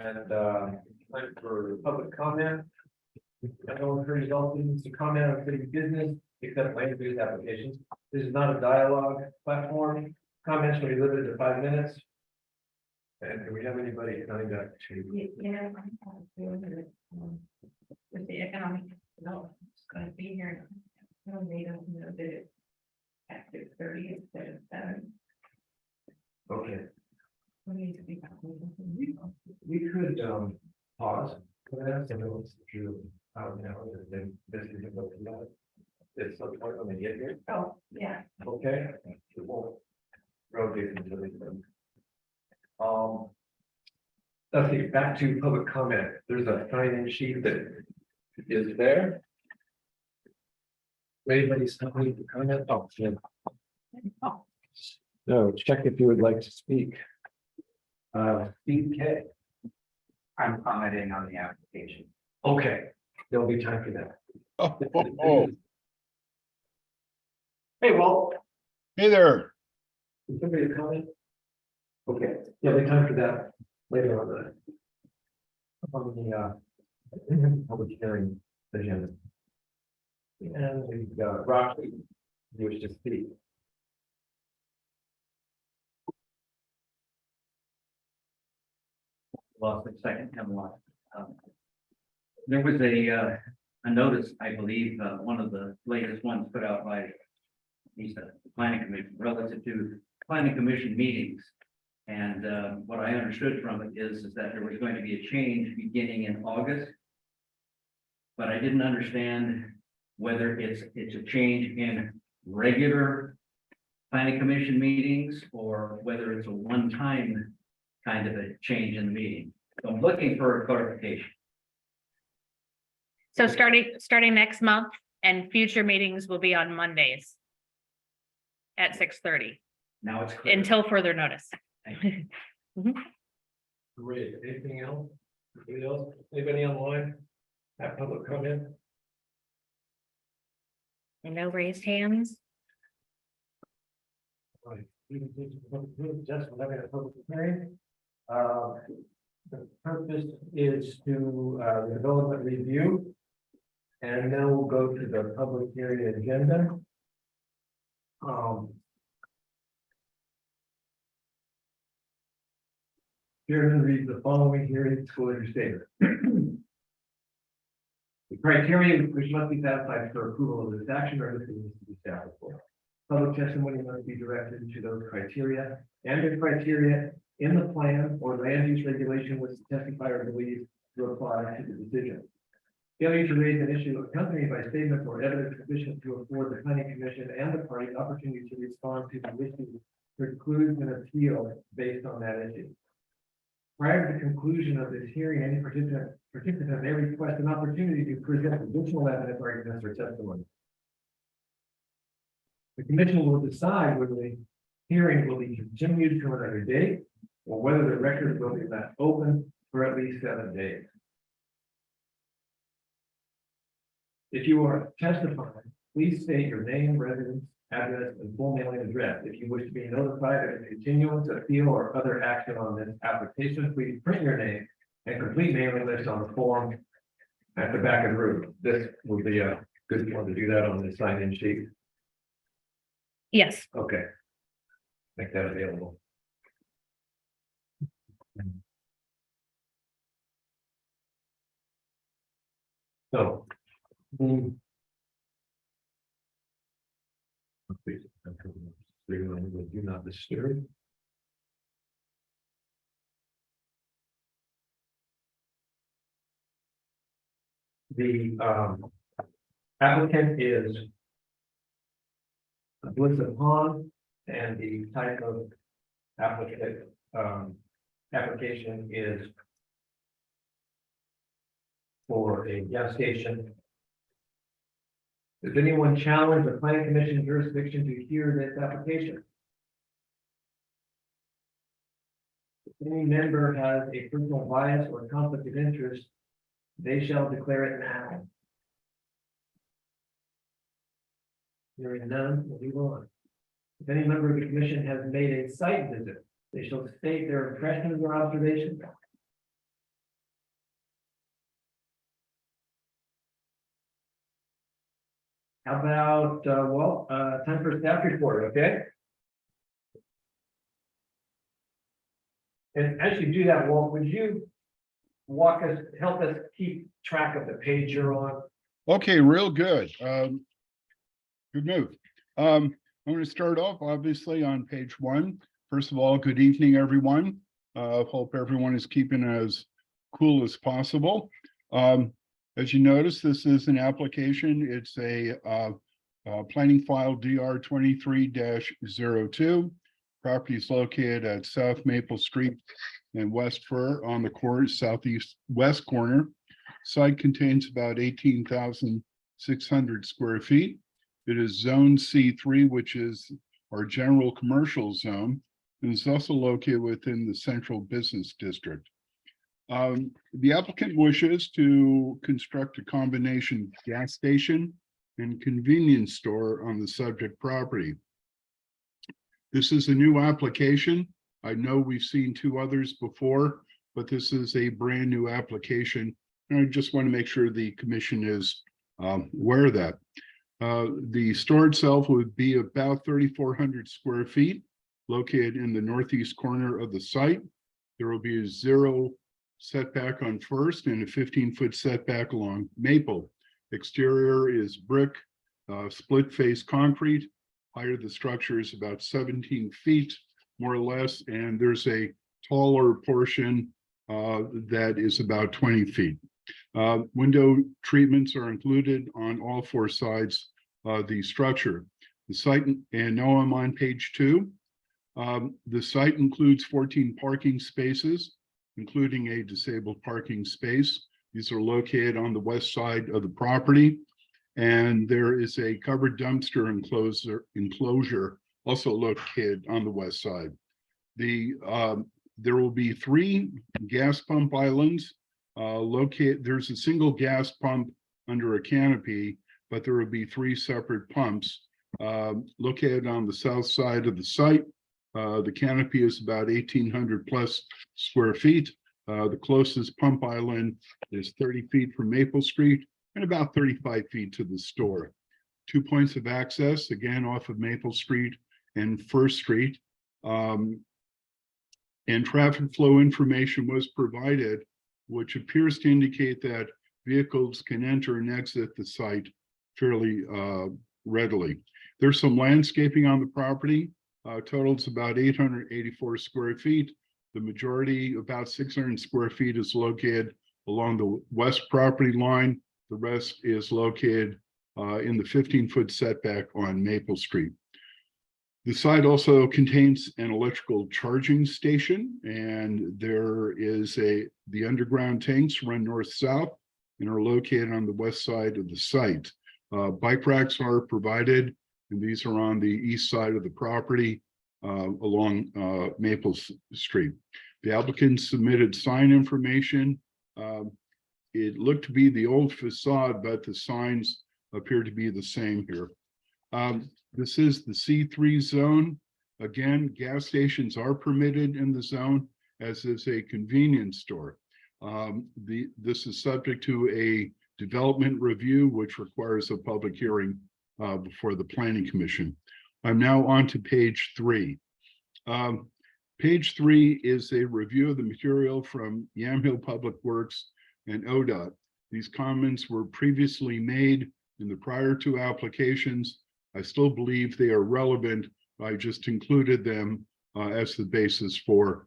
And time for public comment. I don't encourage all students to comment on city business except land use applications. This is not a dialogue platform. Comments will be limited to 5 minutes. And do we have anybody signed up to? Yeah, with the economic development, it's gonna be here. No, they don't know that it's at 6:30 instead of 7. Okay, We need to be. we could pause for that. So it's true. Now, then this is about that. It's some point when they get here. Oh, yeah. Okay. It won't rotate into the. Let's see, back to public comment. There's a sign-in sheet that is there. Anybody's coming to comment? Oh, yeah. Oh, No, check if you would like to speak. Steve K. I'm commenting on the application. Okay, there'll be time for that. Oh, Hey, Walt, hey there. is somebody comment? Okay, there'll be time for that later on the public hearing agenda. And we've got Rocky, you wish to speak. Lost a second, have lost. There was a notice, I believe, one of the latest ones put out by the planning commission relative to planning commission meetings. And what I understood from it is that there was going to be a change beginning in August. But I didn't understand whether it's a change in regular planning commission meetings or whether it's a one-time kind of a change in the meeting. So I'm looking for a clarification. So starting next month and future meetings will be on Mondays. At 6:30 Now it's clear. until further notice. Great, anything else? Anybody online? Have public comment? And no raised hands. Right. Just when having a public hearing. The purpose is to the development review. And then we'll go to the public hearing agenda. Here to read the following hearing disclosure statement. The criteria which must be satisfied for approval of this action are listed in the staff report. Public testimony must be directed to those criteria and the criteria in the plan or land use regulation which the testifier believes to apply to the decision. Failure to raise an issue accompanied by statements or evidence sufficient to afford the planning commission and the party opportunity to respond to the issue precludes an appeal based on that issue. Prior to the conclusion of this hearing, any participant may request an opportunity to present additional evidence, arguments, or testimony. The commission will decide whether the hearing will be continued to another date or whether the record will be left open for at least 7 days. If you are testifying, please state your name, residence, address, and full mailing address. If you wish to be notified of a continuance, appeal, or other action on this application, please print your name and complete mailing list on the form at the back of the room. This will be a good one to do that on the sign-in sheet. Yes, Okay. Make that available. So. Do not disturb. The applicant is Blizzard Pond, and the type of application is for a gas station. Does anyone challenge the planning commission jurisdiction to hear this application? If any member has a personal bias or conflict of interest, they shall declare it now. Hearing none, we'll move on. If any member of the commission has made a site visit, they shall state their impressions or observations. How about, time for staff report, okay? And as you do that, Walt, would you help us keep track of the page you're on? Okay, real good. Good move. I'm going to start off obviously on page 1. First of all, good evening, everyone. Hope everyone is keeping as cool as possible. As you notice, this is an application. It's a planning file DR 23-02. Property is located at South Maple Street and West Fir on the southeast west corner. Site contains about 18,600 square feet. It is zone C3, which is our general commercial zone, and is also located within the central business district. The applicant wishes to construct a combination gas station and convenience store on the subject property. This is a new application. I know we've seen 2 others before, but this is a brand new application. And I just want to make sure the commission is aware of that. The store itself would be about 3,400 square feet, located in the northeast corner of the site. There will be a 0 setback on First and a 15-foot setback along Maple. Exterior is brick, split face concrete. Height of the structure is about 17 feet, more or less, and there's a taller portion that is about 20 feet. Window treatments are included on all 4 sides of the structure. The site, and now I'm on page 2. The site includes 14 parking spaces, including a disabled parking space. These are located on the west side of the property. And there is a covered dumpster enclosure also located on the west side. There will be 3 gas pump islands located. There's a single gas pump under a canopy, but there will be 3 separate pumps located on the south side of the site. The canopy is about 1,800 plus square feet. The closest pump island is 30 feet from Maple Street and about 35 feet to the store. 2 points of access, again, off of Maple Street and First Street. And traffic flow information was provided, which appears to indicate that vehicles can enter and exit the site fairly readily. There's some landscaping on the property, totals about 884 square feet. The majority, about 600 square feet, is located along the west property line. The rest is located in the 15-foot setback on Maple Street. The site also contains an electrical charging station, and there is the underground tanks run north-south and are located on the west side of the site. Bike racks are provided, and these are on the east side of the property along Maple Street. The applicant submitted sign information. It looked to be the old facade, but the signs appear to be the same here. This is the C3 zone. Again, gas stations are permitted in the zone, as is a convenience store. This is subject to a development review, which requires a public hearing before the Planning Commission. I'm now on to page 3. Page 3 is a review of the material from Yamhill Public Works and ODOT. These comments were previously made in the prior 2 applications. I still believe they are relevant. I just included them as the basis for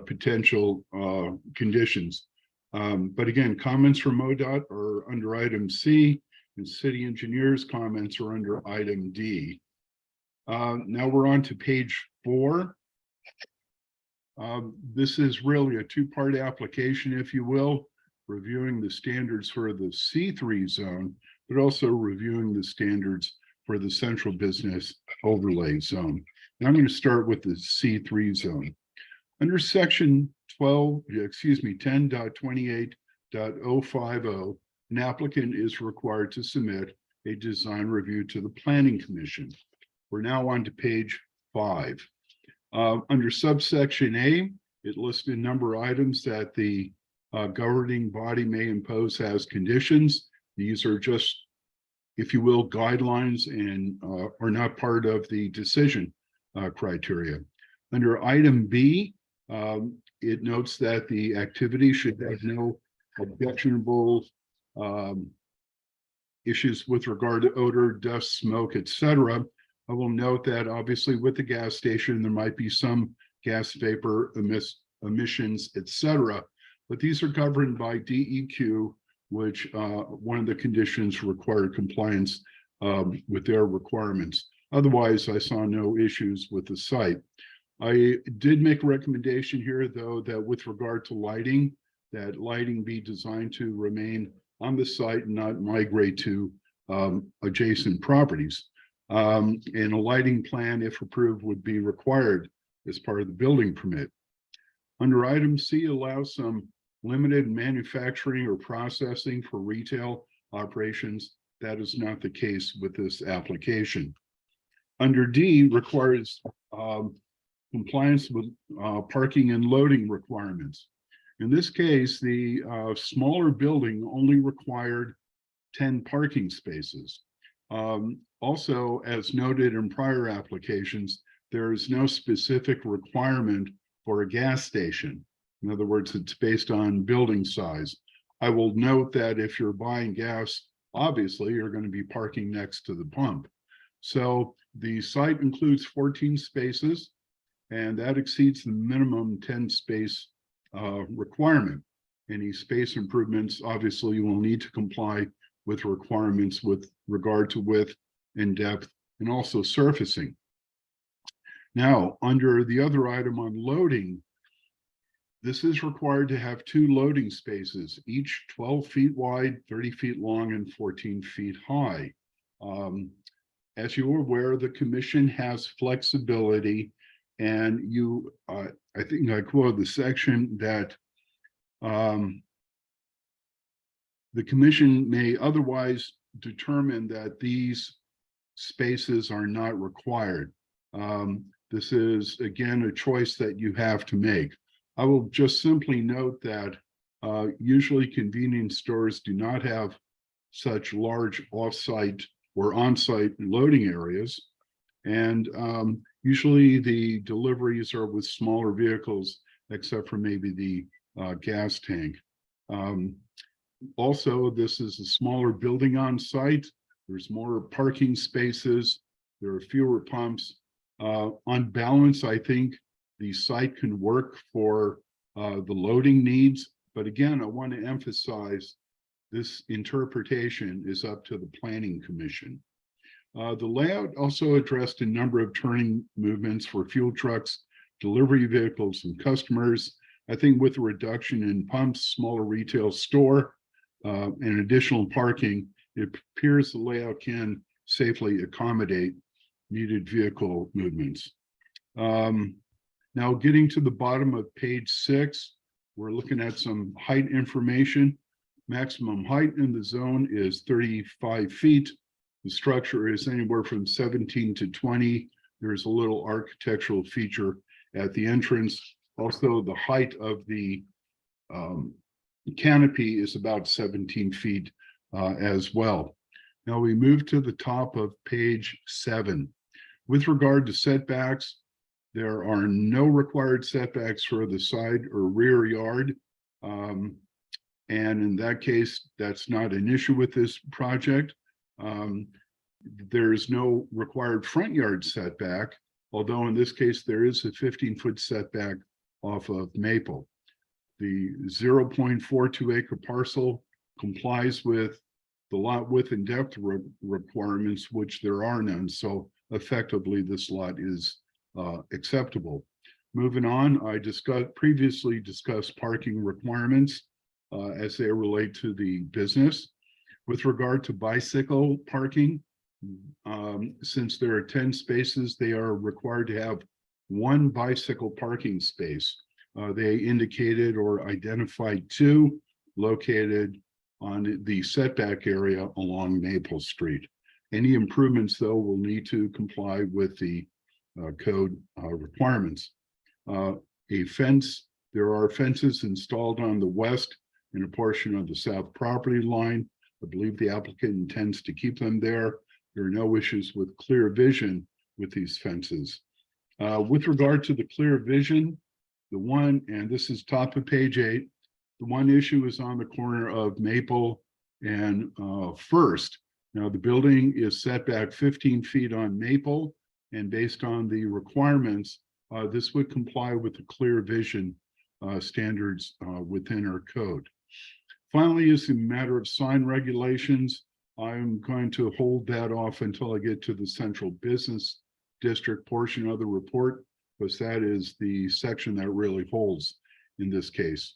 potential conditions. But again, comments from ODOT are under item C, and city engineers' comments are under item D. Now we're on to page 4. This is really a 2-part application, if you will, reviewing the standards for the C3 zone, but also reviewing the standards for the central business overlay zone. Now I'm going to start with the C3 zone. Under section 10.28.050, an applicant is required to submit a design review to the Planning Commission. We're now on to page 5. Under subsection A, it lists a number of items that the governing body may impose as conditions. These are just if you will, guidelines and are not part of the decision criteria. Under item B, it notes that the activity should have no objectionable issues with regard to odor, dust, smoke, etc. I will note that obviously with the gas station, there might be some gas vapor emissions, etc. But these are governed by DEQ, which one of the conditions required compliance with their requirements. Otherwise, I saw no issues with the site. I did make a recommendation here, though, that with regard to lighting, that lighting be designed to remain on the site and not migrate to adjacent properties. And a lighting plan, if approved, would be required as part of the building permit. Under item C, allows some limited manufacturing or processing for retail operations. That is not the case with this application. Under D, requires compliance with parking and loading requirements. In this case, the smaller building only required 10 parking spaces. Also, as noted in prior applications, there is no specific requirement for a gas station. In other words, it's based on building size. I will note that if you're buying gas, obviously you're going to be parking next to the pump. So the site includes 14 spaces, and that exceeds the minimum 10 space requirement. Any space improvements, obviously, you will need to comply with requirements with regard to width and depth, and also surfacing. Now, under the other item on loading, this is required to have 2 loading spaces, each 12 feet wide, 30 feet long, and 14 feet high. As you are aware, the commission has flexibility, and you, I think I quote the section that the commission may otherwise determine that these spaces are not required. This is, again, a choice that you have to make. I will just simply note that usually convenience stores do not have such large off-site or on-site loading areas. And usually the deliveries are with smaller vehicles, except for maybe the gas tank. Also, this is a smaller building on site. There's more parking spaces. There are fewer pumps. On balance, I think the site can work for the loading needs. But again, I want to emphasize this interpretation is up to the Planning Commission. The layout also addressed a number of turning movements for fuel trucks, delivery vehicles, and customers. I think with a reduction in pumps, smaller retail store, and additional parking, it appears the layout can safely accommodate needed vehicle movements. Now, getting to the bottom of page 6, we're looking at some height information. Maximum height in the zone is 35 feet. The structure is anywhere from 17 to 20. There's a little architectural feature at the entrance. Also, the height of the canopy is about 17 feet as well. Now we move to the top of page 7. With regard to setbacks, there are no required setbacks for the side or rear yard. And in that case, that's not an issue with this project. There is no required front yard setback, although in this case, there is a 15-foot setback off of Maple. The 0.42 acre parcel complies with the lot width and depth requirements, which there are none. So effectively, this lot is acceptable. Moving on, I previously discussed parking requirements as they relate to the business. With regard to bicycle parking, since there are 10 spaces, they are required to have 1 bicycle parking space. They indicated or identified 2 located on the setback area along Maple Street. Any improvements, though, will need to comply with the code requirements. A fence, there are fences installed on the west and a portion of the south property line. I believe the applicant intends to keep them there. There are no issues with clear vision with these fences. With regard to the clear vision, the one, and this is top of page 8, the one issue is on the corner of Maple and First. Now, the building is set back 15 feet on Maple, and based on the requirements, this would comply with the clear vision standards within our code. Finally, is a matter of sign regulations. I'm going to hold that off until I get to the central business district portion of the report, because that is the section that really holds in this case.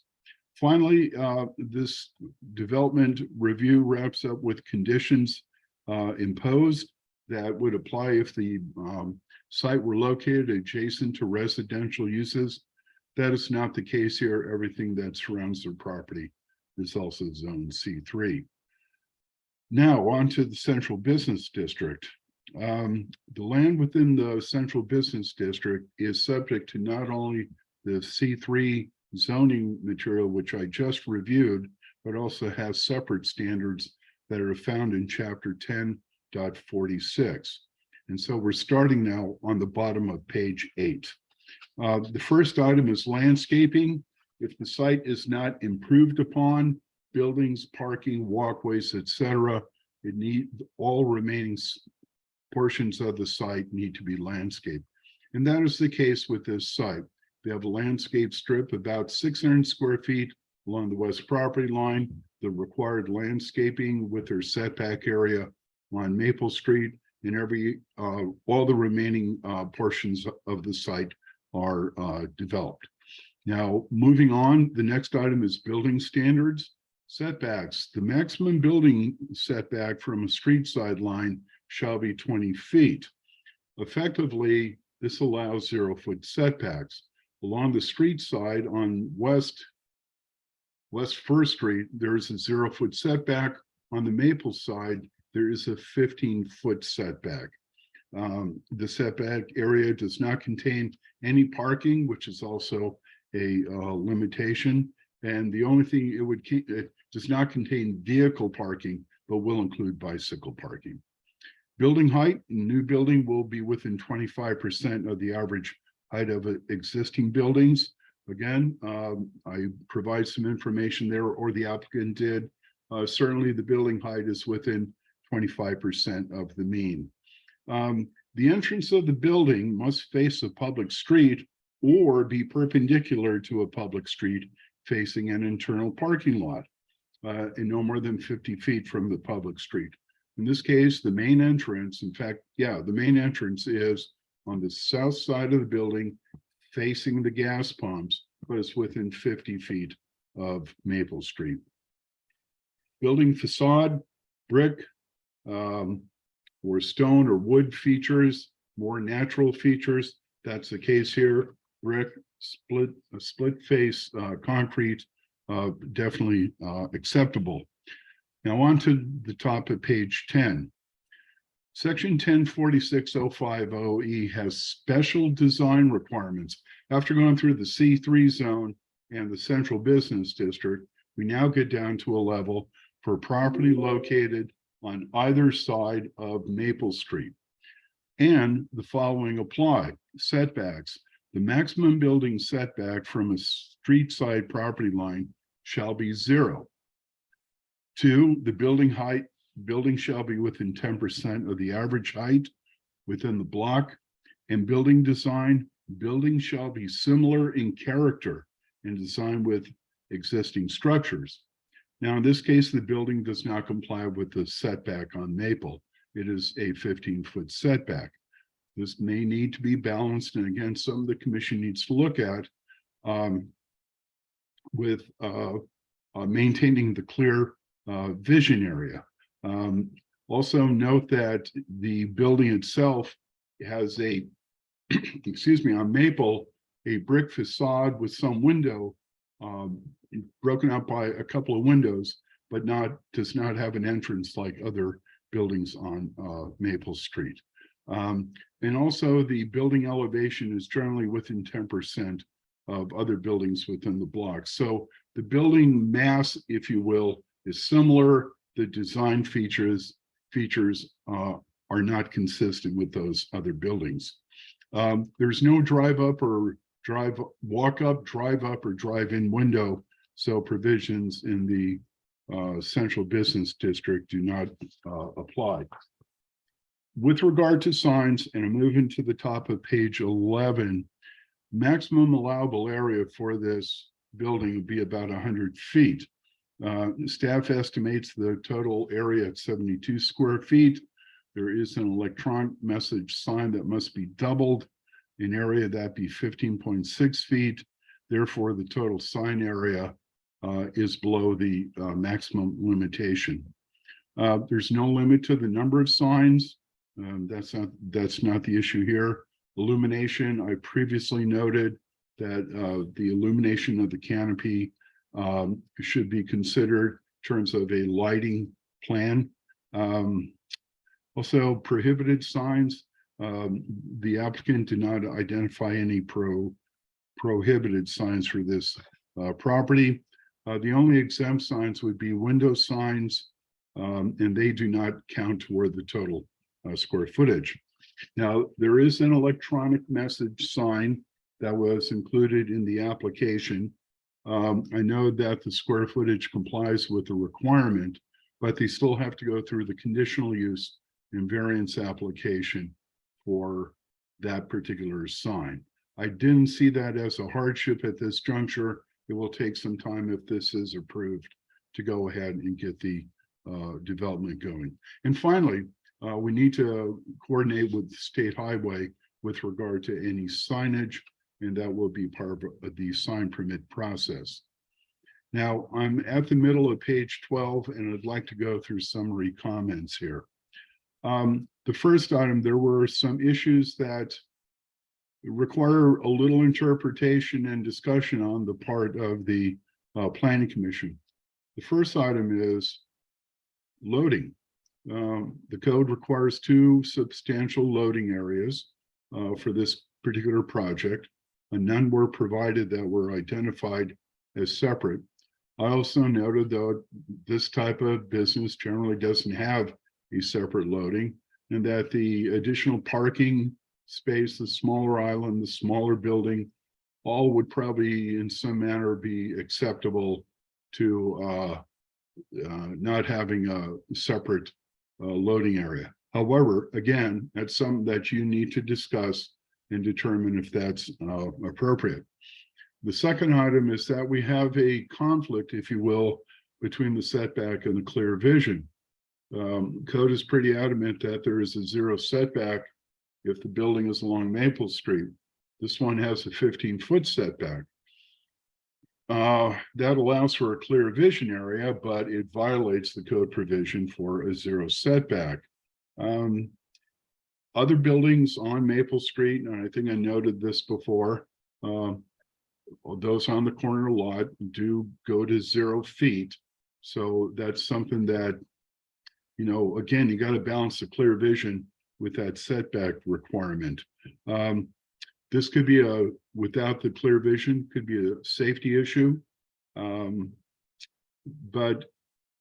Finally, this development review wraps up with conditions imposed that would apply if the site were located adjacent to residential uses. That is not the case here. Everything that surrounds the property is also zone C3. Now on to the central business district. The land within the central business district is subject to not only the C3 zoning material, which I just reviewed, but also has separate standards that are found in chapter 10.46. And so we're starting now on the bottom of page 8. The first item is landscaping. If the site is not improved upon, buildings, parking, walkways, etc., all remaining portions of the site need to be landscaped. And that is the case with this site. We have a landscape strip about 600 square feet along the west property line, the required landscaping with their setback area on Maple Street, and all the remaining portions of the site are developed. Now, moving on, the next item is building standards. Setbacks. The maximum building setback from a street side line shall be 20 feet. Effectively, this allows 0-foot setbacks. Along the street side on West First Street, there is a 0-foot setback. On the Maple side, there is a 15-foot setback. The setback area does not contain any parking, which is also a limitation. And the only thing it would keep, it does not contain vehicle parking, but will include bicycle parking. Building height, new building will be within 25% of the average height of existing buildings. Again, I provide some information there, or the applicant did. Certainly the building height is within 25% of the mean. The entrance of the building must face a public street or be perpendicular to a public street facing an internal parking lot, and no more than 50 feet from the public street. In this case, the main entrance, in fact, the main entrance is on the south side of the building facing the gas pumps, but it's within 50 feet of Maple Street. Building facade, brick, or stone or wood features, more natural features. That's the case here. Brick, split face concrete, definitely acceptable. Now on to the top of page 10. Section 1046.050E has special design requirements. After going through the C3 zone and the central business district, we now get down to a level for property located on either side of Maple Street. And the following apply: setbacks. The maximum building setback from a street side property line shall be 0. 2, the building shall be within 10% of the average height within the block. And building design, building shall be similar in character and design with existing structures. Now, in this case, the building does not comply with the setback on Maple. It is a 15-foot setback. This may need to be balanced, and again, some of the commission needs to look at with maintaining the clear vision area. Also note that the building itself has a, excuse me, on Maple, a brick facade with some window broken out by a couple of windows, but does not have an entrance like other buildings on Maple Street. And also the building elevation is generally within 10% of other buildings within the block. So the building mass, if you will, is similar. the design features are not consistent with those other buildings. There's no walk up, drive up, or drive in window. So provisions in the central business district do not apply. With regard to signs, and I'm moving to the top of page 11, maximum allowable area for this building would be about 100 feet. Staff estimates the total area at 72 square feet. There is an electronic message sign that must be doubled, an area that be 15.6 feet. Therefore, the total sign area is below the maximum limitation. There's no limit to the number of signs. That's not the issue here. Illumination, I previously noted that the illumination of the canopy should be considered in terms of a lighting plan. Also, prohibited signs. The applicant did not identify any prohibited signs for this property. The only exempt signs would be window signs, and they do not count toward the total square footage. Now, there is an electronic message sign that was included in the application. I know that the square footage complies with the requirement, but they still have to go through the conditional use and variance application for that particular sign. I didn't see that as a hardship at this juncture. It will take some time if this is approved to go ahead and get the development going. And finally, we need to coordinate with State Highway with regard to any signage, and that will be part of the sign permit process. Now, I'm at the middle of page 12, and I'd like to go through summary comments here. The first item, there were some issues that require a little interpretation and discussion on the part of the Planning Commission. The first item is loading. The code requires 2 substantial loading areas for this particular project, and none were provided that were identified as separate. I also noted, though, this type of business generally doesn't have a separate loading, and that the additional parking space, the smaller island, the smaller building, all would probably in some manner be acceptable to not having a separate loading area. However, again, that's something that you need to discuss and determine if that's appropriate. The second item is that we have a conflict, if you will, between the setback and the clear vision. Code is pretty adamant that there is a 0 setback if the building is along Maple Street. This one has a 15-foot setback. That allows for a clear vision area, but it violates the code provision for a 0 setback. Other buildings on Maple Street, and I think I noted this before, those on the corner lot do go to 0 feet. So that's something that, you know, again, you got to balance the clear vision with that setback requirement. This could be without the clear vision, could be a safety issue. But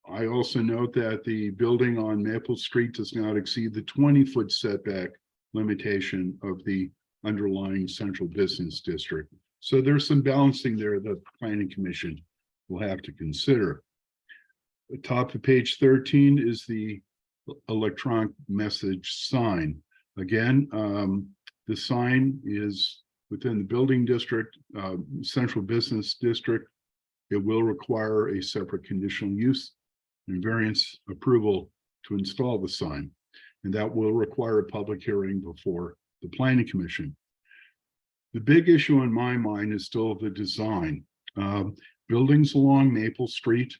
I also note that the building on Maple Street does not exceed the 20-foot setback limitation of the underlying central business district. So there's some balancing there that the Planning Commission will have to consider. The top of page 13 is the electronic message sign. Again, the sign is within the building district, central business district. It will require a separate conditional use and variance approval to install the sign. And that will require a public hearing before the Planning Commission. The big issue in my mind is still the design. Buildings along Maple Street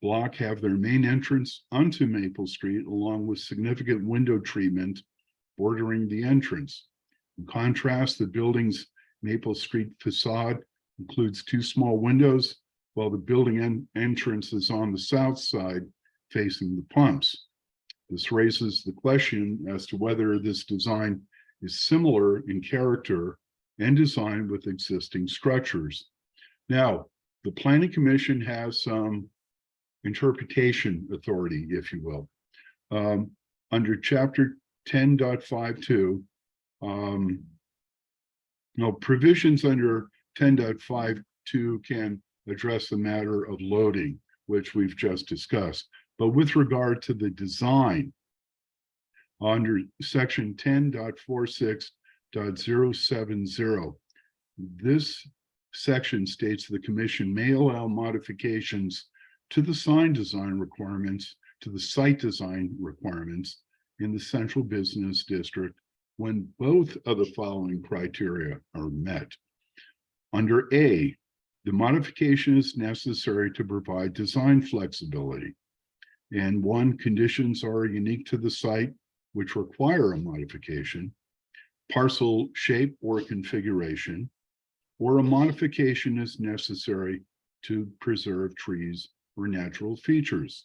block have their main entrance onto Maple Street, along with significant window treatment bordering the entrance. In contrast, the building's Maple Street facade includes 2 small windows, while the building entrance is on the south side facing the pumps. This raises the question as to whether this design is similar in character and design with existing structures. Now, the Planning Commission has some interpretation authority, if you will. Under chapter 10.52, provisions under 10.52 can address the matter of loading, which we've just discussed. But with regard to the design, under section 10.46.070, this section states the commission may allow modifications to the sign design requirements, to the site design requirements in the central business district when both of the following criteria are met. Under A, the modification is necessary to provide design flexibility. And one, conditions are unique to the site which require a modification, parcel shape or configuration, or a modification is necessary to preserve trees or natural features.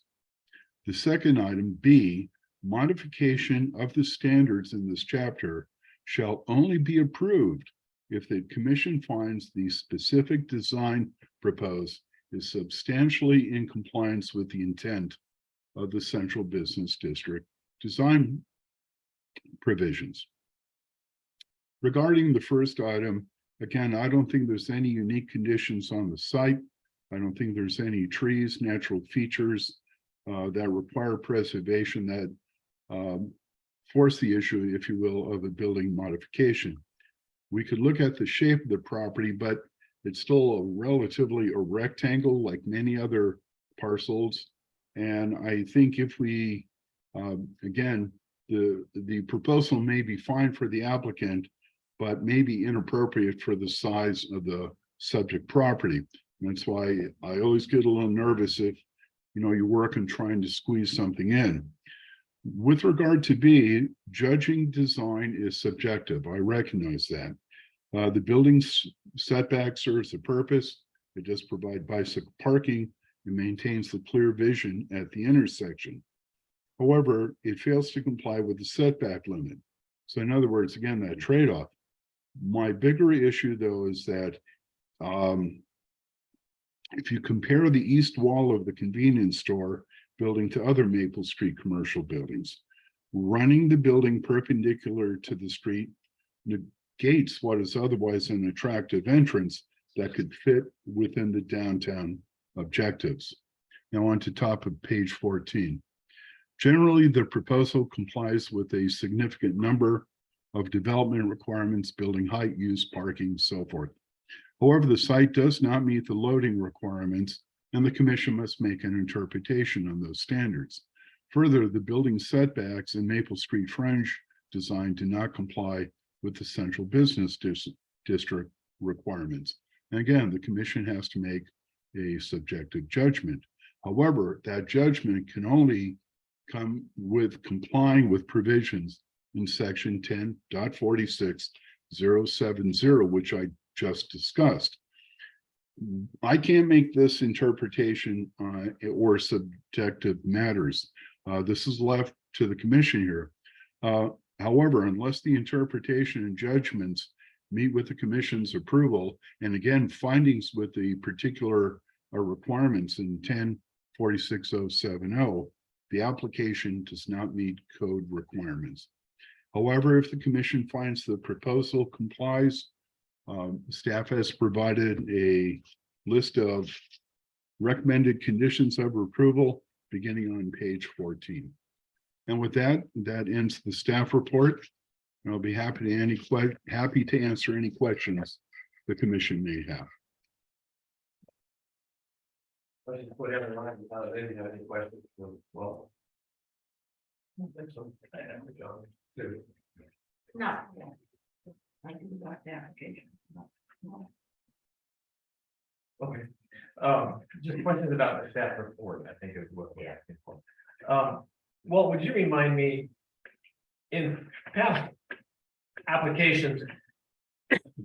The second item, B, modification of the standards in this chapter shall only be approved if the commission finds the specific design proposed is substantially in compliance with the intent of the central business district design provisions. Regarding the first item, again, I don't think there's any unique conditions on the site. I don't think there's any trees, natural features that require preservation that force the issue, if you will, of a building modification. We could look at the shape of the property, but it's still a relatively a rectangle like many other parcels. And I think if we, again, the proposal may be fine for the applicant, but may be inappropriate for the size of the subject property. And that's why I always get a little nervous if, you're working trying to squeeze something in. With regard to B, judging design is subjective. I recognize that. The building setback serves a purpose. It does provide bicycle parking and maintains the clear vision at the intersection. However, it fails to comply with the setback limit. So in other words, again, that trade-off. My bigger issue, though, is that if you compare the east wall of the convenience store building to other Maple Street commercial buildings, running the building perpendicular to the street negates what is otherwise an attractive entrance that could fit within the downtown objectives. Now on to top of page 14. Generally, the proposal complies with a significant number of development requirements, building height, use, parking, so forth. However, the site does not meet the loading requirements, and the commission must make an interpretation on those standards. Further, the building setbacks in Maple Street fringe design do not comply with the central business district requirements. And again, the commission has to make a subjective judgment. However, that judgment can only come with complying with provisions in section 10.46.070, which I just discussed. I can't make this interpretation or subjective matters. This is left to the commission here. However, unless the interpretation and judgments meet with the commission's approval, and again, findings with the particular requirements in 10.46.070, the application does not meet code requirements. However, if the commission finds the proposal complies, staff has provided a list of recommended conditions of approval beginning on page 14. And with that, that ends the staff report. And I'll be happy to answer any questions the commission may have. Whatever, any questions? Well. No. I can do the application. No. Okay, just questions about the staff report, I think is what we're asking for. Well, would you remind me, in past applications,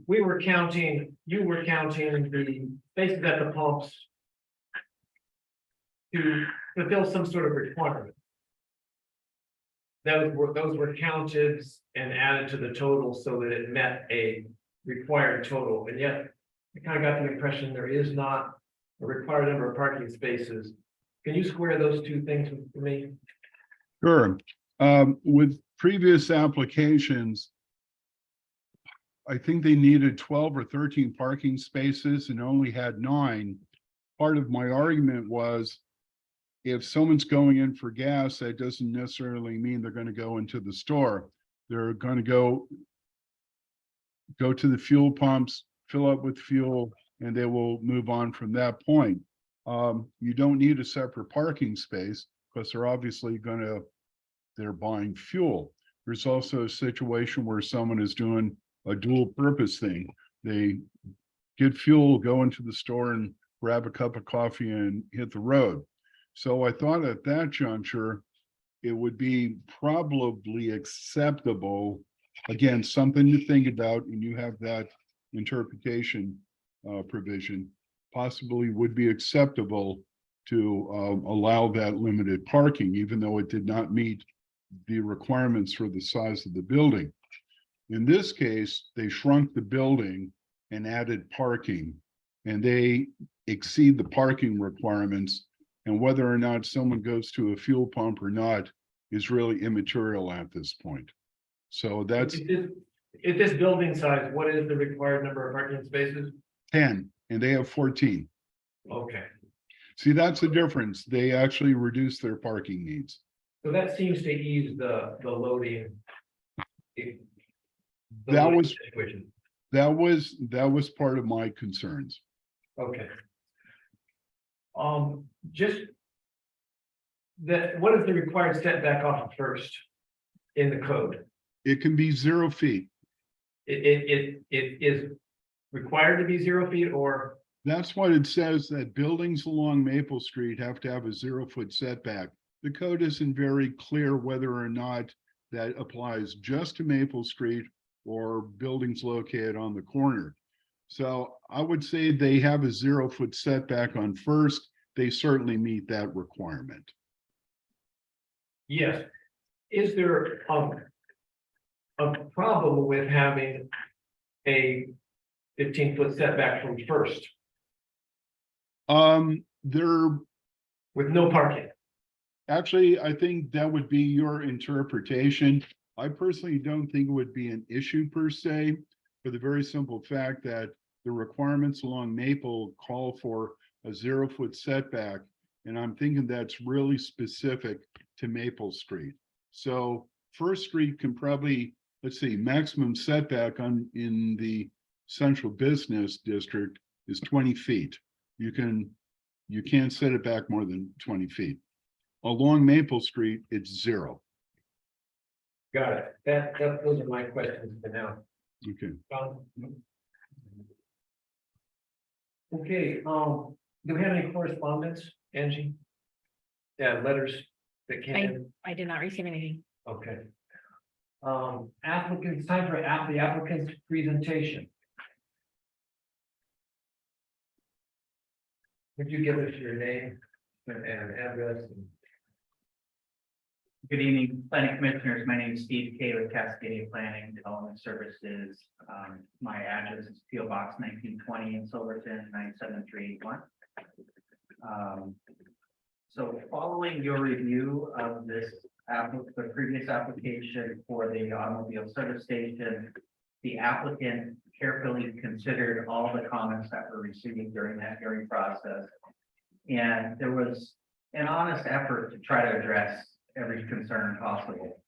you were counting the spaces at the pumps to fulfill some sort of requirement. Those were counted and added to the total so that it met a required total, and yet I kind of got the impression there is not a required number of parking spaces Can you square those two things for me? Sure. With previous applications, I think they needed 12 or 13 parking spaces and only had 9. Part of my argument was if someone's going in for gas, that doesn't necessarily mean they're going to go into the store. They're going to go to the fuel pumps, fill up with fuel, and they will move on from that point. You don't need a separate parking space because they're buying fuel. There's also a situation where someone is doing a dual purpose thing. They get fuel, go into the store and grab a cup of coffee and hit the road. So I thought at that juncture, it would be probably acceptable. Again, something to think about, and you have that interpretation provision, possibly would be acceptable to allow that limited parking, even though it did not meet the requirements for the size of the building. In this case, they shrunk the building and added parking, and they exceed the parking requirements. And whether or not someone goes to a fuel pump or not is really immaterial at this point. So that's If this building size, what is the required number of parking spaces? 10, and they have 14. Okay, See, that's the difference. They actually reduce their parking needs. so that seems to ease the loading. the That loading was- situation. That was part of my concerns. Okay. Just. What is the required setback off of First in the code? It can be 0 feet. It is required to be 0 feet or, That's what it says, that buildings along Maple Street have to have a 0-foot setback. The code isn't very clear whether or not that applies just to Maple Street or buildings located on the corner. So I would say they have a 0-foot setback on First. They certainly meet that requirement. yes. Is there a problem with having a 15-foot setback from First There with no parking? Actually, I think that would be your interpretation. I personally don't think it would be an issue per se, for the very simple fact that the requirements along Maple call for a 0-foot setback. And I'm thinking that's really specific to Maple Street. So First Street can probably, let's see, maximum setback in the central business district is 20 feet. You can't set it back more than 20 feet. Along Maple Street, it's 0. Got it. Those are my questions for now. Okay. Okay, do we have any correspondence, Angie? Yeah, letters that came in, I did not receive anything. okay. Applicants, time for the applicant's presentation. Would you give us your name and address? Good evening, planning commissioners. My name is Steve Kay with Cascadia Planning Development Services. My address is PO Box 1920 in Silverton, 97381. So following your review of the previous application for the automobile service station, the applicant carefully considered all the comments that were received during that hearing process. And there was an honest effort to try to address every concern possible.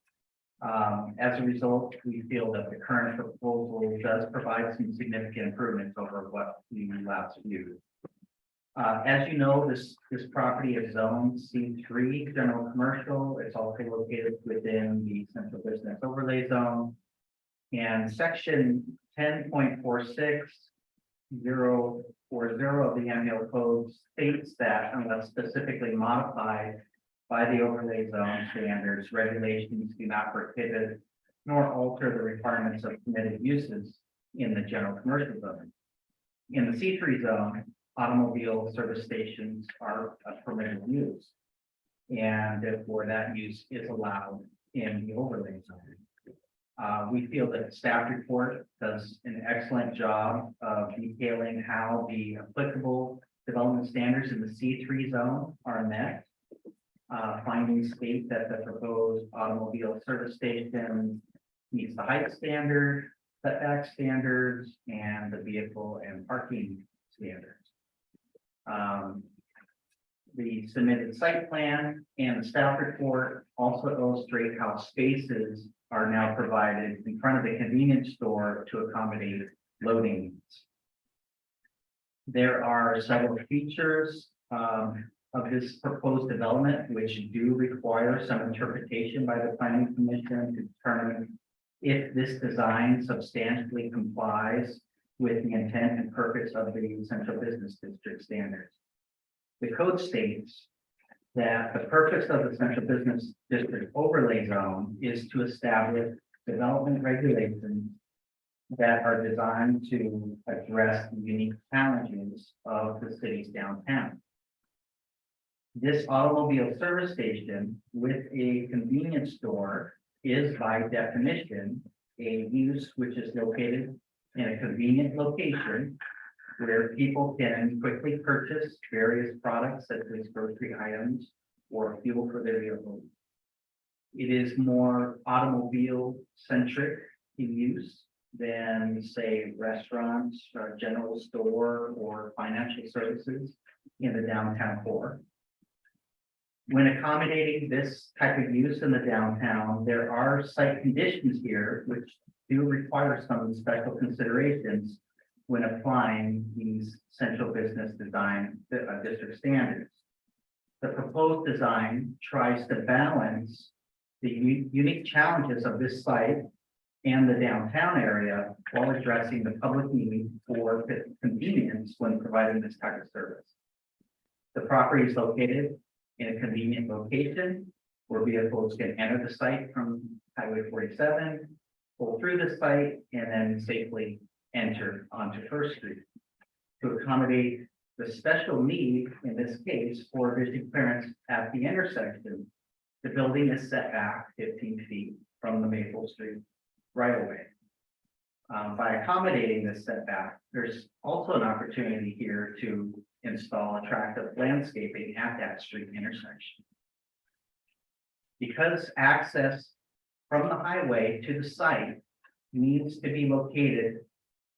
As a result, we feel that the current proposal does provide some significant improvements over what we last viewed. As you know, this property is zoned C3 general commercial. It's also located within the central business overlay zone. And section 10.46040 of the annual code states that unless specifically modified by the overlay zone standards, regulations do not prohibit nor alter the requirements of permitted uses in the general commercial zone. In the C3 zone, automobile service stations are a permitted use. And therefore that use is allowed in the overlay zone. We feel that the staff report does an excellent job of detailing how the applicable development standards in the C3 zone are met. Findings state that the proposed automobile service station meets the height standard, setback standards, and the vehicle and parking standards. The submitted site plan and the staff report also illustrate how spaces are now provided in front of the convenience store to accommodate loading needs. There are several features of this proposed development which do require some interpretation by the planning commission to determine if this design substantially complies with the intent and purpose of the central business district standards. The code states that the purpose of the central business district overlay zone is to establish development regulations that are designed to address the unique challenges of the city's downtown. This automobile service station with a convenience store is by definition a use which is located in a convenient location where people can quickly purchase various products such as grocery items or fuel for their vehicles. It is more automobile centric in use than, say, restaurants or general store or financial services in the downtown core. When accommodating this type of use in the downtown, there are site conditions here which do require some special considerations when applying these central business design district standards. The proposed design tries to balance the unique challenges of this site and the downtown area while addressing the public need for convenience when providing this type of service. The property is located in a convenient location where vehicles can enter the site from Highway 47, pull through the site, and then safely enter onto First Street. To accommodate the special need, in this case, for vision clearance at the intersection, the building is set back 15 feet from the Maple Street right away. By accommodating this setback, there's also an opportunity here to install attractive landscaping at that street intersection. Because access from the highway to the site needs to be located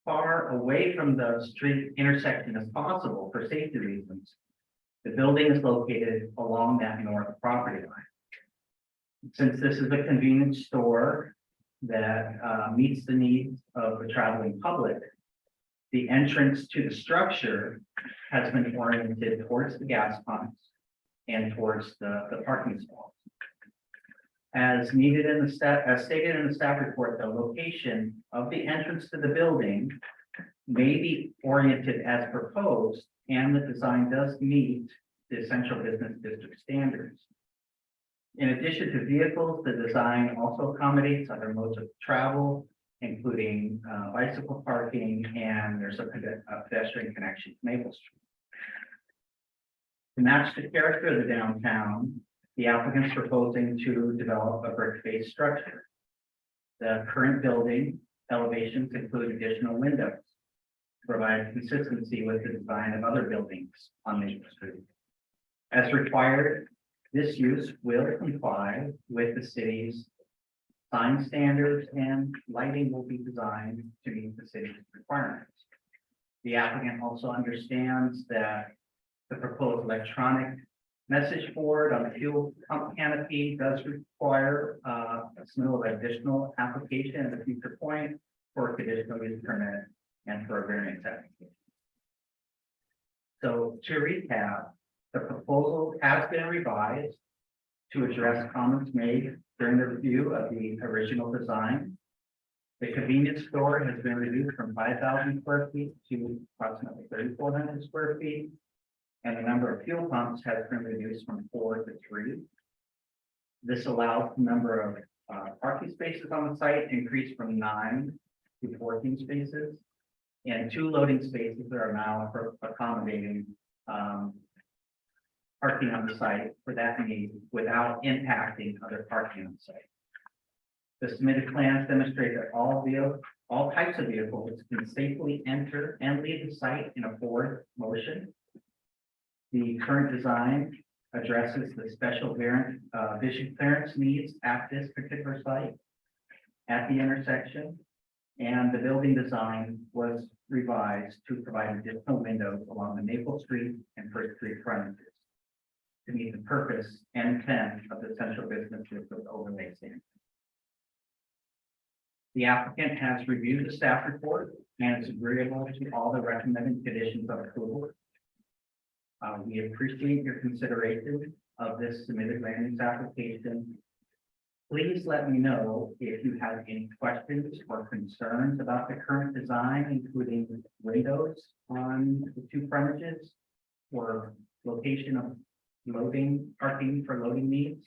far away from the street intersection as possible for safety reasons, the building is located along that north property line. Since this is a convenience store that meets the needs of the traveling public, the entrance to the structure has been oriented towards the gas pumps and towards the parking stalls. As needed in the as stated in the staff report, the location of the entrance to the building may be oriented as proposed, and the design does meet the central business district standards. In addition to vehicles, the design also accommodates other modes of travel, including bicycle parking, and there's a pedestrian connection to Maple Street. To match the character of the downtown, the applicant's proposing to develop a brick-based structure. The current building elevations include additional windows to provide consistency with the design of other buildings on Maple Street. As required, this use will comply with the city's sign standards, and lighting will be designed to meet the city's requirements. The applicant also understands that the proposed electronic message board on the fuel pump canopy does require a submittal of additional application at a future point for a conditional use permit and for a variance application. So to recap, the proposal has been revised to address comments made during the review of the original design. The convenience store has been reduced from 5,000 square feet to approximately 3,400 square feet. And the number of fuel pumps has been reduced from 4 to 3. This allows the number of parking spaces on the site increased from 9 to 14 spaces. And 2 loading spaces that are now for accommodating parking on the site for that need without impacting other parking on the site. The submitted plans demonstrate that all types of vehicles can safely enter and leave the site in a forward motion. The current design addresses the special vision clearance needs at this particular site at the intersection. And the building design was revised to provide additional windows along the Maple Street and First Street frontages to meet the purpose and intent of the central business district overlay standard. The applicant has reviewed the staff report and is agreeable to all the recommended conditions of approval. We appreciate your consideration of this submitted land use application. Please let me know if you have any questions or concerns about the current design, including windows on the two frontages or location of parking for loading needs.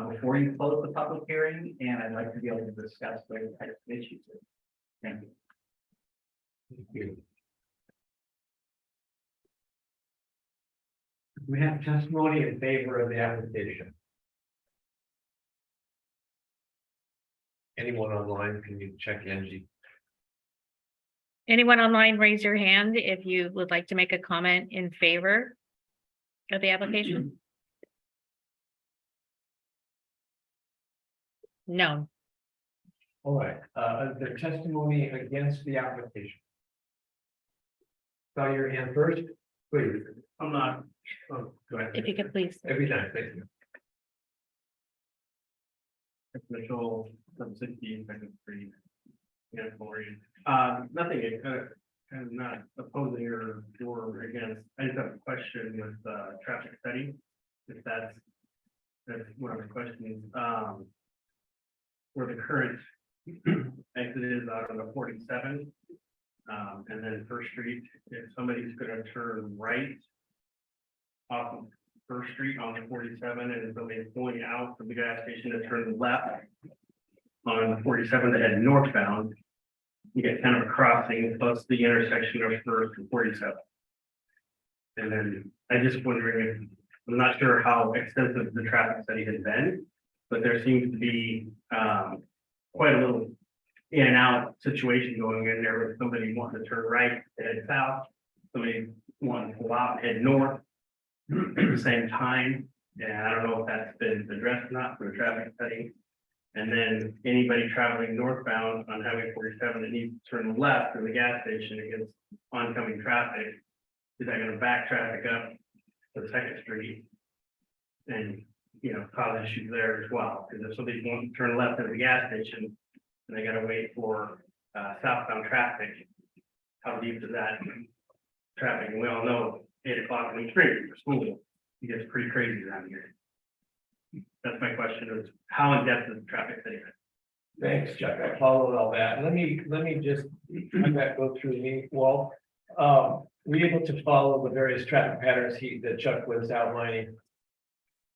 Before you close the public hearing, and I'd like to be able to discuss those types of issues. Thank you. Thank you. We have testimony in favor of the application. Anyone online, can you check Angie? Anyone online, raise your hand if you would like to make a comment in favor of the application. No. All right, the testimony against the application. Saw your hand first, please. I'm not. Oh, go ahead. If you could please. Every time, thank you. Mitchell, 760, second street. Yeah, Corey. Nothing, kind of not opposing or against. I just have a question with traffic study. If that's one of the questions. Where the current exit is out on the 47. And then First Street, if somebody's gonna turn right off of First Street on the 47 and somebody's going out from the gas station to turn left on the 47 to head northbound, you get kind of a crossing plus the intersection of First and 47. And then I just wondering if, I'm not sure how extensive the traffic study has been, but there seems to be quite a little in and out situation going in there with somebody wanting to turn right, head south, somebody wanting to go out, head north at the same time. And I don't know if that's been addressed or not for a traffic study. And then anybody traveling northbound on Highway 47 that needs to turn left to the gas station against oncoming traffic, is that gonna back traffic up to Second Street? And, you know, cause issues there as well, because if somebody wants to turn left at the gas station, and they gotta wait for southbound traffic, how deep is that traffic? And we all know 8 o'clock in the spring for school, it gets pretty crazy around here. That's my question, is how in depth is the traffic study? Thanks, Chuck. I followed all that. Let me just go through me, Walt. Were you able to follow the various traffic patterns that Chuck was outlining?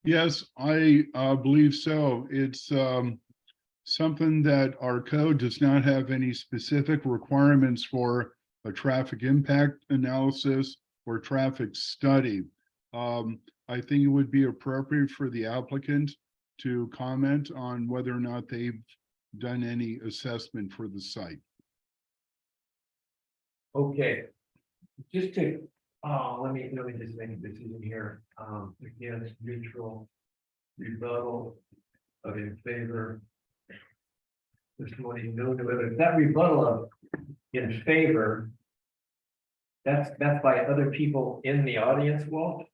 Yes, I believe so. It's something that our code does not have any specific requirements for a traffic impact analysis or traffic study. I think it would be appropriate for the applicant to comment on whether or not they've done any assessment for the site. Okay. Just to, let me just make a decision here. Against, neutral, rebuttal, of in favor. Testimony, no, that rebuttal of in favor. That's by other people in the audience, Walt,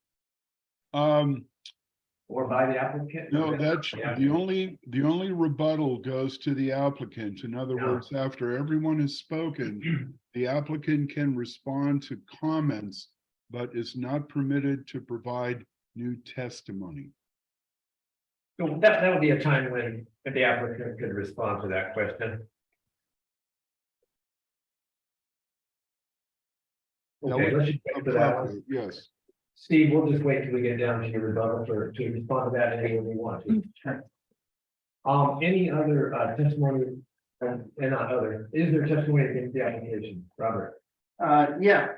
or by the applicant? No, that's Yeah. the only rebuttal goes to the applicant. In other Yeah. words, after everyone has spoken, the applicant can respond to comments, but is not permitted to provide new testimony. So that would be a time when the applicant could respond to that question. That Okay, would let's be just wait for that one. appropriate, yes. Steve, we'll just wait till we get down to your rebuttal to respond to that any way we want to. Any other testimony, and not other, is there testimony against the application, Robert? Yeah,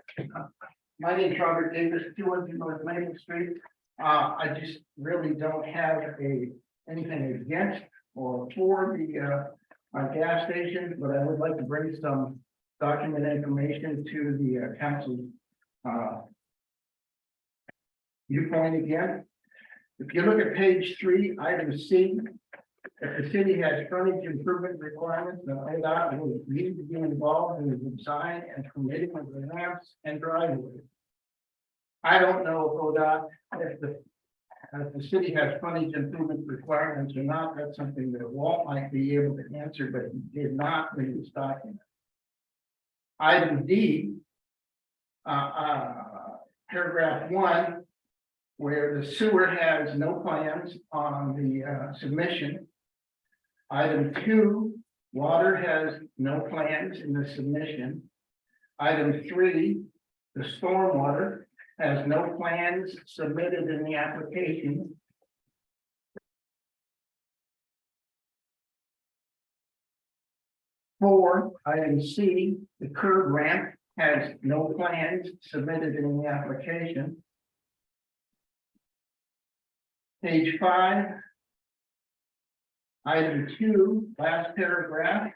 my name's Robert Davis, 200 North Maple Street. I just really don't have anything against or for the gas station, but I would like to bring some document information to the council viewpoint again. If you look at page 3, item C, if the city has frontage improvement requirements, then ODOT will need to be involved in the design and permitting of the ramps and driveways. I don't know if ODOT, if the city has frontage improvement requirements or not, that's something that Walt might be able to answer, but he did not in his document. Item D, paragraph 1, where the sewer has no plans on the submission. Item 2, water has no plans in the submission. Item 3, the stormwater has no plans submitted in the application. Four, item C, the curb ramp has no plans submitted in the application. Page 5. Item 2, last paragraph.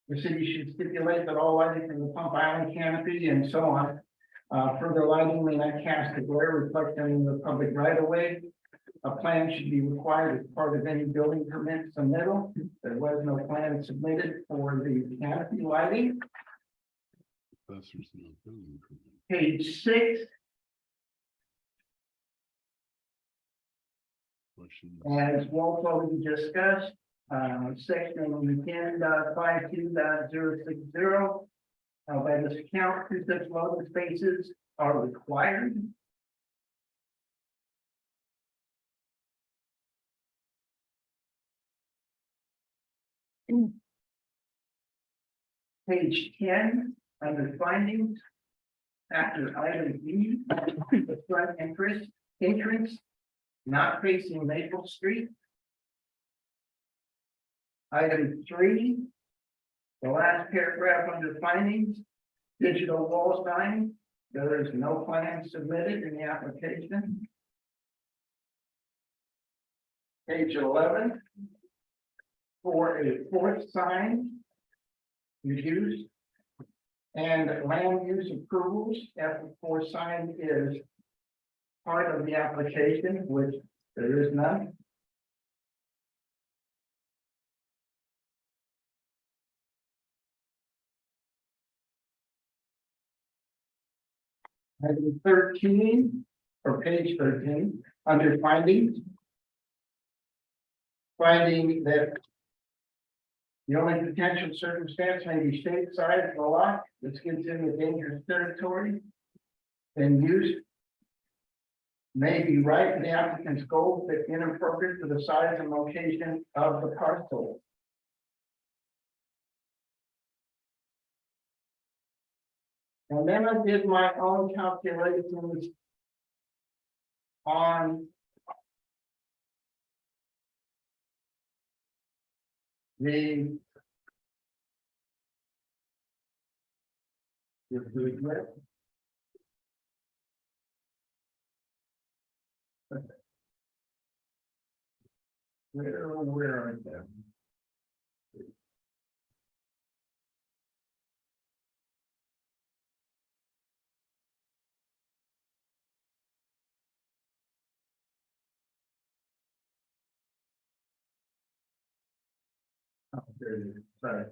The city should stipulate that all lighting from the pump island canopy and so on. Further lighting may not cast a glare reflecting the public right of way. A plan should be required as part of any building permit submittal. There was no plan submitted for the canopy lighting. Professor's not building permit. Page 6, Questions? as Walt already discussed, section 10.52.060. By this account, 2 such loading spaces are required. Page 10, under findings. After item E, the front entrance not facing Maple Street. Item 3, the last paragraph under findings, digital wall sign, there is no plan submitted in the application. Page 11, for a fourth sign reduced, and land use approvals, after fourth sign is part of the application, which there is none. Item 13, or page 13, under findings. Finding that the only potential circumstance may be state size of the lot, this gets into dangerous territory. And use may be right in the applicant's goal, but inappropriate for the size and location of the parcel. And then I did my own calculations on the where are they? Oh, there it is. Sorry.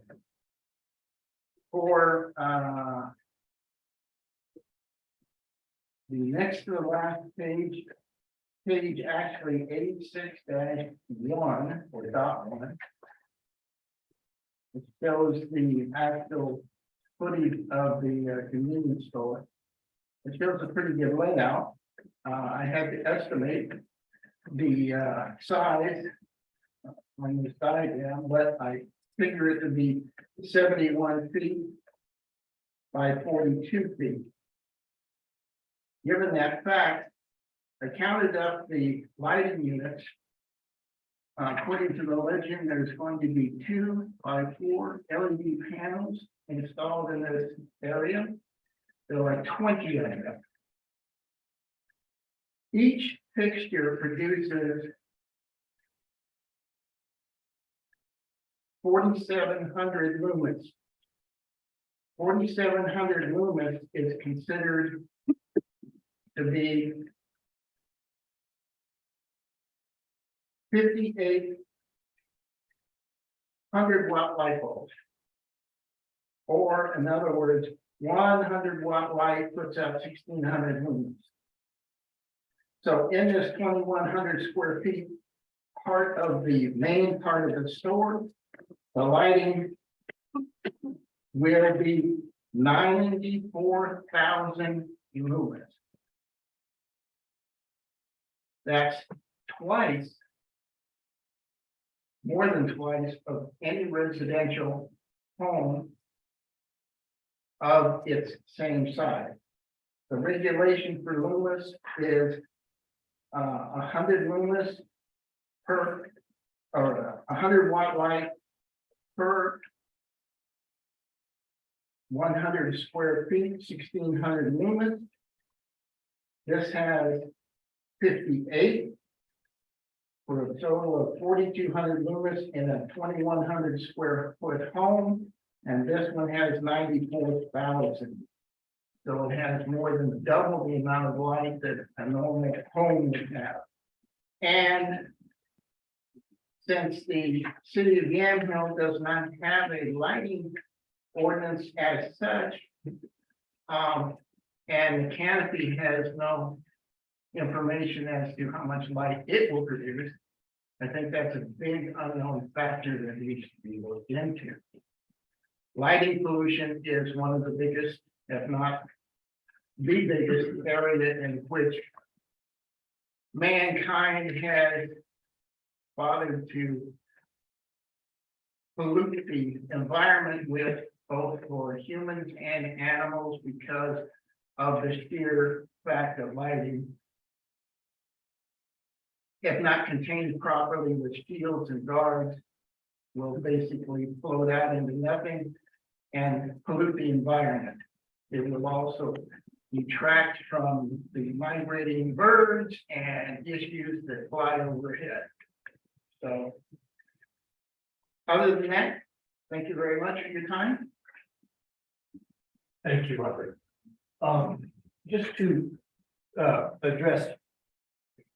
For the next to the last page, page actually 86-1 or .1. It shows the actual footage of the convenience store. It shows a pretty good layout. I had to estimate the size on this diagram, but I figure it to be 71 feet by 42 feet. Given that fact, I counted up the lighting units. According to the legend, there's going to be 2 by 4 LED panels installed in this area. There are 20 of them. Each fixture produces 4,700 lumens. 4,700 lumens is considered to be 5,800 watt light bulbs. Or in other words, 100 watt light puts out 1,600 lumens. So in this 2,100 square feet, part of the main part of the store, the lighting will be 94,000 lumens. That's twice, more than twice of any residential home of its same size. The regulation for lumens is 100 lumens per, or 100 watt light per 100 square feet, 1,600 lumens. This has 58 for a total of 4,200 lumens in a 2,100 square foot home. And this one has 94,000. So it has more than double the amount of light that a normal home would have. And since the city of Yamhill does not have a lighting ordinance as such, and the canopy has no information as to how much light it will produce, I think that's a big unknown factor that needs to be looked into. Lighting pollution is one of the biggest, if not the biggest area in which mankind has bothered to pollute the environment with, both for humans and animals, because of the sheer fact of lighting, if not contained properly with shields and guards, will basically float out into nothing and pollute the environment. It will also detract from the migrating birds and issues that fly overhead. So, other than that, thank you very much for your time. Thank you, Robert. Just to address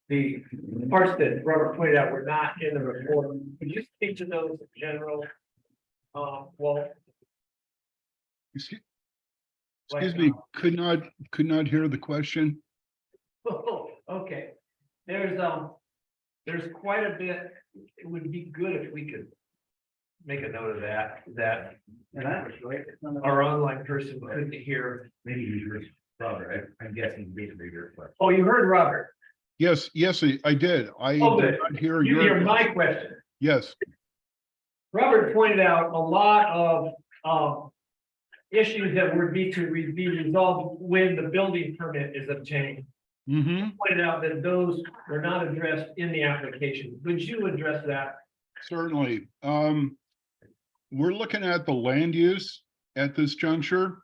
the parts that Robert pointed out were not in the report, could you speak to those in general? Well, Excuse me, could not hear the question. okay. There's quite a bit. It would be good if we could make a note of that, And that was great. our online person couldn't hear. Maybe you heard Robert, I'm guessing basically your question. Oh, you heard Robert. Yes, I did. I Oh, did good. not hear You hear your, my question. yes, Robert pointed out a lot of issues that would be resolved when the building permit is obtained. Pointed out that those were not addressed in the application. Would you address that? certainly. We're looking at the land use at this juncture,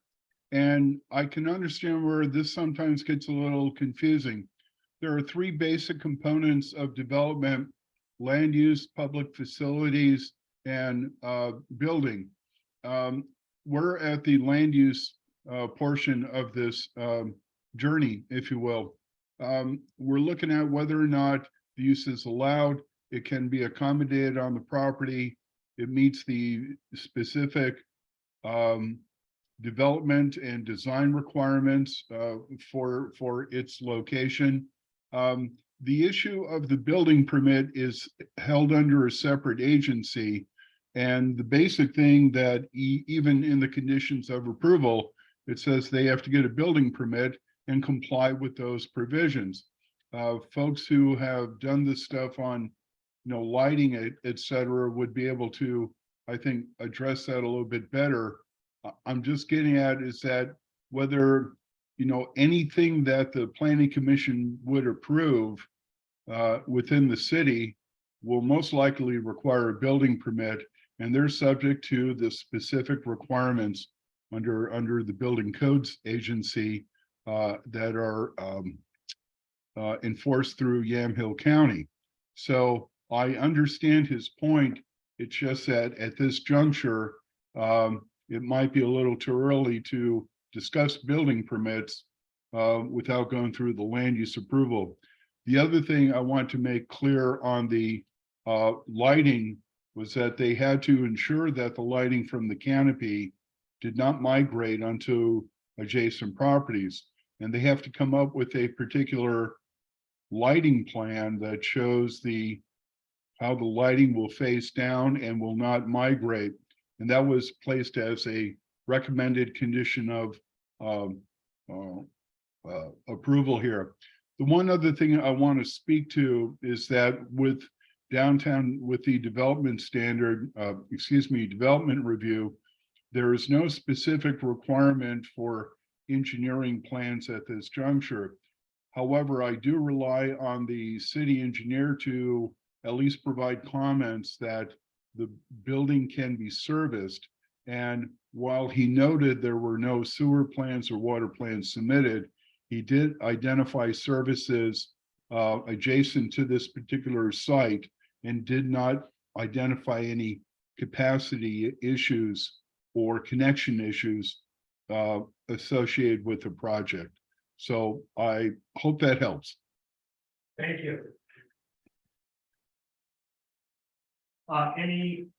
and I can understand where this sometimes gets a little confusing. There are three basic components of development: land use, public facilities, and building. We're at the land use portion of this journey, if you will. We're looking at whether or not the use is allowed. It can be accommodated on the property. It meets the specific development and design requirements for its location. The issue of the building permit is held under a separate agency. And the basic thing that even in the conditions of approval, it says they have to get a building permit and comply with those provisions. Folks who have done this stuff on, lighting, et cetera, would be able to, I think, address that a little bit better. I'm just getting at is that whether, anything that the planning commission would approve within the city will most likely require a building permit, and they're subject to the specific requirements under the building codes agency that are enforced through Yamhill County. So I understand his point. It's just that at this juncture, it might be a little too early to discuss building permits without going through the land use approval. The other thing I want to make clear on the lighting was that they had to ensure that the lighting from the canopy did not migrate onto adjacent properties. And they have to come up with a particular lighting plan that shows how the lighting will face down and will not migrate. And that was placed as a recommended condition of approval here. The one other thing I want to speak to is that with downtown, with the development standard, development review, there is no specific requirement for engineering plans at this juncture. However, I do rely on the city engineer to at least provide comments that the building can be serviced. And while he noted there were no sewer plans or water plans submitted, he did identify services adjacent to this particular site and did not identify any capacity issues or connection issues associated with the project. So I hope that helps. Thank you. I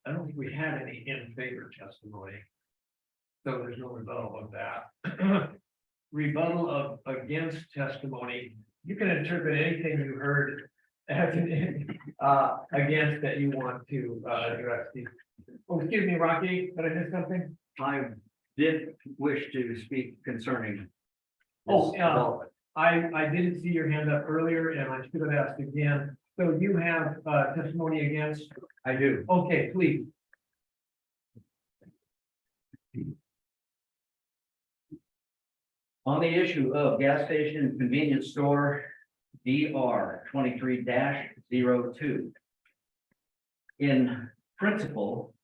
don't think we had any in favor testimony. So there's no rebuttal of that. Rebuttal of against testimony, you can interpret anything you heard as against that you want to address. Oh, excuse me, Rocky, did I miss something? I did wish to speak concerning. this Oh, yeah. development. I didn't see your hand up earlier and I should have asked again. So you have testimony against? I do. Okay, please. On the issue of gas station convenience store DR 23-02. In principle,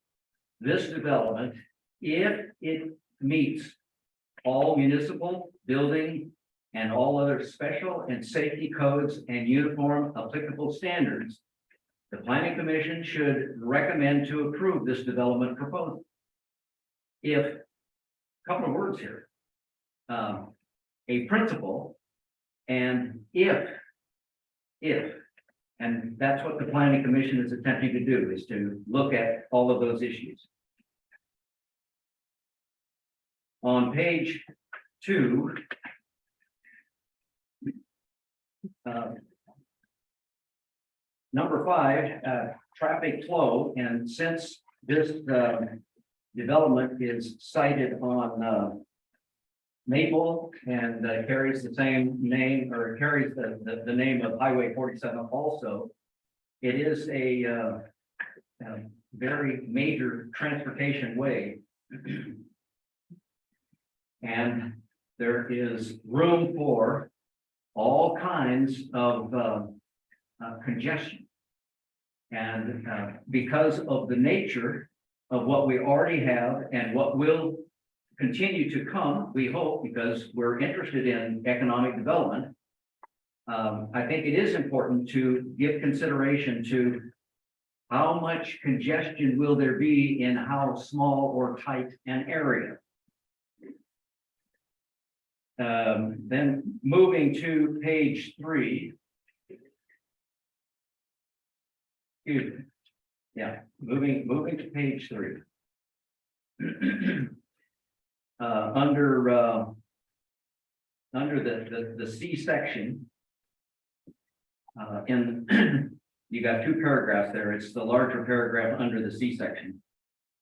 this development, if it meets all municipal, building, and all other special and safety codes and uniform applicable standards, the planning commission should recommend to approve this development proposal. If, couple of words here. A principle and if, and that's what the planning commission is attempting to do, is to look at all of those issues. On page 2, number 5, traffic flow, and since this development is cited on Maple and carries the same name, or carries the name of Highway 47 also, it is a very major transportation way. And there is room for all kinds of congestion. And because of the nature of what we already have and what will continue to come, we hope, because we're interested in economic development, I think it is important to give consideration to how much congestion will there be in how small or tight an area. Then moving to page 3. Excuse me. Yeah, moving to page 3. Under the C section, you got 2 paragraphs there. It's the larger paragraph under the C section.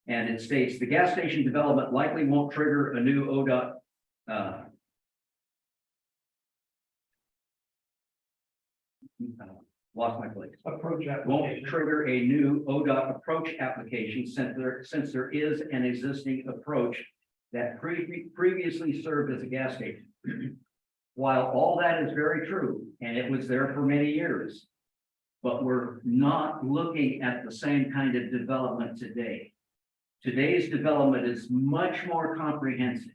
And it states the gas station development likely won't trigger a new ODOT lost my place. Approach Won't application. trigger a new ODOT approach application since there is an existing approach that previously served as a gas station. While all that is very true, and it was there for many years, but we're not looking at the same kind of development today. Today's development is much more comprehensive,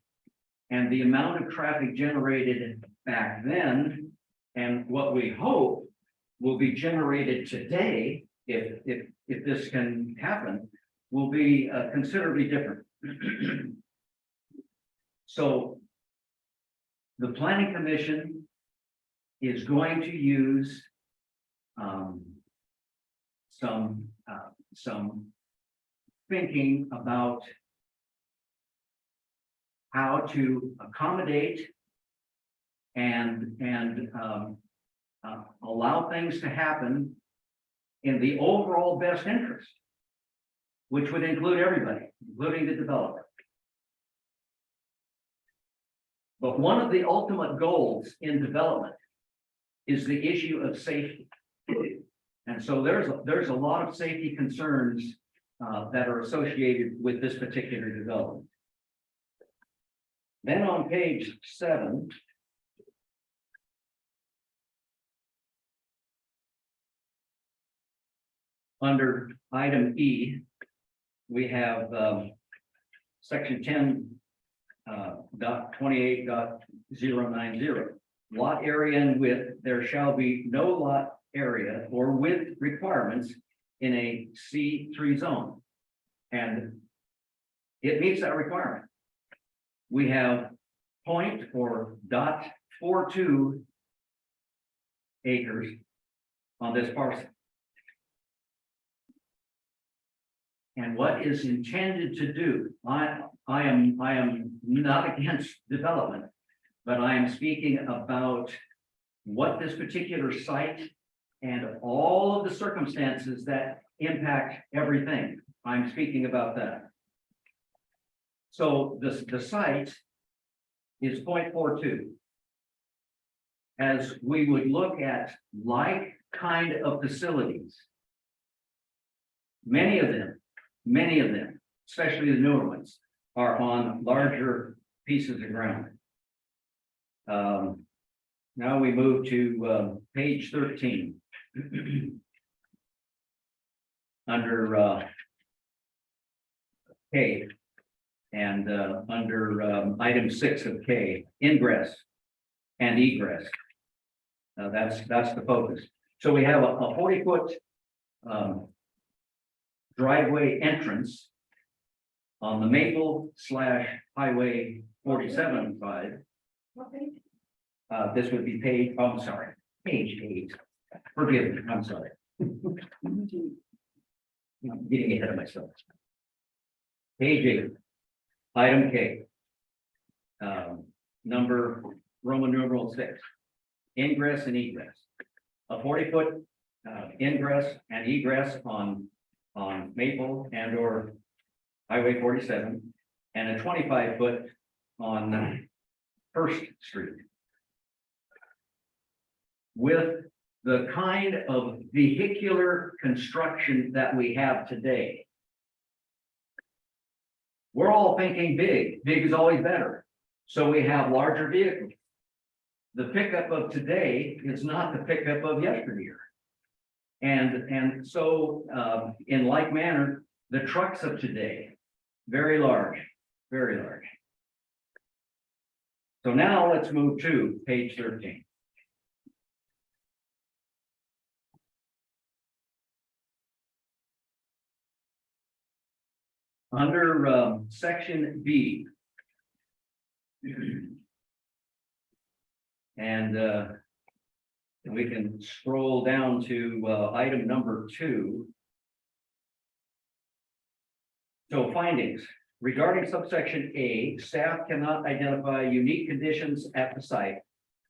and the amount of traffic generated back then and what we hope will be generated today, if this can happen, will be considerably different. So the planning commission is going to use some thinking about how to accommodate and allow things to happen in the overall best interest, which would include everybody, including the developer. But one of the ultimate goals in development is the issue of safety. And so there's a lot of safety concerns that are associated with this particular development. Then on page 7. Under item E, we have section 10 .28.090. Lot area and width, there shall be no lot area or width requirements in a C3 zone. And it meets that requirement. We have 0.42 acres on this parcel. And what is intended to do, I am not against development, but I am speaking about what this particular site and all of the circumstances that impact everything. I'm speaking about that. So the site is 0.42. As we would look at like kind of facilities, many of them, especially the newer ones, are on larger pieces of ground. Now we move to page 13. Under K, and under item 6 of K, ingress and egress. That's the focus. So we have a 40-foot driveway entrance on the Maple/Highway 47 side. This would be page 8. Forgive me, I'm sorry. I'm getting ahead of myself. Page 8, item K. Number Roman numeral 6. Ingress and egress. A 40-foot ingress and egress on Maple and or Highway 47, and a 25-foot on First Street. With the kind of vehicular construction that we have today, we're all thinking big. Big is always better. So we have larger vehicles. The pickup of today is not the pickup of yesteryear. And so in like manner, the trucks of today, very large, very large. So now let's move to page 13. Under section B. And we can scroll down to item number 2. So findings regarding subsection A, staff cannot identify unique conditions at the site,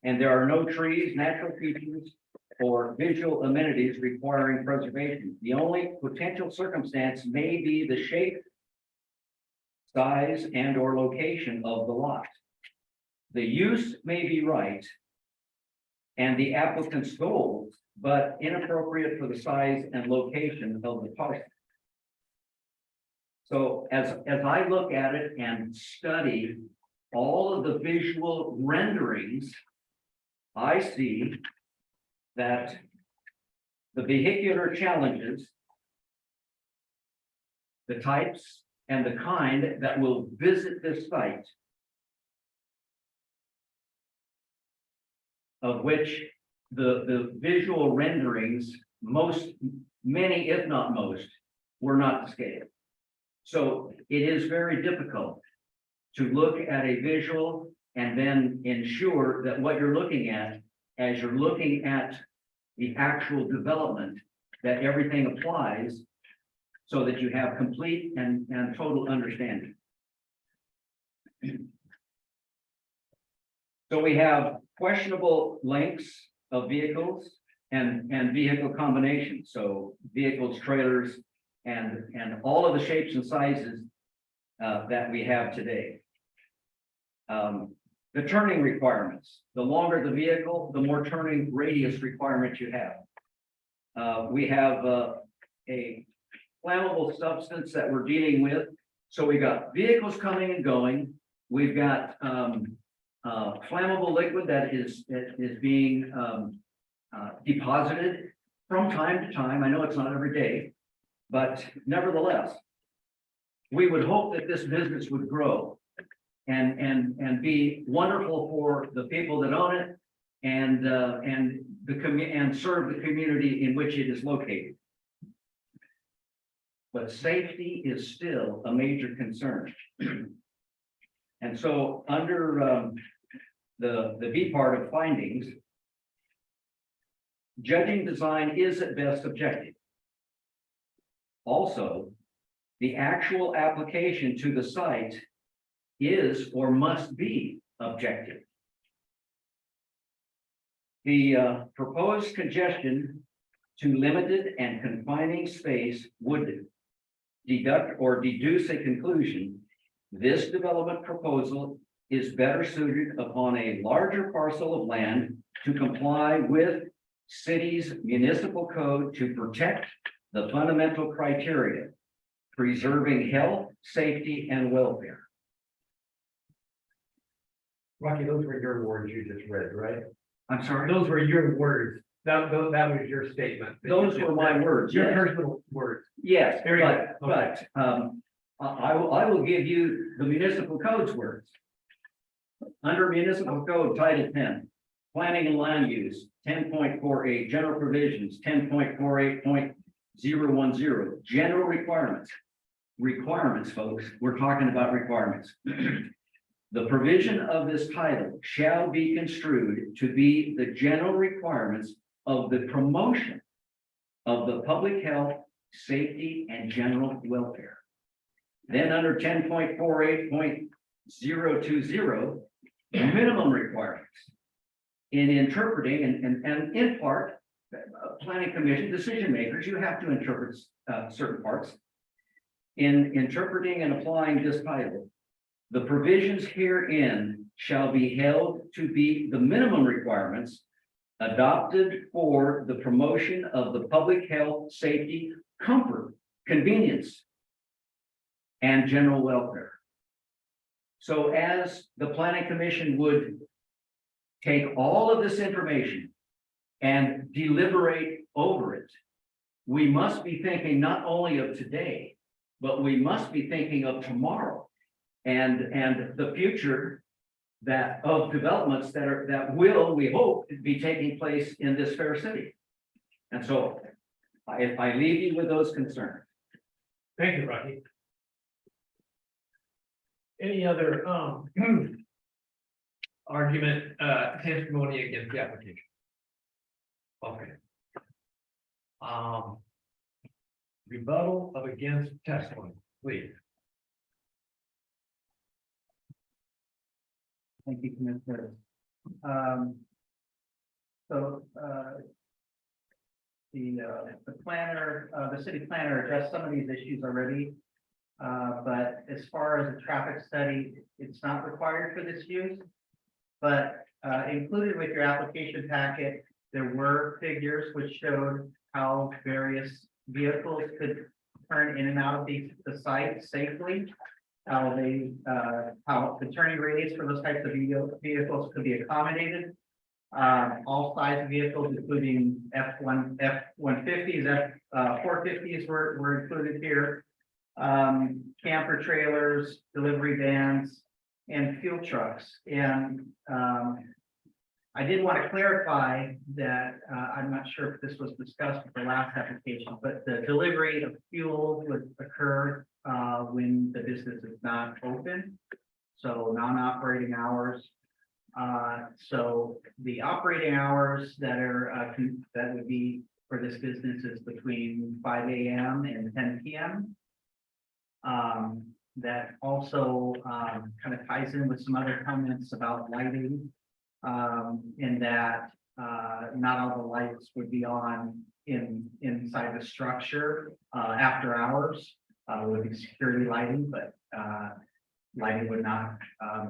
and there are no trees, natural features, or visual amenities requiring preservation. The only potential circumstance may be the shape, size, and or location of the lot. The use may be right and the applicant's goals, but inappropriate for the size and location of the parcel. So as I look at it and study all of the visual renderings, I see that the vehicular challenges, the types and the kind that will visit this site, of which the visual renderings, many, if not most, were not to scale. So it is very difficult to look at a visual And then ensure that what you're looking at, as you're looking at the actual development, that everything applies so that you have complete and total understanding. So we have questionable lengths of vehicles and vehicle combinations, so vehicles, trailers, and all of the shapes and sizes that we have today. The turning requirements, the longer the vehicle, the more turning radius requirement you have. We have a flammable substance that we're dealing with. So we've got vehicles coming and going. We've got flammable liquid that is being deposited from time to time. I know it's not every day, but nevertheless, we would hope that this business would grow and be wonderful for the people that own it and serve the community in which it is located. But safety is still a major concern. And so under the B part of findings, judging design is at best subjective. Also, the actual application to the site is or must be objective. The proposed congestion to limited and confining space would deduct or deduce a conclusion. This development proposal is better suited upon a larger parcel of land to comply with city's municipal code to protect the fundamental criteria, preserving health, safety, and welfare. Rocky, those were your words you just read, right? I'm sorry, Those were your words. That was your statement. those were my words. Your Yes. personal words. Yes, Very good. but I will give you the municipal code's words. Under municipal code, title 10, planning and land use, 10.48, general provisions, 10.48.010, general requirements. Requirements, folks, we're talking about requirements. The provision of this title shall be construed to be the general requirements of the promotion of the public health, safety, and general welfare. Then under 10.48.020, minimum requirements. In interpreting and in part, planning commission decision makers, you have to interpret certain parts. In interpreting and applying this title, the provisions herein shall be held to be the minimum requirements adopted for the promotion of the public health, safety, comfort, convenience, and general welfare. So as the planning commission would take all of this information and deliberate over it, we must be thinking not only of today, but we must be thinking of tomorrow and the future of developments that will, we hope, be taking place in this fair city. And so I leave you with those concerns. Thank you, Rocky. Any other argument, testimony against the application? Okay. Rebuttal of against testimony, please. Thank you, Commissioner. The planner, the city planner addressed some of these issues already. But as far as a traffic study, it's not required for this use. But included with your application packet, there were figures which showed how various vehicles could turn in and out of the site safely. How the turning radius for those types of vehicles could be accommodated. All size vehicles, including F-150s, F-450s were included here. Camper trailers, delivery vans, and fuel trucks. And I did want to clarify that I'm not sure if this was discussed with the last application, but the delivery of fuel would occur when the business is not open. So non-operating hours, So the operating hours that are, that would be for this business is between 5 AM and 10 PM. That also, kind of ties in with some other comments about lighting. In that, not all the lights would be on inside the structure, after hours. Would be security lighting, but, lighting would not,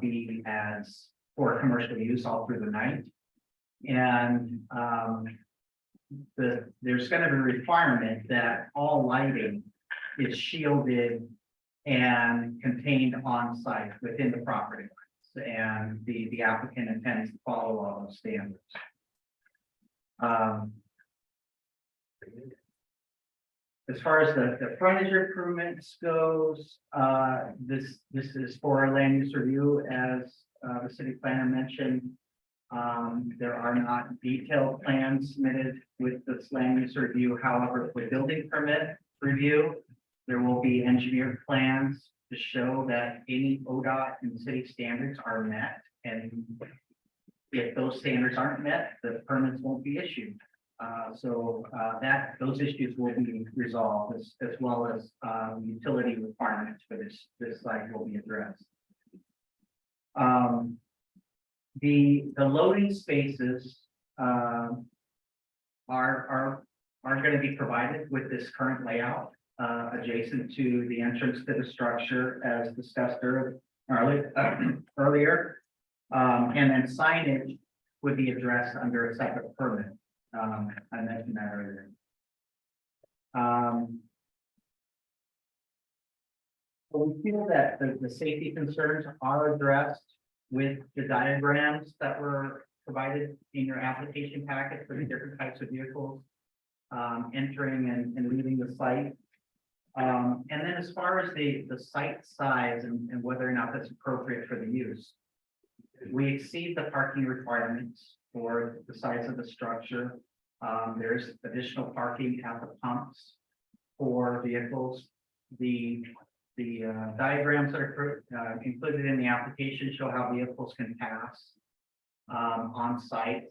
be as for commercial use all through the night. And, there's gonna be a requirement that all lighting is shielded and contained on site within the property lines, and the applicant intends to follow all those standards. As far as the frontage improvements goes, this is for a land use review, as the city planner mentioned. There are not detailed plans submitted with this land use review. However, with building permit review, there will be engineered plans to show that any ODOT and city standards are met. And if those standards aren't met, the permits won't be issued. Those issues will be resolved, as well as utility requirements for this site will be addressed. The loading spaces are going to be provided with this current layout, adjacent to the entrance to the structure, as discussed earlier. And then signage would be addressed under a separate permit. I mentioned that earlier. So we feel that the safety concerns are addressed with the diagrams that were provided in your application packet for the different types of vehicles entering and leaving the site. And then as far as the site size and whether or not that's appropriate for the use, we exceed the parking requirements for the size of the structure. There's additional parking at the pumps for vehicles. The diagrams that are included in the application show how vehicles can pass on site.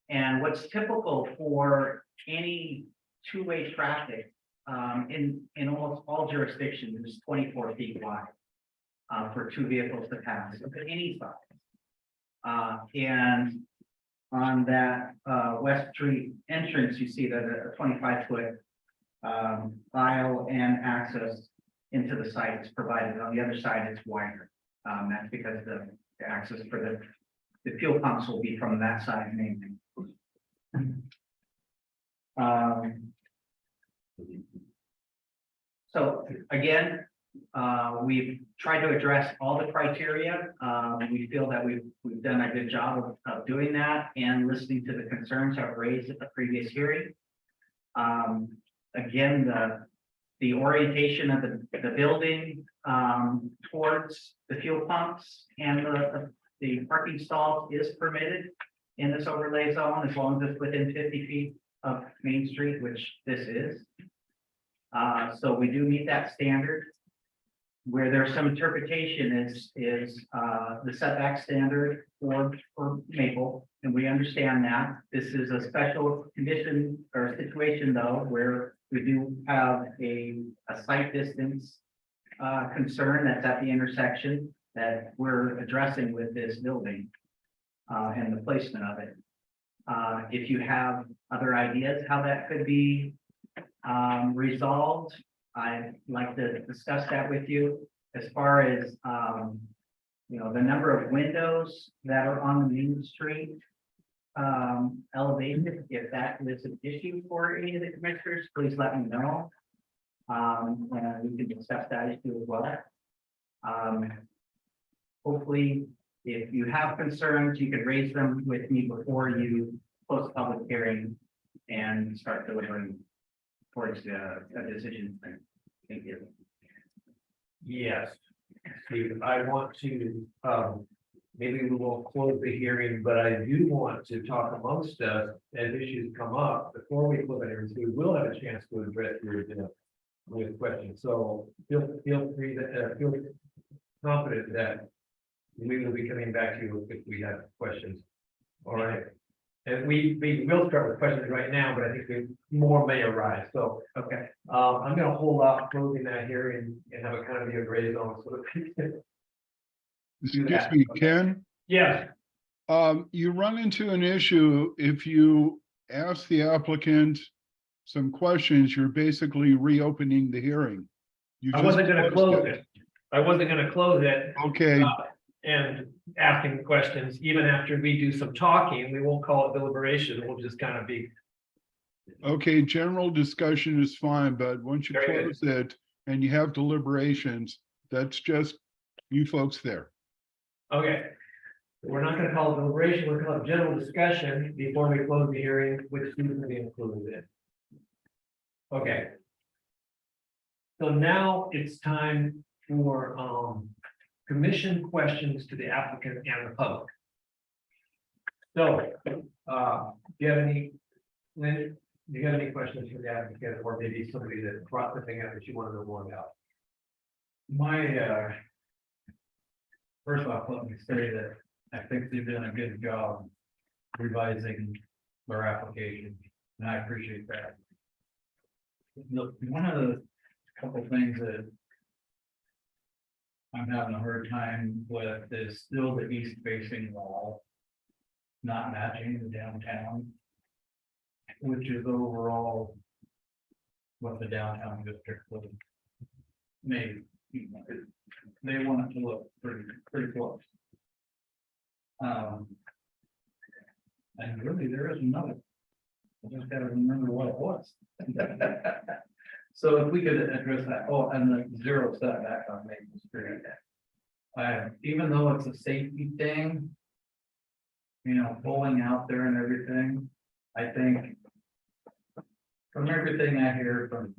And what's typical for any two-way traffic in almost all jurisdictions is 24 feet wide for two vehicles to pass of any size. And on that West Street entrance, you see that a 25-foot aisle and access into the site is provided. On the other side, it's wider. That's because the access for the fuel pumps will be from that side mainly. So again, we've tried to address all the criteria. We feel that we've done a good job of doing that and listening to the concerns that were raised at the previous hearing. Again, the orientation of the building towards the fuel pumps and the parking stalls is permitted in this overlay zone as long as it's within 50 feet of Main Street, which this is. So we do meet that standard. Where there's some interpretation is the setback standard for Maple, and we understand that. This is a special condition or situation though, where we do have a site distance concern that's at the intersection that we're addressing with this building and the placement of it. If you have other ideas how that could be resolved, I'd like to discuss that with you. As far as the number of windows that are on the Main Street elevation, if that is an issue for any of the commissioners, please let me know. And we can discuss that issue as well. Hopefully, if you have concerns, you can raise them with me before you close the public hearing and start delivering towards a decision. Thank you. Yes, Steve, I want to, maybe we won't close the hearing, but I do want to talk amongst us as issues come up. Before we close the hearing, so we will have a chance to address your, with questions. So feel free to feel confident that we will be coming back to you if we have questions. All right. And we will start with questions right now, but I think more may arise, so, okay. I'm gonna hold off closing that hearing and have it kind of be a gray zone, so that we can. Excuse that. me, Ken, Yes, you run into an issue if you ask the applicant some questions, you're basically reopening the hearing. You I just wasn't gonna closed close it. I wasn't gonna close it. Okay, And asking questions, even after we do some talking, we won't call it deliberation, we'll just kind of be. okay, general discussion is fine, but once you Very good. close it and you have deliberations, that's just you folks there. Okay. We're not gonna call it deliberation, we're gonna call it general discussion before we close the hearing, which needs to be included in. Okay. So now it's time for, commission questions to the applicant and the public. So, do you have any, Lynn, do you have any questions for the applicant, or maybe somebody that brought the thing out that you want to know more about? First off, let me say that I think they've done a good job revising their application, and I appreciate that. Look, one of the couple things that I'm having a hard time with is still the east facing wall not matching the downtown, which is overall what the downtown district would maybe, they want it to look pretty close. And really, there is another. I just gotta remember what it was. So if we could address that, oh, and the zero setback on Maple Street. Even though it's a safety thing, you know, pulling out there and everything, I think from everything I hear from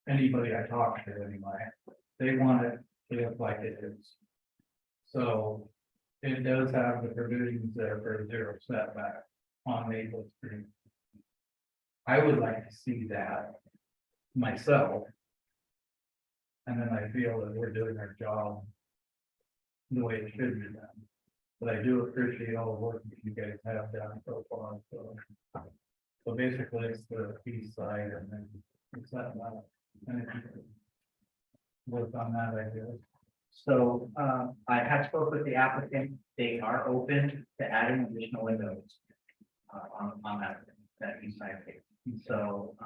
anybody I talk to anyway, they want it to look like it is. So it does have the provisions there for zero setback on Maple Street. I would like to see that myself. And then I feel that we're doing our job the way it should be done. But I do appreciate all the work that you guys have done so far, so basically it's the east side and then it's that one. And if you could work on that, I guess. So, I have spoke with the applicant, they are open to adding additional windows. On that east side. So,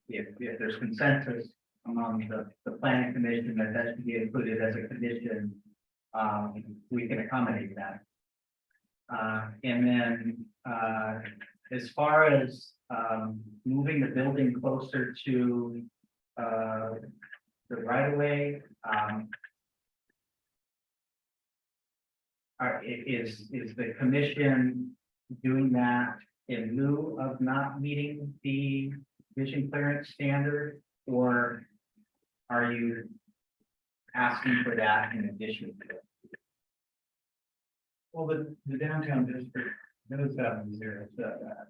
if there's consensus among the planning commission that should be included as a condition, we can accommodate that. And then, as far as, moving the building closer to, the right of way, is the commission doing that in lieu of not meeting the vision clearance standard? Or are you asking for that in addition to it? Well, the downtown district does have a zero setback.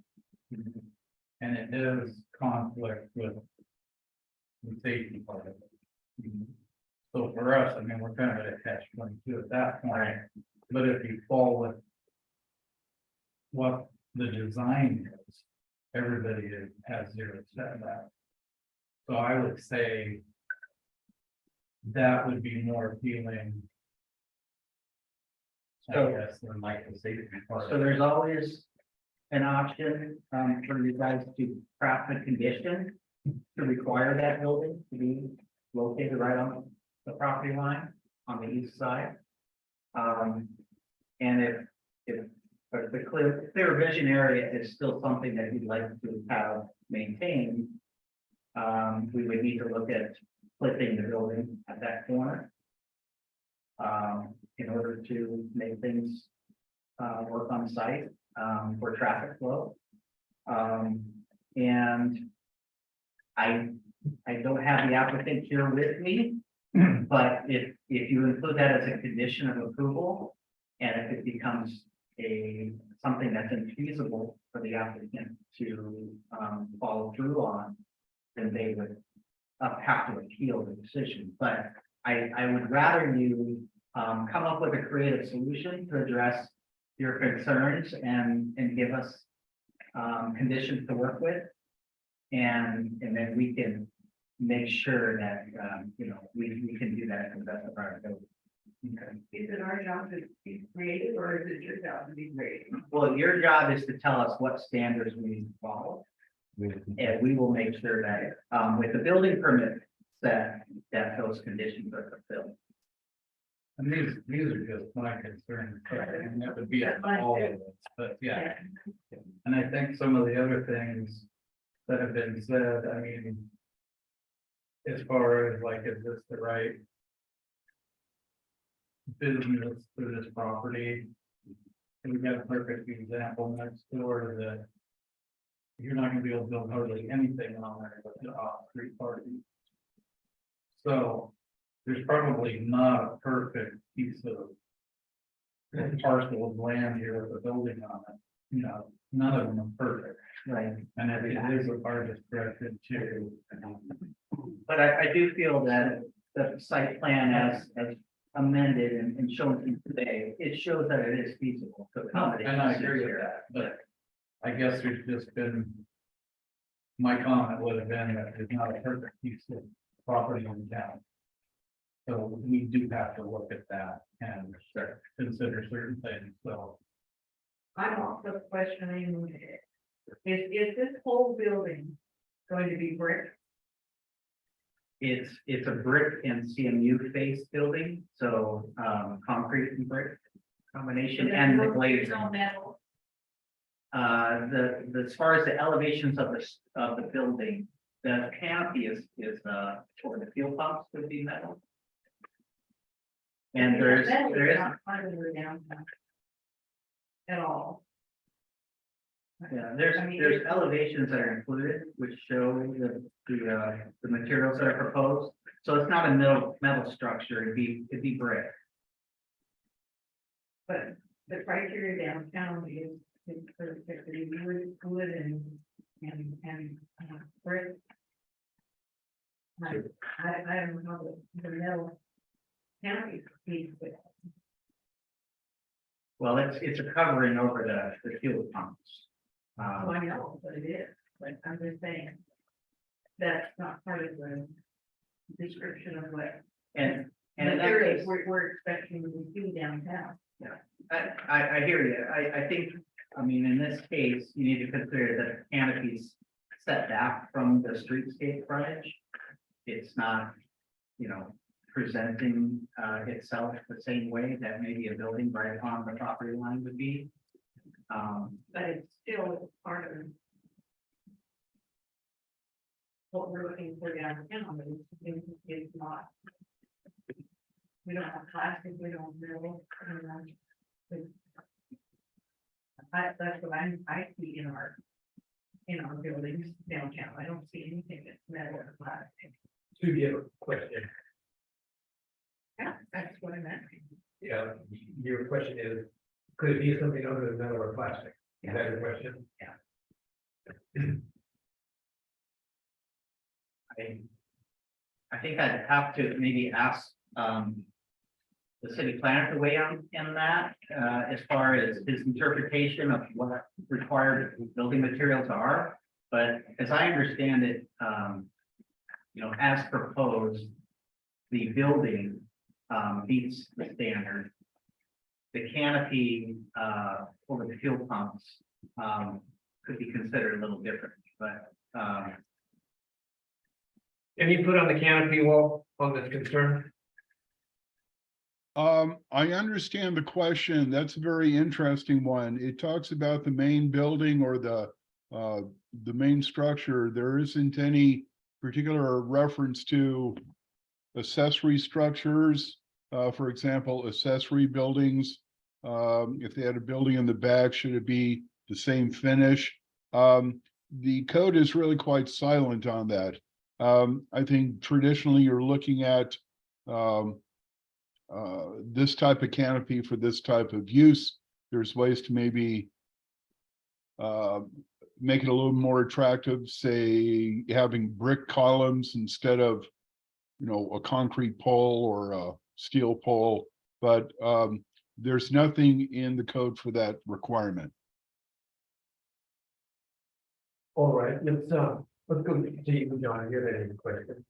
And it does conflict with the safety part of it. So for us, I mean, we're kind of at a catch-22 at that point, but if you fall with what the design is, everybody has zero setback. So I would say that would be more appealing. I guess than like the safety part. So there's always an option, for you guys to craft a condition to require that building to be located right on the property line on the east side. And if the clear vision area is still something that you'd like to have maintained, we would need to look at flipping the building at that corner. In order to make things work on site for traffic flow. And I don't have the applicant here with me, but if you include that as a condition of approval, and if it becomes something that's infeasible for the applicant to follow through on, then they would have to appeal the decision. But I would rather you come up with a creative solution to address your concerns and give us conditions to work with. And then we can make sure that, we can do that to the best of our ability. Okay. Is it our job to be creative or is it your job to be creative? Well, your job is to tell us what standards we need to follow. And we will make sure that, with the building permit, that those conditions are fulfilled. And these are just my concerns, and that would be all of us, but yeah. And I think some of the other things that have been said, I mean, as far as like, is this the right business for this property? And we got a perfect example next door that you're not gonna be able to build hardly anything on there but the off-street parking. So there's probably not a perfect piece of parcel of land here with a building on it. None of them are perfect. Right. And it is a part of directed to. But I do feel that the site plan as amended and shown to you today, it shows that it is feasible to accommodate. And I agree with that, but I guess there's just been. My comment would have been that there's not a perfect piece of property in town. So we do have to look at that and consider certain things, so. I'm also questioning, is this whole building going to be brick? It's a brick and CMU face building, so concrete and brick combination and the glazing. No metal. As far as the elevations of the building, the canopy is for the fuel pumps would be metal. And there is Not part of the downtown. At all. yeah, there's elevations that are included, which show the materials that are proposed. So it's not a metal structure, it'd be brick. But the criteria downtown is for the wood and brick. I don't know the metal canopy piece, but Well, it's a covering over the fuel pumps. I know, but it is, but I'm just saying. That's not part of the description of what And in that materials case, we're expecting to see downtown. I hear you. I think, I mean, in this case, you need to consider that the canopy's set back from the streetscape frontage. It's not, presenting itself the same way that maybe a building right on the property line would be. But it's still part of what we're looking for downtown, but it's not. We don't have plastic, we don't metal. That's what I see in our buildings downtown. I don't see anything that's metal or plastic. To give a question, Yeah, that's what I'm asking. yeah, your question is, could it be something other than metal or plastic? Is that your question? I think I'd have to maybe ask the city planner to weigh in that, as far as his interpretation of what required building materials are. But as I understand it, as proposed, the building meets the standard. The canopy over the fuel pumps could be considered a little different, but Any put on the canopy wall on this concern? I understand the question. That's a very interesting one. It talks about the main building or the main structure. There isn't any particular reference to accessory structures. For example, accessory buildings. If they had a building in the back, should it be the same finish? The code is really quite silent on that. I think traditionally you're looking at this type of canopy for this type of use. There's ways to maybe make it a little more attractive, say having brick columns instead of, a concrete pole or a steel pole. but there's nothing in the code for that requirement. All right, let's go to you, John, if you have any questions.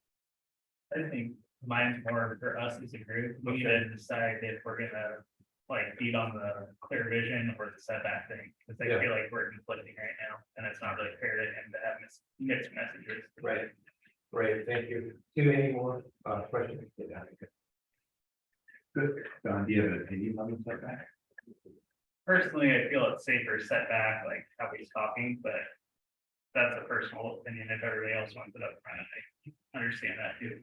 I think mine's more for us as a group. We need to decide if we're gonna like feed on the clear vision or the setback thing. Cause I feel like we're conflicting right now and it's not really fair to him to have mixed messages. Right. Great, thank you. Do any more questions? Good. Don, do you have an opinion on the setback? Personally, I feel it's safer setback, like how he's talking, but that's a personal opinion. If everybody else wants it up front, I understand that too.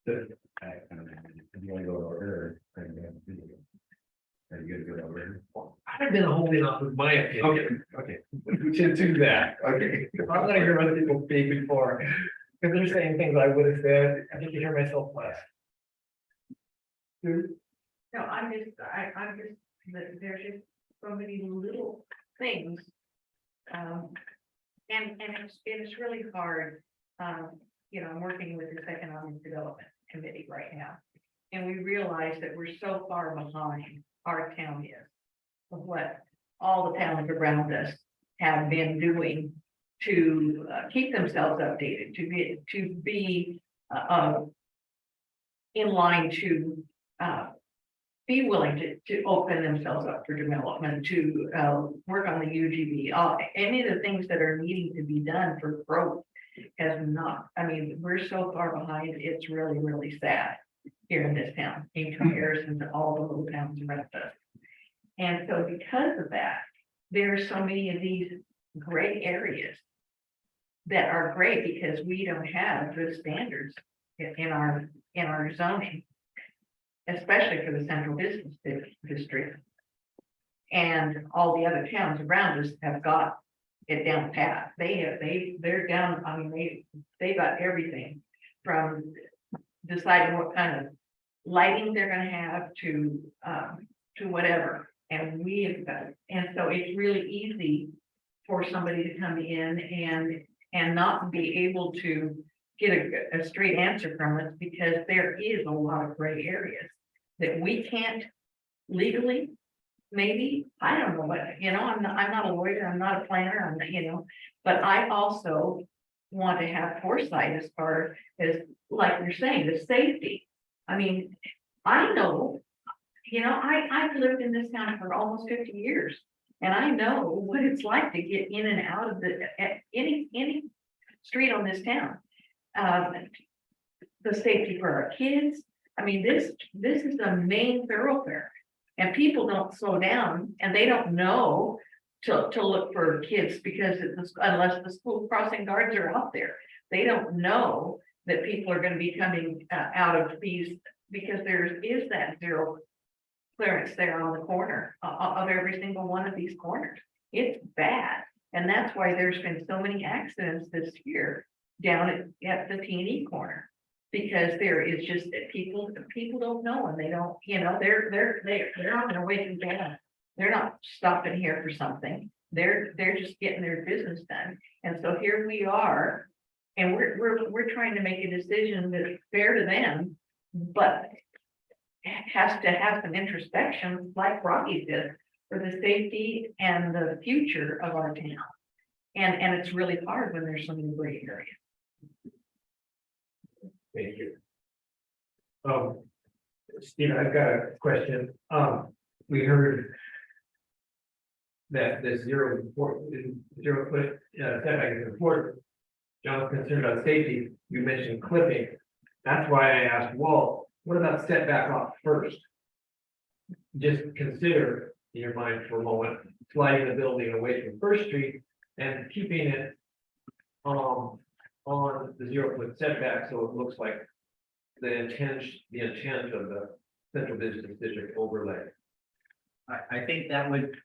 Good. I don't know. Do you want to go over or? Are you gonna go over? I've been holding off with my opinion. Okay, we should do that, okay. I'm gonna hear other people speak before, because they're saying things I would have said, I need to hear myself last. No, I'm just, there's just so many little things. And it's really hard, you know, I'm working with this economic development committee right now. And we realize that we're so far behind our town is of what all the towns around us have been doing to keep themselves updated, to be in line to be willing to open themselves up for development, to work on the UGB, any of the things that are needing to be done for growth has not, I mean, we're so far behind, it's really, really sad here in this town in comparison to all the little towns around us. And so because of that, there are so many of these gray areas that are great because we don't have good standards in our zoning, especially for the central business district. And all the other towns around us have got it down pat. They're down, I mean, they got everything from deciding what kind of lighting they're gonna have to whatever. And we have got, and so it's really easy for somebody to come in and not be able to get a straight answer from us because there is a lot of gray areas that we can't legally, maybe, I don't know what, you know, I'm not a lawyer, I'm not a planner, I'm not, you know, but I also want to have foresight as far as, like you're saying, the safety. I mean, I know, you know, I've lived in this town for almost 50 years, and I know what it's like to get in and out of any street on this town. The safety for our kids. I mean, this is the main thoroughfare, and people don't slow down, and they don't know to look for kids because unless the school crossing guards are out there, they don't know that people are going to be coming out of these because there is that zero clearance there on the corner of every single one of these corners. It's bad, and that's why there's been so many accidents this year down at the T&E corner. Because there is just that people don't know, and they don't, you know, they're on their way to bed. They're not stopping here for something. They're just getting their business done. And so here we are, and we're trying to make a decision that's fair to them, but has to have some introspection, like Rocky did, for the safety and the future of our town. And it's really hard when there's so many gray areas. Thank you. Steve, I've got a question. We heard that the zero foot setback is important. John's concerned about safety. You mentioned clipping. That's why I asked Walt, what about setback off first? Just consider in your mind for a moment, sliding the building away from First Street and keeping it on the 0 foot setback, so it looks like the intent of the central business district overlay. I think that would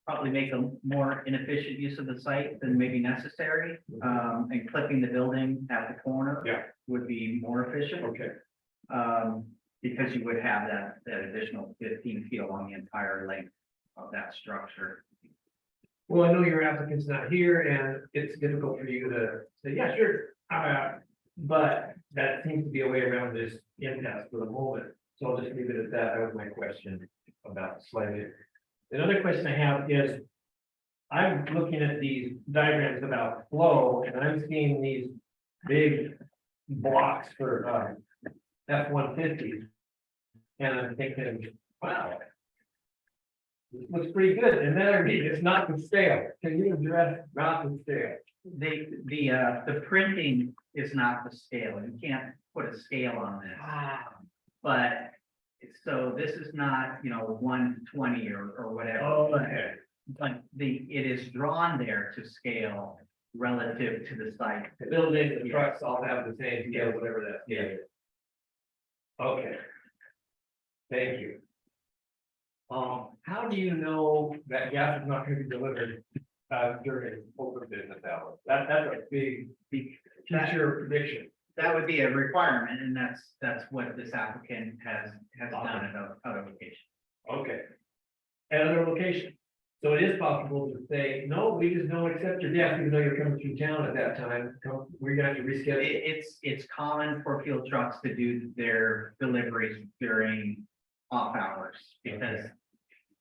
probably make a more inefficient use of the site than maybe necessary. And clipping the building at the corner. Yeah. Would be more efficient. Okay. Because you would have that additional 15 feet along the entire length of that structure. Well, I know your applicant's not here and it's difficult for you to say, yeah, sure. But that seems to be a way around this impasse for the moment. So I'll just leave it at that. That was my question about sliding. Another question I have is, I'm looking at these diagrams about flow, and I'm seeing these big blocks for F-150. And I'm thinking, wow. This looks pretty good, and then I read it's not to scale. Can you address not to scale? The printing is not the scale. You can't put a scale on this. But, so this is not, 1:20 or whatever. Oh, okay. But it is drawn there to scale relative to the site. The building, the trucks all have the same scale, whatever that scale is. Okay. Thank you. How do you know that gas is not gonna be delivered during open business hours? That's a big future prediction. That would be a requirement, and that's what this applicant has done at other locations. Okay. At other locations. So it is possible to say, no, we just don't accept your gas, even though you're coming through town at that time. We're gonna have to reschedule. It's common for fuel trucks to do their deliveries during off hours because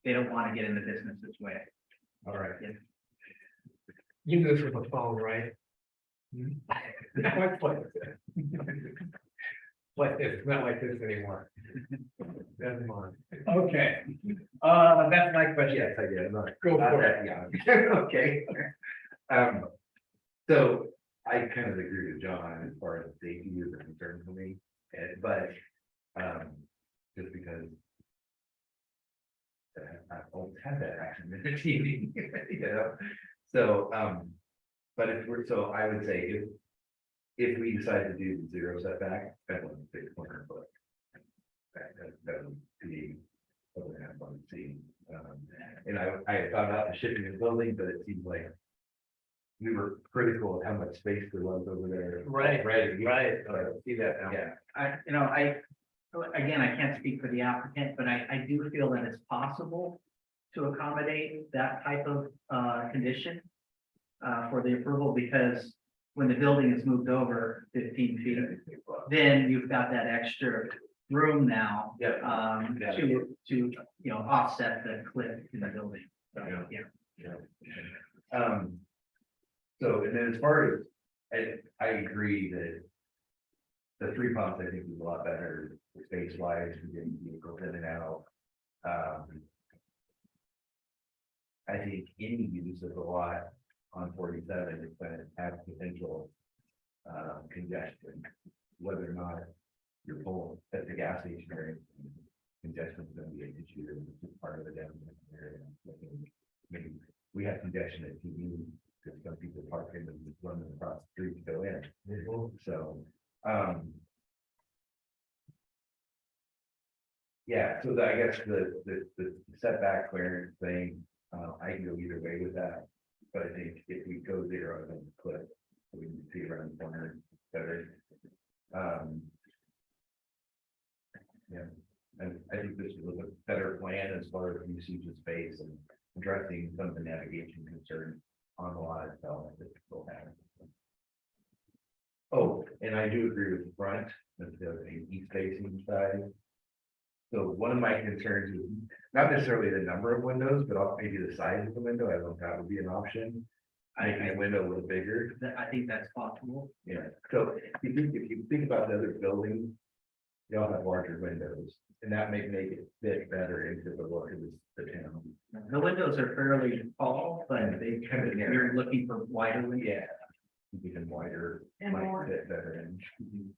they don't want to get in the business this way. All right. Yeah. You move from a phone, right? Like this, not like this anymore. Never mind. Okay, that's my question. Yes, I did. Go for it. Yeah. Okay. So I kind of agree with John as far as safety is a concern for me, but, just because I've always had that action in the TV, so, but so I would say if we decide to do the zero setback, that would be 600 foot. That would be what we have on the scene. And I had thought about the shipping and building, but it seems like we were critical of how much space there was over there. Right, Right. I see that now. Yeah. Again, I can't speak for the applicant, but I do feel that it's possible to accommodate that type of condition for the approval, because when the building is moved over 15 feet, then you've got that extra room now to offset the cliff in the building. So, yeah. So, and then as far as, I agree that the 3 pumps, I think is a lot better space wise, for getting vehicles in and out. I think any use of the lot on 47 is going to have potential congestion, whether or not you're full at the gas station area. Congestion is going to be an issue, it's just part of the downtown area. Maybe we have congestion at TV, because some people park in and just running across the street to go in. So, yeah, so I guess the setback clearance thing, I can go either way with that. But I think if we go zero, then cliff, we can see around the corner better. Yeah, and I think this was a better plan as far as usage of space and addressing some of the navigation concerns on the lot itself that people have. Oh, and I do agree with the front, the east facing side. So one of my concerns is not necessarily the number of windows, but maybe the size of the window. I don't know if that would be an option. Making a window a little bigger. I think that's possible. Yeah, so if you think about the other buildings, they all have larger windows, and that may make it fit better into the look of the town. The windows are fairly tall, but they kind of, you're looking for wider windows. Yeah. Even wider, And might more. fit better in.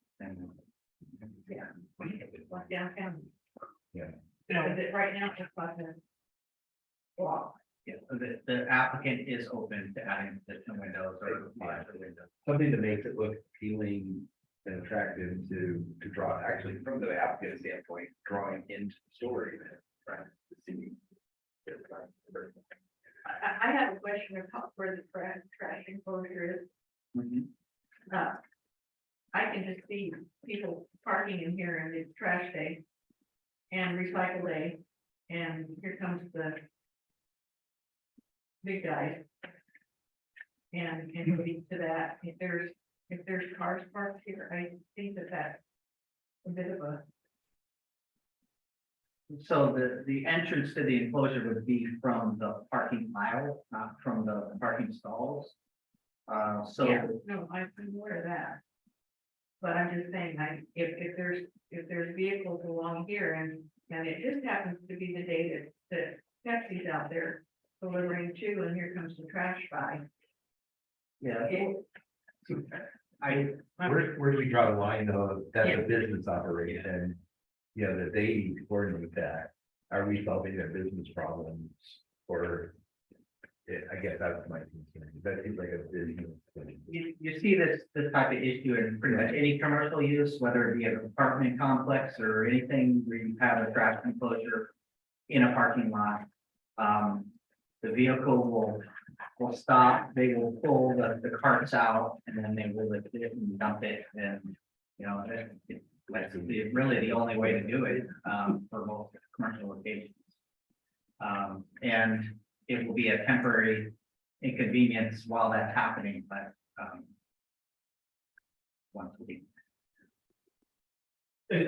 Yeah. Like downtown. Yeah. Because right now, it's like a block. Yeah, the applicant is open to adding the windows or larger windows. Something that makes it look appealing and attractive to draw, actually, from the applicant standpoint, drawing into the story. Right. To see. I have a question about where the trash enclosure is. I can just see people parking in here and it's trash day and recycle day, and here comes the big guy. And moving to that, if there's cars parked here, I think that's a bit of a So the entrance to the enclosure would be from the parking aisle, not from the parking stalls. So Yeah, no, I'm aware of that. But I'm just saying, if there's vehicles along here and it just happens to be the day that Pepsi's out there delivering too, and here comes the trash by. yeah, it- Where do we draw the line though, that's Yeah. a business operation? You know, that they need to coordinate that. Are we solving their business problems or? I guess that's my concern. That seems like a business thing. you see this type of issue in pretty much any commercial use, whether it be an apartment complex or anything where you have a trash enclosure in a parking lot. The vehicle will stop, they will pull the carts out, and then they will lift it and dump it, and, you know, that's really the only way to do it, for most commercial locations. And it will be a temporary inconvenience while that's happening, but, once a week.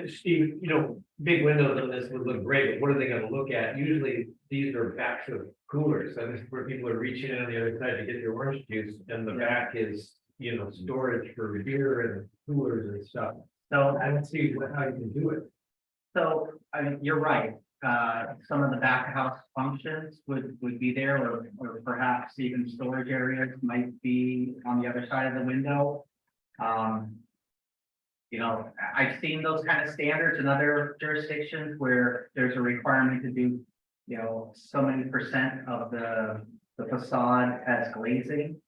Steve, you know, big windows on this would look great, but what are they gonna look at? Usually these are backs of coolers, and this is where people are reaching in on the other side to get their orange juice, and the back is, you know, storage for beer and coolers and stuff. So I don't see how you can do it. So, I mean, you're right, some of the back of house functions would be there, or perhaps even storage areas might be on the other side of the window. You know, I've seen those kind of standards in other jurisdictions where there's a requirement to do, you know, so many % of the facade as glazing.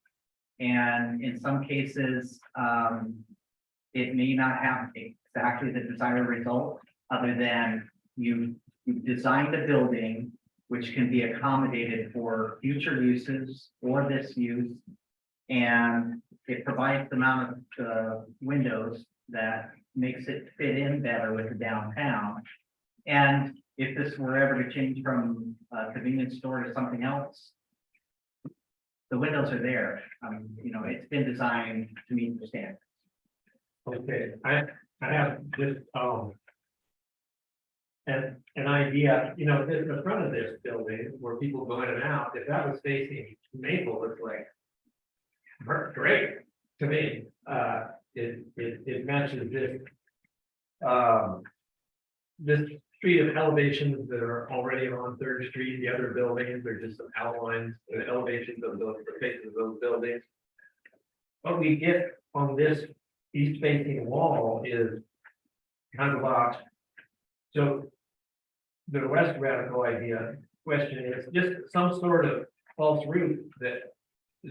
And in some cases, it may not have exactly the desired result, other than you've designed a building which can be accommodated for future uses or this use. And it provides the amount of windows that makes it fit in better with the downtown. And if this were ever to change from a convenience store to something else, the windows are there. You know, it's been designed to meet the standards. Okay, I have just, an idea, you know, in the front of this building where people go in and out, if that was facing Maple, it's like great to me. It matches this. This street of elevations that are already on Third Street, the other buildings are just some outlines, the elevations of those, the faces of those buildings. What we get on this east facing wall is kind of a box. So the West Radical question is just some sort of false roof that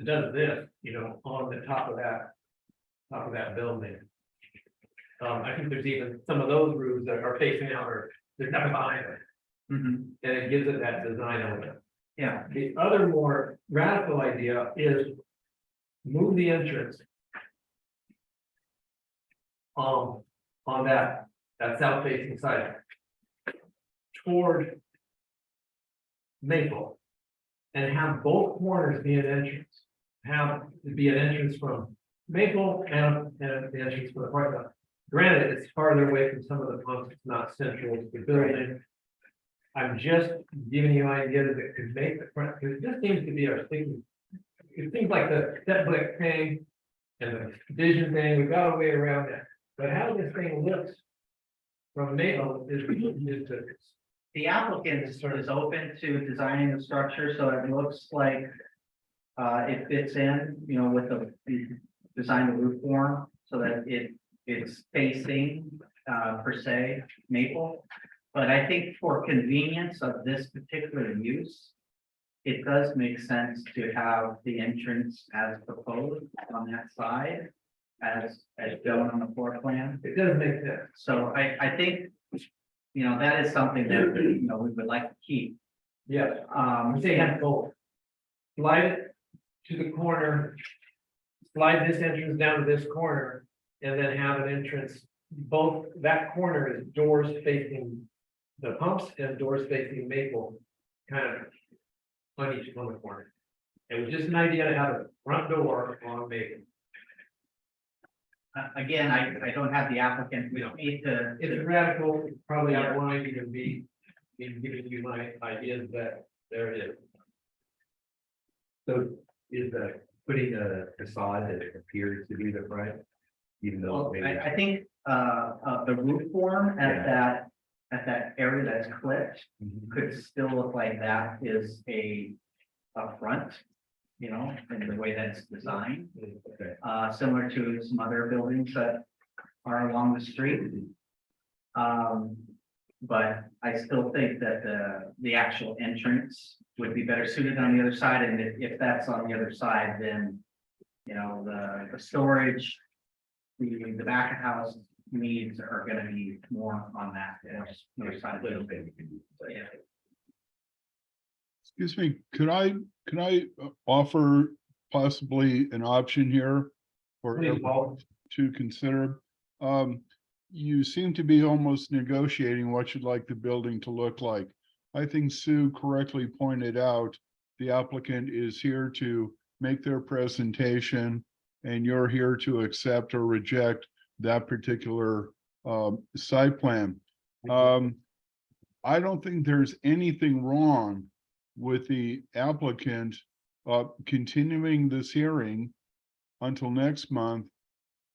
does this, you know, on the top of that building. I think there's even some of those roofs that are facing out or there's nothing behind it. And it gives it that design element. Yeah, The other more radical idea is move the entrance on that south facing side toward Maple and have both corners be an entrance. Have it be an entrance from Maple and the entrance for the parking lot. Granted, it's farther away from some of the pumps, it's not central to the building. I'm just giving you ideas that could make the front, because it just seems to be our thinking. It seems like the step brick thing and the vision thing, we've got a way around that. But how this thing looks from Maple is the applicant is open to designing the structure, so it looks like it fits in, you know, with the design the roof form, so that it's facing per se Maple. But I think for convenience of this particular use, it does make sense to have the entrance as proposed on that side, as shown on the floor plan. it doesn't make sense. So I think, you know, that is something that, you know, we would like to keep. Yes, I'm saying have both. Slide it to the corner. Slide this entrance down to this corner and then have an entrance. Both, that corner is doors facing the pumps and doors facing Maple, kind of on each one of the corner. It was just an idea to have a front door on Maple. Again, I don't have the applicant with me to. It's radical, probably outlined, you can be in giving you my ideas that there it is. So is the putting a facade that appears to be the front? Even though. Well, I think, the roof form Yeah. at that area that's clipped Mhm. could still look like that is a front, you know, in the way that it's designed. Okay. Similar to some other buildings that are along the street. But I still think that the actual entrance would be better suited on the other side, and if that's on the other side, then, you know, the storage, the back of house needs are gonna be more on that, other side of the building. Yeah. Excuse me, could I offer possibly an option here for Please, everyone Paul. to consider? You seem to be almost negotiating what you'd like the building to look like. I think Sue correctly pointed out, the applicant is here to make their presentation, and you're here to accept or reject that particular site plan. I don't think there's anything wrong with the applicant continuing this hearing until next month.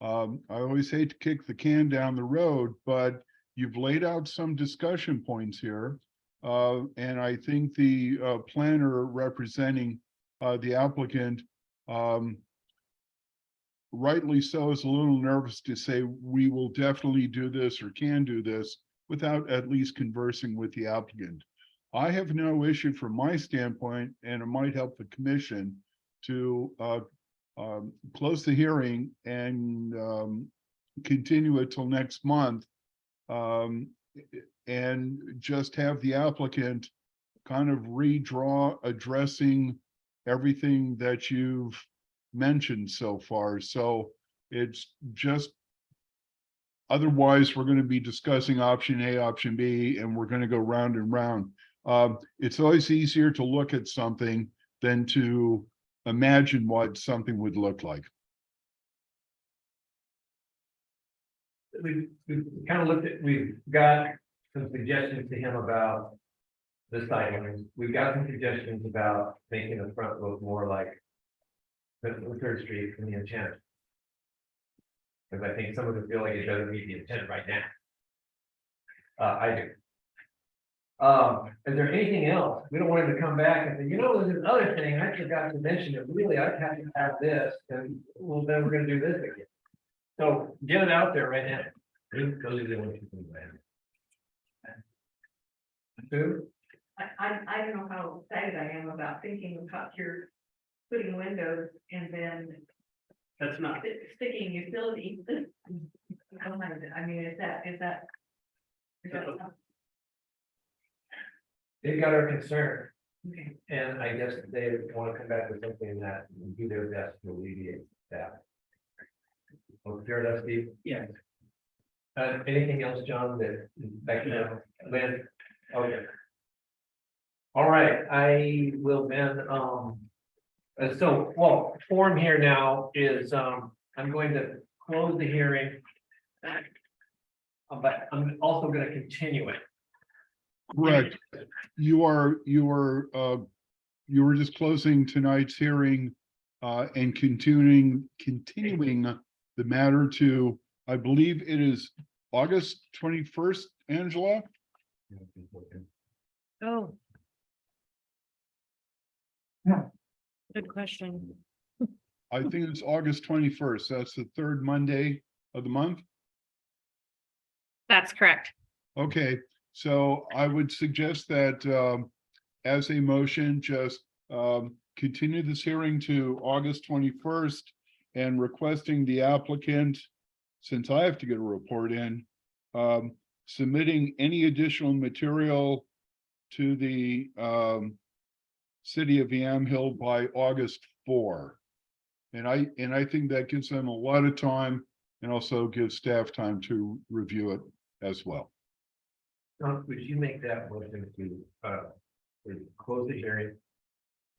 I always hate to kick the can down the road, but you've laid out some discussion points here. And I think the planner representing the applicant, rightly so, is a little nervous to say we will definitely do this or can do this without at least conversing with the applicant. I have no issue from my standpoint, and it might help the commission to close the hearing and continue it till next month. And just have the applicant kind of redraw addressing everything that you've mentioned so far. So it's just, otherwise, we're going to be discussing option A, option B, and we're going to go round and round. It's always easier to look at something than to imagine what something would look like. We've kind of looked at, we've got some suggestions to him about the sidelines. We've got some suggestions about making the front look more like the Third Street from the intent. Because I think some of us feel like it doesn't meet the intent right now. I do. Is there anything else? We don't want him to come back and say, you know, there's this other thing, I forgot to mention it, really, I have to have this, and well, then we're gonna do this again. So get it out there right now. Those are the only two things I have. Sue? I don't know how excited I am about thinking about your putting windows and then That's not, sticking utilities. I mean, is that? They've got our concern, Okay. and I guess they want to come back with something that will do their best to alleviate that. Oh, fair enough, Steve? Yeah. Anything else, John, that, Lynn? Okay. All right, I will then, so, well, form here now is, I'm going to close the hearing. But I'm also gonna continue it. Correct. You were just closing tonight's hearing and continuing the matter to, I believe it is August 21st, Angela? Oh. Good question. I think it's August 21st. That's the third Monday of the month. That's correct. Okay, so I would suggest that as a motion, just continue this hearing to August 21st and requesting the applicant, since I have to get a report in, submitting any additional material to the city of Yamhill by August 4. And I think that gives them a lot of time and also gives staff time to review it as well. Would you make that motion to close the hearing,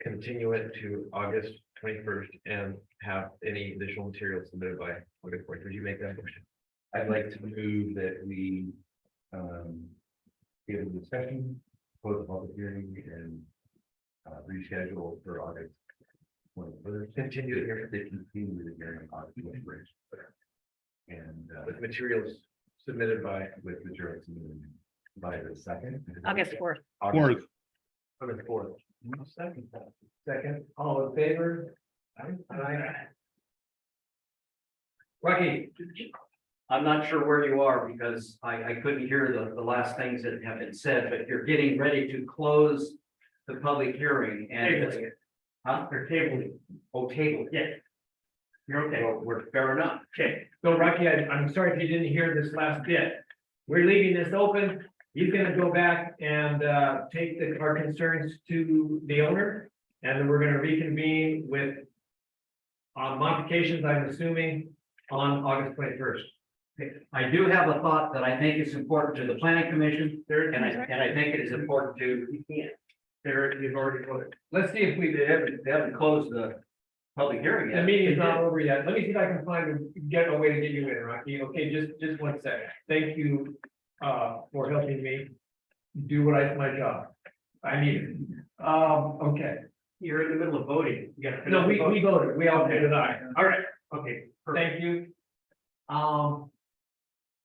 continue it to August 21st, and have any additional material submitted by August 4th? Would you make that motion? I'd like to move that we give a discussion close the public hearing and reschedule for August. Continue the hearing. They continue the hearing on August 21st. And with materials submitted by the second. August 4th. Fourth, August 4th. Second, all in favor? Aye. Rocky, I'm not sure where you are because I couldn't hear the last things that have been said, but you're getting ready to close the public hearing and. Tabling it. Huh? or tabling. Oh, table. Yes. You're okay. Well, we're fair enough. Okay, so Rocky, I'm sorry if you didn't hear this last bit. We're leaving this open. He's gonna go back and take our concerns to the owner. And then we're gonna reconvene with modifications, I'm assuming, on August 21st. I do have a thought that I think is important to the planning commission, and I think it is important to. There, you've already voted. Let's see if they haven't closed the public hearing yet. The meeting's not over yet. Let me see if I can get a way to get you in, Rocky. Okay, just 1 second. Thank you for helping me do my job. I need it. Okay. You're in the middle of voting. You gotta- No, we voted. We all voted aye. All right. Okay, thank you.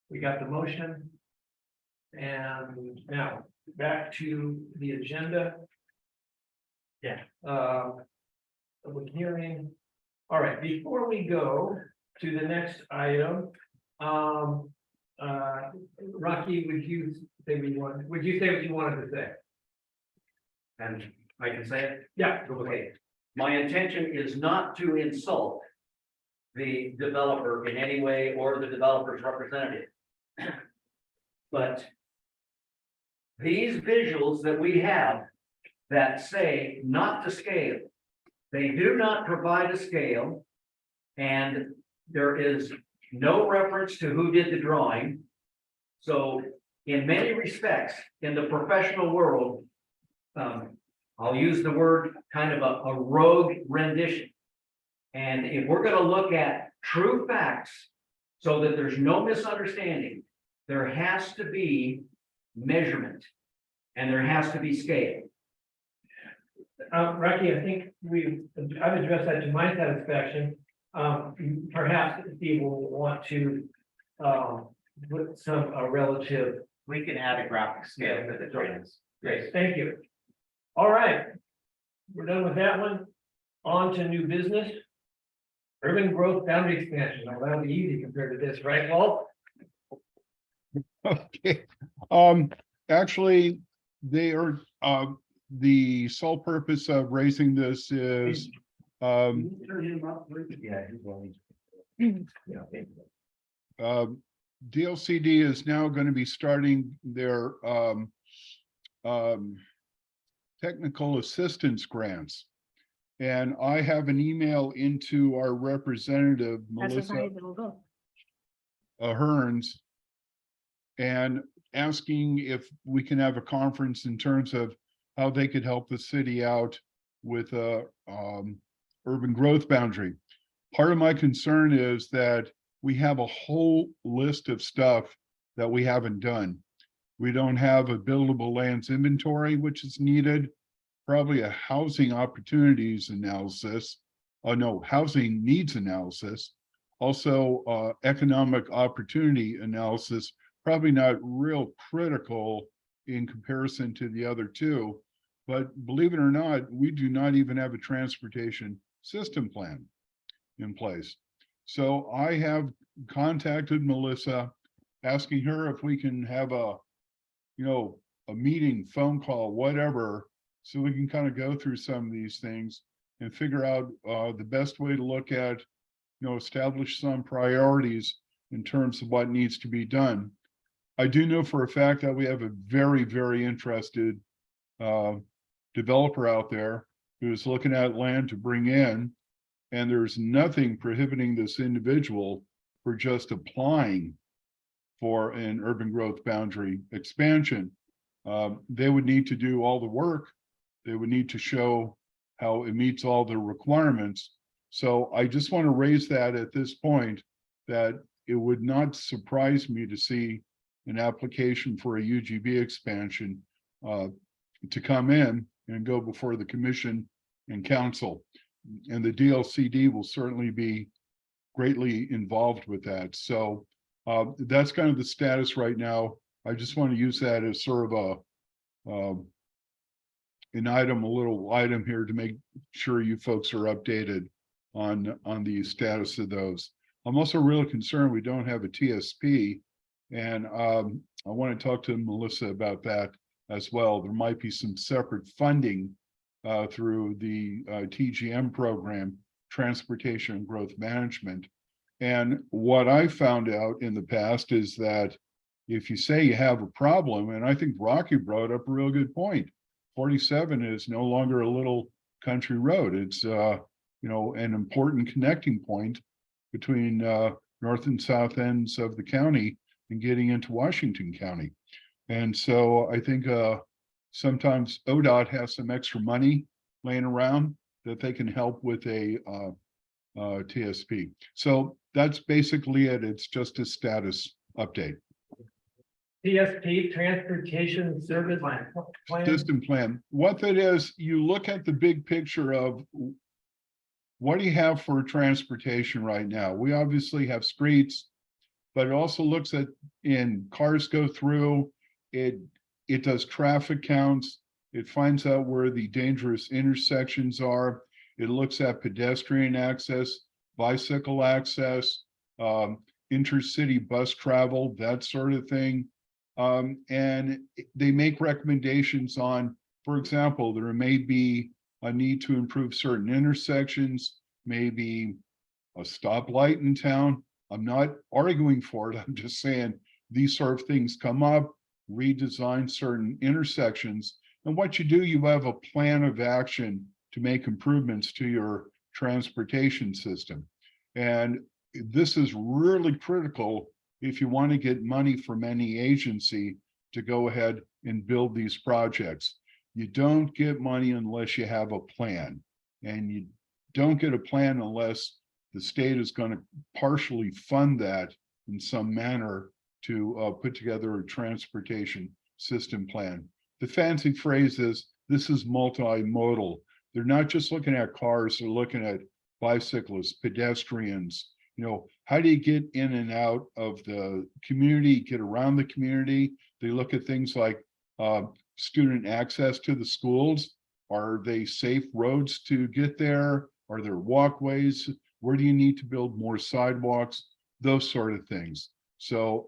We got the motion. And now back to the agenda. Yeah. Public hearing. All right, before we go to the next item, Rocky, would you say what you wanted to say? And I can say it. Yeah. Okay, my intention is not to insult the developer in any way or the developer's representative. But these visuals that we have that say not to scale, they do not provide a scale. And there is no reference to who did the drawing. So in many respects, in the professional world, I'll use the word kind of a rogue rendition. And if we're gonna look at true facts so that there's no misunderstanding, there has to be measurement and there has to be scale. Rocky, I think I've addressed that to my satisfaction. Perhaps Steve will want to put some relative. We can add a graphic scale for the drawings. Great, thank you. All right. We're done with that one. On to new business. Urban growth boundary expansion. Now, that'll be easy compared to this, right, Walt? okay. Actually, they are, the sole purpose of raising this is, Yeah. he's well, yeah. DLCD is now going to be starting their technical assistance grants. And I have an email into our representative, Melissa Hearns, and asking if we can have a conference in terms of how they could help the city out with a urban growth boundary. Part of my concern is that we have a whole list of stuff that we haven't done. We don't have a buildable lands inventory, which is needed, probably a housing opportunities analysis, no, housing needs analysis, also economic opportunity analysis, probably not real critical in comparison to the other two. But believe it or not, we do not even have a transportation system plan in place. So I have contacted Melissa, asking her if we can have a meeting, phone call, whatever, so we can kind of go through some of these things and figure out the best way to look at, establish some priorities in terms of what needs to be done. I do know for a fact that we have a very, very interested developer out there who's looking at land to bring in, and there's nothing prohibiting this individual for just applying for an urban growth boundary expansion. They would need to do all the work. They would need to show how it meets all the requirements. So I just want to raise that at this point, that it would not surprise me to see an application for a UGB expansion to come in and go before the commission and council. And the DLCD will certainly be greatly involved with that. So that's kind of the status right now. I just want to use that as sort of a little item here to make sure you folks are updated on the status of those. I'm also really concerned we don't have a TSP, and I want to talk to Melissa about that as well. There might be some separate funding through the TGM program, Transportation and Growth Management. And what I found out in the past is that if you say you have a problem, and I think Rocky brought up a real good point, 47 is no longer a little country road. It's an important connecting point between north and south ends of the county and getting into Washington County. And so I think sometimes ODOT has some extra money laying around that they can help with a TSP. So that's basically it. It's just a status update. TSP, Transportation Service Plan. System plan. What that is, you look at the big picture of what do you have for transportation right now? We obviously have streets, but it also looks at cars go through, it does traffic counts, it finds out where the dangerous intersections are, it looks at pedestrian access, bicycle access, intercity bus travel, that sort of thing. And they make recommendations on, for example, there may be a need to improve certain intersections, maybe a stoplight in town. I'm not arguing for it. I'm just saying these sort of things come up, redesign certain intersections. And what you do, you have a plan of action to make improvements to your transportation system. And this is really critical if you want to get money from any agency to go ahead and build these projects. You don't get money unless you have a plan, and you don't get a plan unless the state is going to partially fund that in some manner to put together a transportation system plan. The fancy phrase is this is multimodal. They're not just looking at cars, they're looking at bicyclists, pedestrians. How do you get in and out of the community, get around the community? They look at things like student access to the schools. Are they safe roads to get there? Are there walkways? Where do you need to build more sidewalks? Those sort of things. So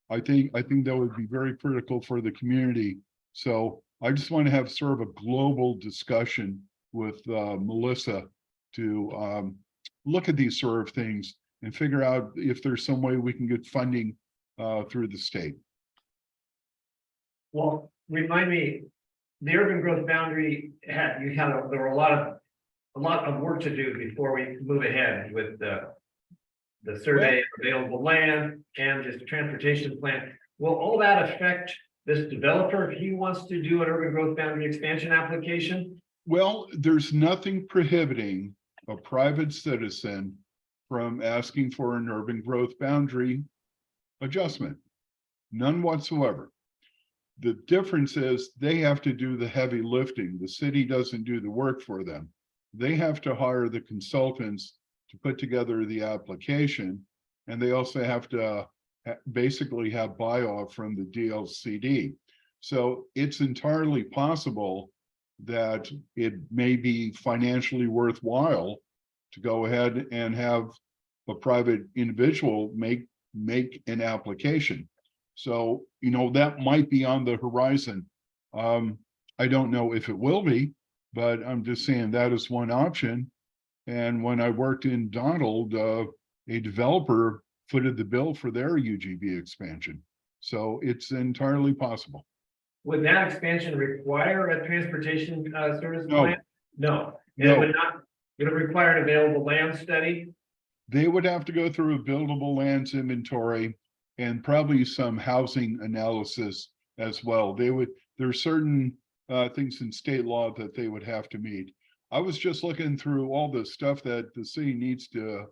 I think that would be very critical for the community. So I just want to have sort of a global discussion with Melissa to look at these sort of things and figure out if there's some way we can get funding through the state. Well, remind me, the urban growth boundary there were a lot of work to do before we move ahead with the survey of available land and this transportation plan. Will all that affect this developer if he wants to do an urban growth boundary expansion application? Well, there's nothing prohibiting a private citizen from asking for an urban growth boundary adjustment. None whatsoever. The difference is they have to do the heavy lifting. The city doesn't do the work for them. They have to hire the consultants to put together the application, and they also have to basically have buy-off from the DLCD. So it's entirely possible that it may be financially worthwhile to go ahead and have a private individual make an application. So, that might be on the horizon. I don't know if it will be, but I'm just saying that is one option. And when I worked in Donald, a developer footed the bill for their UGB expansion. So it's entirely possible. Would that expansion require a transportation service No. plan? No. No. It would not. Would it require an available land study? They would have to go through a buildable lands inventory and probably some housing analysis as well. There's certain things in state law that they would have to meet. I was just looking through all the stuff that the city needs to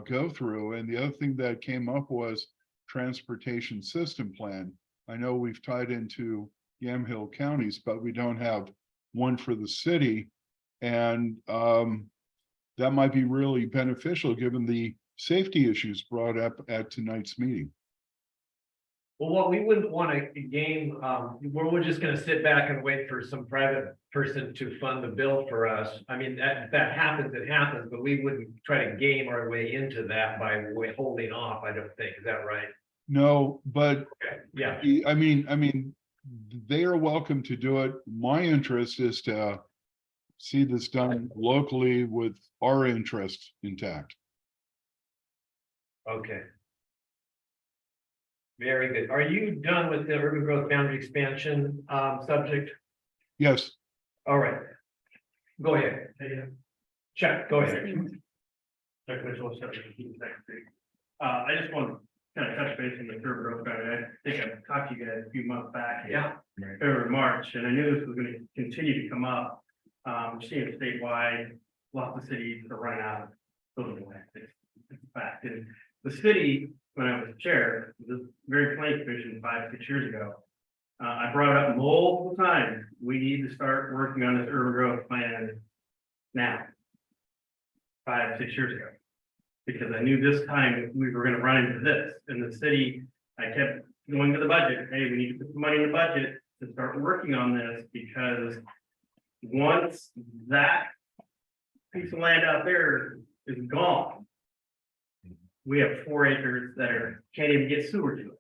go through. And the other thing that came up was transportation system plan. I know we've tied into Yamhill counties, but we don't have one for the city. And that might be really beneficial given the safety issues brought up at tonight's meeting. Well, what we wouldn't want to game, we're just gonna sit back and wait for some private person to fund the bill for us. I mean, that happens, it happens, but we wouldn't try to game our way into that by holding off, I don't think. Is that right? No, but Okay, yeah. I mean, they are welcome to do it. My interest is to see this done locally with our interest intact. Okay. Very good. Are you done with the urban growth boundary expansion subject? Yes, All right. Go ahead. Chuck, go ahead. Chuck Mitchell, 17 Second Street. I just want to kind of touch base on the urban growth boundary. I think I've talked to you guys a few months back. Yeah. February, March, and I knew this was gonna continue to come up. Seeing statewide, lots of cities are running out of building land. It's a fact. And the city, when I was chair, the very planning commission 5-6 years ago. I brought it up multiple times. We need to start working on this urban growth plan now. 5-6 years ago. Because I knew this time we were gonna run into this. In the city, I kept going to the budget. Hey, we need to put some money in the budget to start working on this, because once that piece of land out there is gone, we have 4 acres that can't even get sewer to it.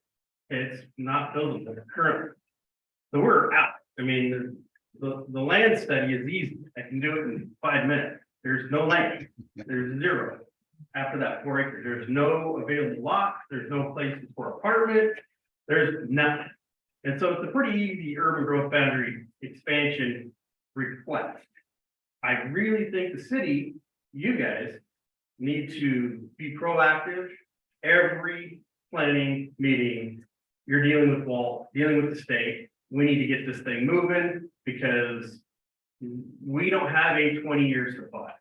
It's not buildable currently. So we're out. I mean, the land study is easy. I can do it in 5 minutes. There's no land. There's zero. After that 4 acres, there's no available lots. There's no places for apartments. There's nothing. And so it's a pretty easy urban growth boundary expansion request. I really think the city, you guys, need to be proactive. Every planning meeting, you're dealing with Walt, dealing with the state. We need to get this thing moving, because we don't have a 20-year supply.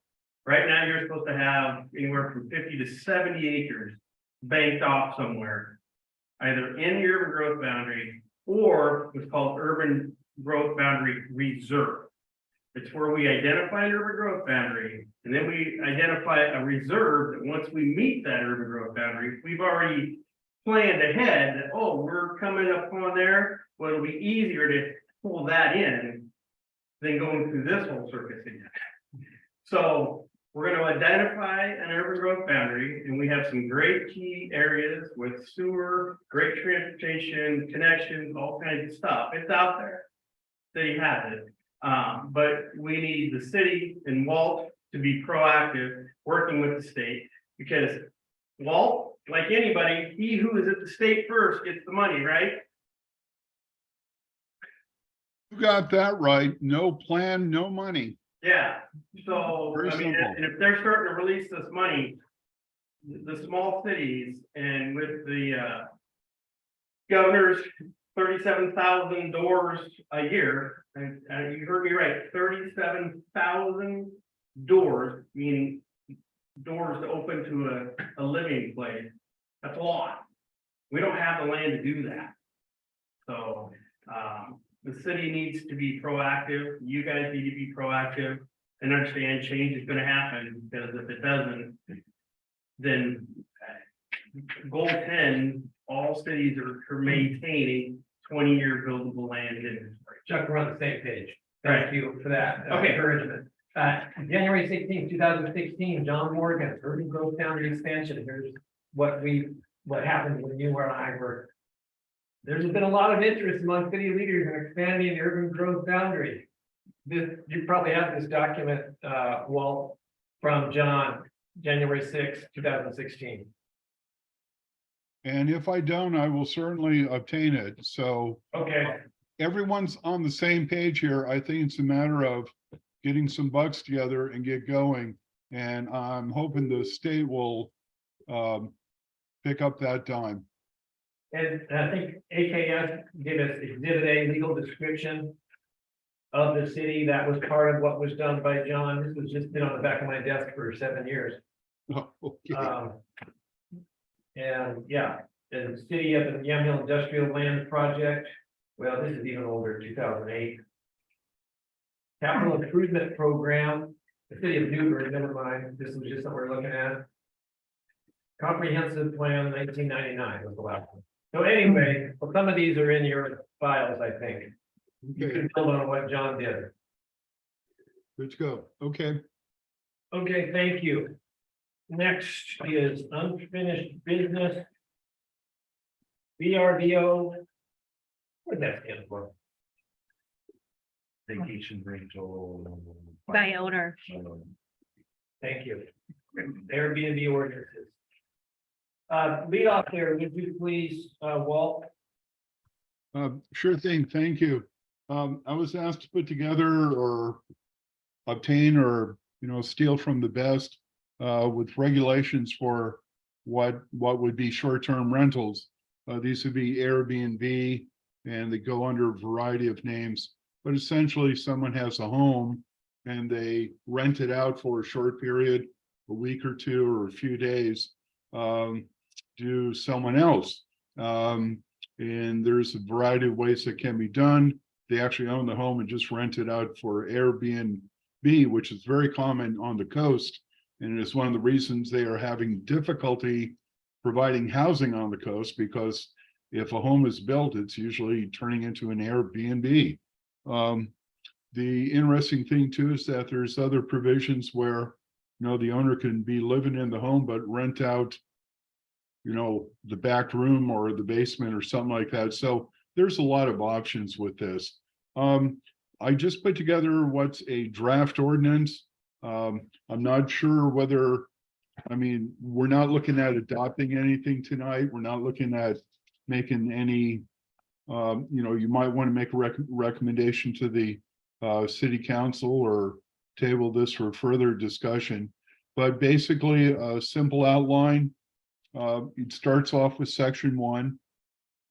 Right now, you're supposed to have anywhere from 50 to 70 acres banked off somewhere, either in the urban growth boundary or what's called urban growth boundary reserve. It's where we identify an urban growth boundary, and then we identify a reserve that once we meet that urban growth boundary, we've already planned ahead that, oh, we're coming up on there. Well, it'll be easier to pull that in than going through this whole circus again. So we're going to identify an urban growth boundary, and we have some great key areas with sewer, great transportation, connections, all kinds of stuff. It's out there. City has it. But we need the city and Walt to be proactive, working with the state, because Walt, like anybody, he who is at the state first gets the money, right? you got that right. No plan, no money. Yeah, so, Very I mean, simple. and if they're starting to release this money, the small cities and with the governor's 37,000 doors a year, and you heard me right, 37,000 doors, meaning doors to open to a living place. That's a lot. We don't have the land to do that. So, the city needs to be proactive. You guys need to be proactive and understand change is gonna happen, because if it doesn't, then goal 10, all cities are maintaining 20-year buildable land inventory. Chuck, we're on the same page. Right. Thank you for that Okay. encouragement. January 16, 2016, John Morgan, urban growth boundary expansion. Here's what happened when you and I were. There's been a lot of interest among city leaders in expanding the urban growth boundary. You probably have this document, Walt, from John, January 6, 2016. And if I don't, I will certainly obtain it. So Okay, everyone's on the same page here. I think it's a matter of getting some bucks together and get going. And I'm hoping the state will pick up that dime. and I think AKS gave us exhibit A legal description of the city. That was part of what was done by John. This was just been on the back of my desk for 7 years. Okay. And yeah, and the city of the Yamhill Industrial Land Project, well, this is even older, 2008. Capital Improvement Program, the city of Newburgh, never mind, this was just something we're looking at. Comprehensive Plan 1999 was the last one. So anyway, well, some of these are in your files, I think. You Okay, can build on what John did. let's go. Okay. Okay, thank you. Next is unfinished business. VRBO. What does that stand for? Vacation rental. By owner. Thank you. Airbnb ordinances. Lead off there, would you please, Walt? Sure thing, thank you. I was asked to put together or obtain or, steal from the best with regulations for what would be short-term rentals. These would be Airbnb, and they go under a variety of names. But essentially, someone has a home and they rent it out for a short period, a week or two or a few days, to someone else. And there's a variety of ways that can be done. They actually own the home and just rent it out for Airbnb, which is very common on the coast. And it's one of the reasons they are having difficulty providing housing on the coast, because if a home is built, it's usually turning into an Airbnb. The interesting thing too is that there's other provisions where, the owner can be living in the home, but rent out, the back room or the basement or something like that. So there's a lot of options with this. I just put together what's a draft ordinance. I'm not sure whether, we're not looking at adopting anything tonight. We're not looking at making any, you might want to make a recommendation to the city council or table this for further discussion. But basically a simple outline. It starts off with section 1.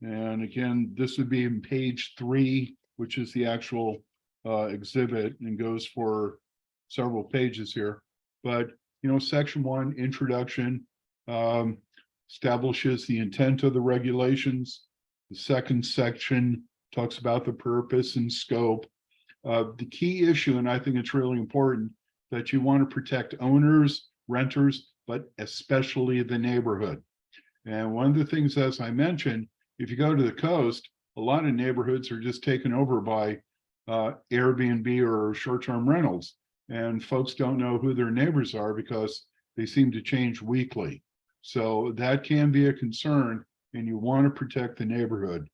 And again, this would be in page 3, which is the actual exhibit, and goes for several pages here. But, section 1, introduction, establishes the intent of the regulations. The second section talks about the purpose and scope. The key issue, and I think it's really important, that you want to protect owners, renters, but especially the neighborhood. And one of the things, as I mentioned, if you go to the coast, a lot of neighborhoods are just taken over by Airbnb or short-term rentals. And folks don't know who their neighbors are because they seem to change weekly. So that can be a concern, and you want to protect the neighborhood.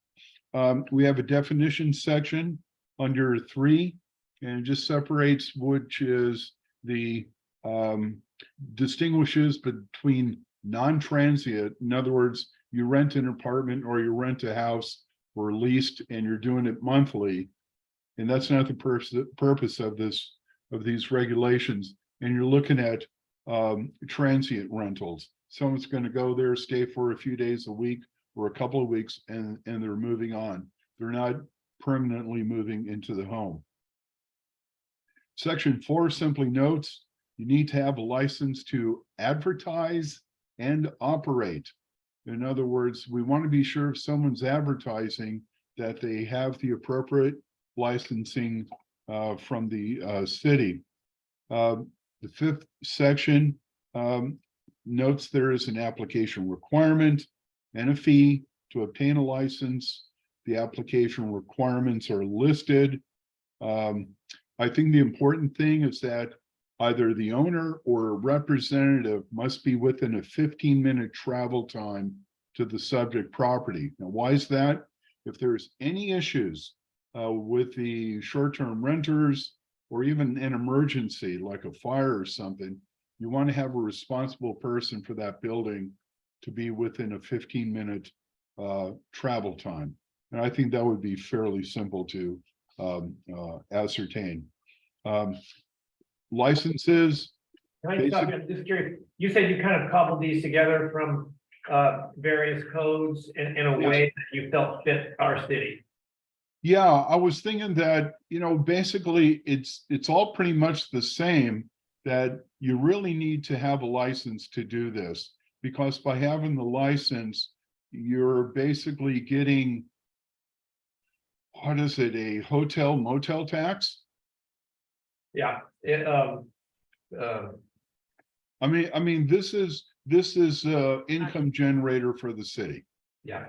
We have a definition section under 3, and it just separates which is the distinguishes between non-transient. In other words, you rent an apartment or you rent a house or leased and you're doing it monthly. And that's not the purpose of these regulations. And you're looking at transient rentals. Someone's going to go there, stay for a few days a week or a couple of weeks, and they're moving on. They're not permanently moving into the home. Section 4 simply notes you need to have a license to advertise and operate. In other words, we want to be sure if someone's advertising that they have the appropriate licensing from the city. The 5th section notes there is an application requirement and a fee to obtain a license. The application requirements are listed. I think the important thing is that either the owner or a representative must be within a 15-minute travel time to the subject property. Now, why is that? If there's any issues with the short-term renters or even an emergency like a fire or something, you want to have a responsible person for that building to be within a 15-minute travel time. And I think that would be fairly simple to ascertain. Licenses. Can I stop you? I'm just curious. You said you kind of cobbled these together from various codes in a way that you felt fit our city. Yeah, I was thinking that, basically it's all pretty much the same, that you really need to have a license to do this, because by having the license, you're basically getting what is it, a hotel motel tax? Yeah, I mean, this is income generator for the city. yeah,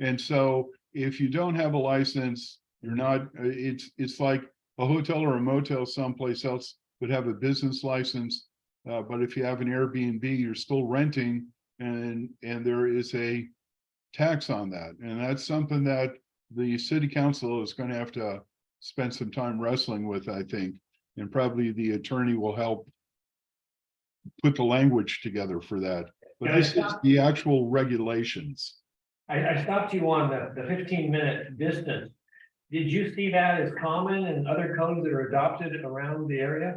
And so if you don't have a license, you're not, it's like a hotel or a motel someplace else would have a business license. But if you have an Airbnb, you're still renting and there is a tax on that. And that's something that the city council is going to have to spend some time wrestling with, I think. And probably the attorney will help put the language together for that. But Yeah, this is the actual regulations. I stopped you on the 15-minute distance. Did you see that as common in other codes that are adopted around the area?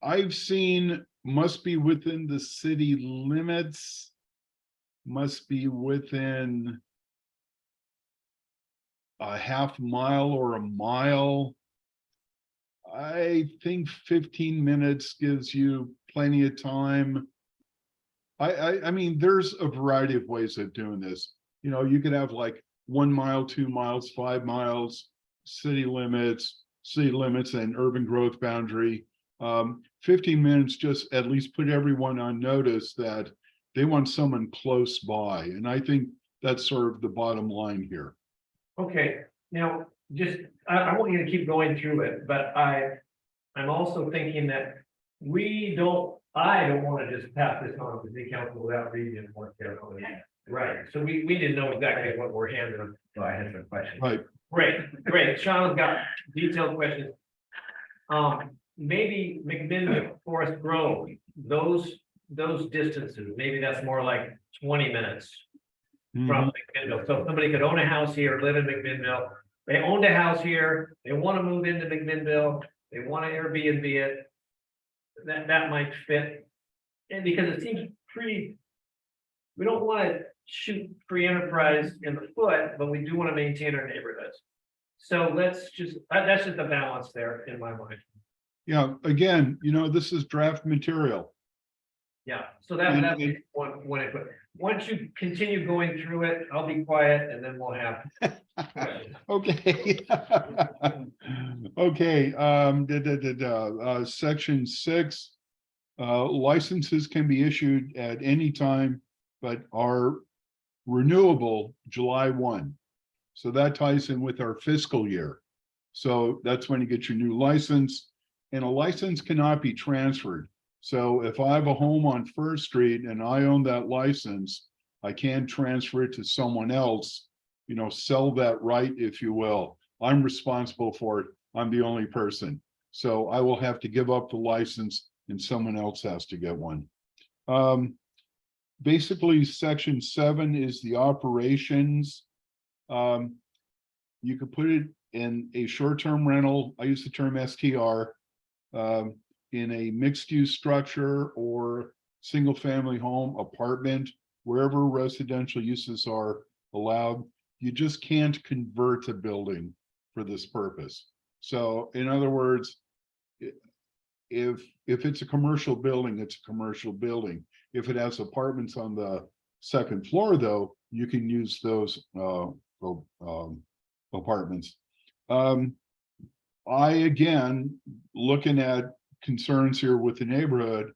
I've seen must be within the city limits, must be within a half mile or a mile. I think 15 minutes gives you plenty of time. I mean, there's a variety of ways of doing this. You know, you could have like 1 mile, 2 miles, 5 miles, city limits and urban growth boundary. 15 minutes just at least put everyone on notice that they want someone close by. And I think that's sort of the bottom line here. Okay, now, just, I want you to keep going through it, but I'm also thinking that I don't want to just pass this on to the council without reading it more carefully. Right, so we need to know exactly what we're handling. So I had some questions. Right. Great, Sean's got detailed questions. Maybe McMinn Forest Grove, those distances, maybe that's more like 20 minutes. From McMinnville. So if somebody could own a house here, live in McMinnville, they owned a house here, they want to move into McMinnville, they want to Airbnb it. That might fit. And because it seems pretty, we don't want to shoot free enterprise in the foot, but we do want to maintain our neighborhoods. So let's just, that's just a balance there in my mind. Yeah, again, you know, this is draft material. Yeah, so that's one input. Once you continue going through it, I'll be quiet and then we'll have. Okay. Okay, section 6. Licenses can be issued at any time, but are renewable July 1. So that ties in with our fiscal year. So that's when you get your new license, and a license cannot be transferred. So if I have a home on First Street and I own that license, I can't transfer it to someone else, you know, sell that right, if you will. I'm responsible for it. I'm the only person. So I will have to give up the license and someone else has to get one. Basically, section 7 is the operations. You could put it in a short-term rental. I use the term STR. In a mixed-use structure or single-family home, apartment, wherever residential uses are allowed, you just can't convert a building for this purpose. So in other words, if it's a commercial building, it's a commercial building. If it has apartments on the second floor, though, you can use those apartments. I, again, looking at concerns here with the neighborhood,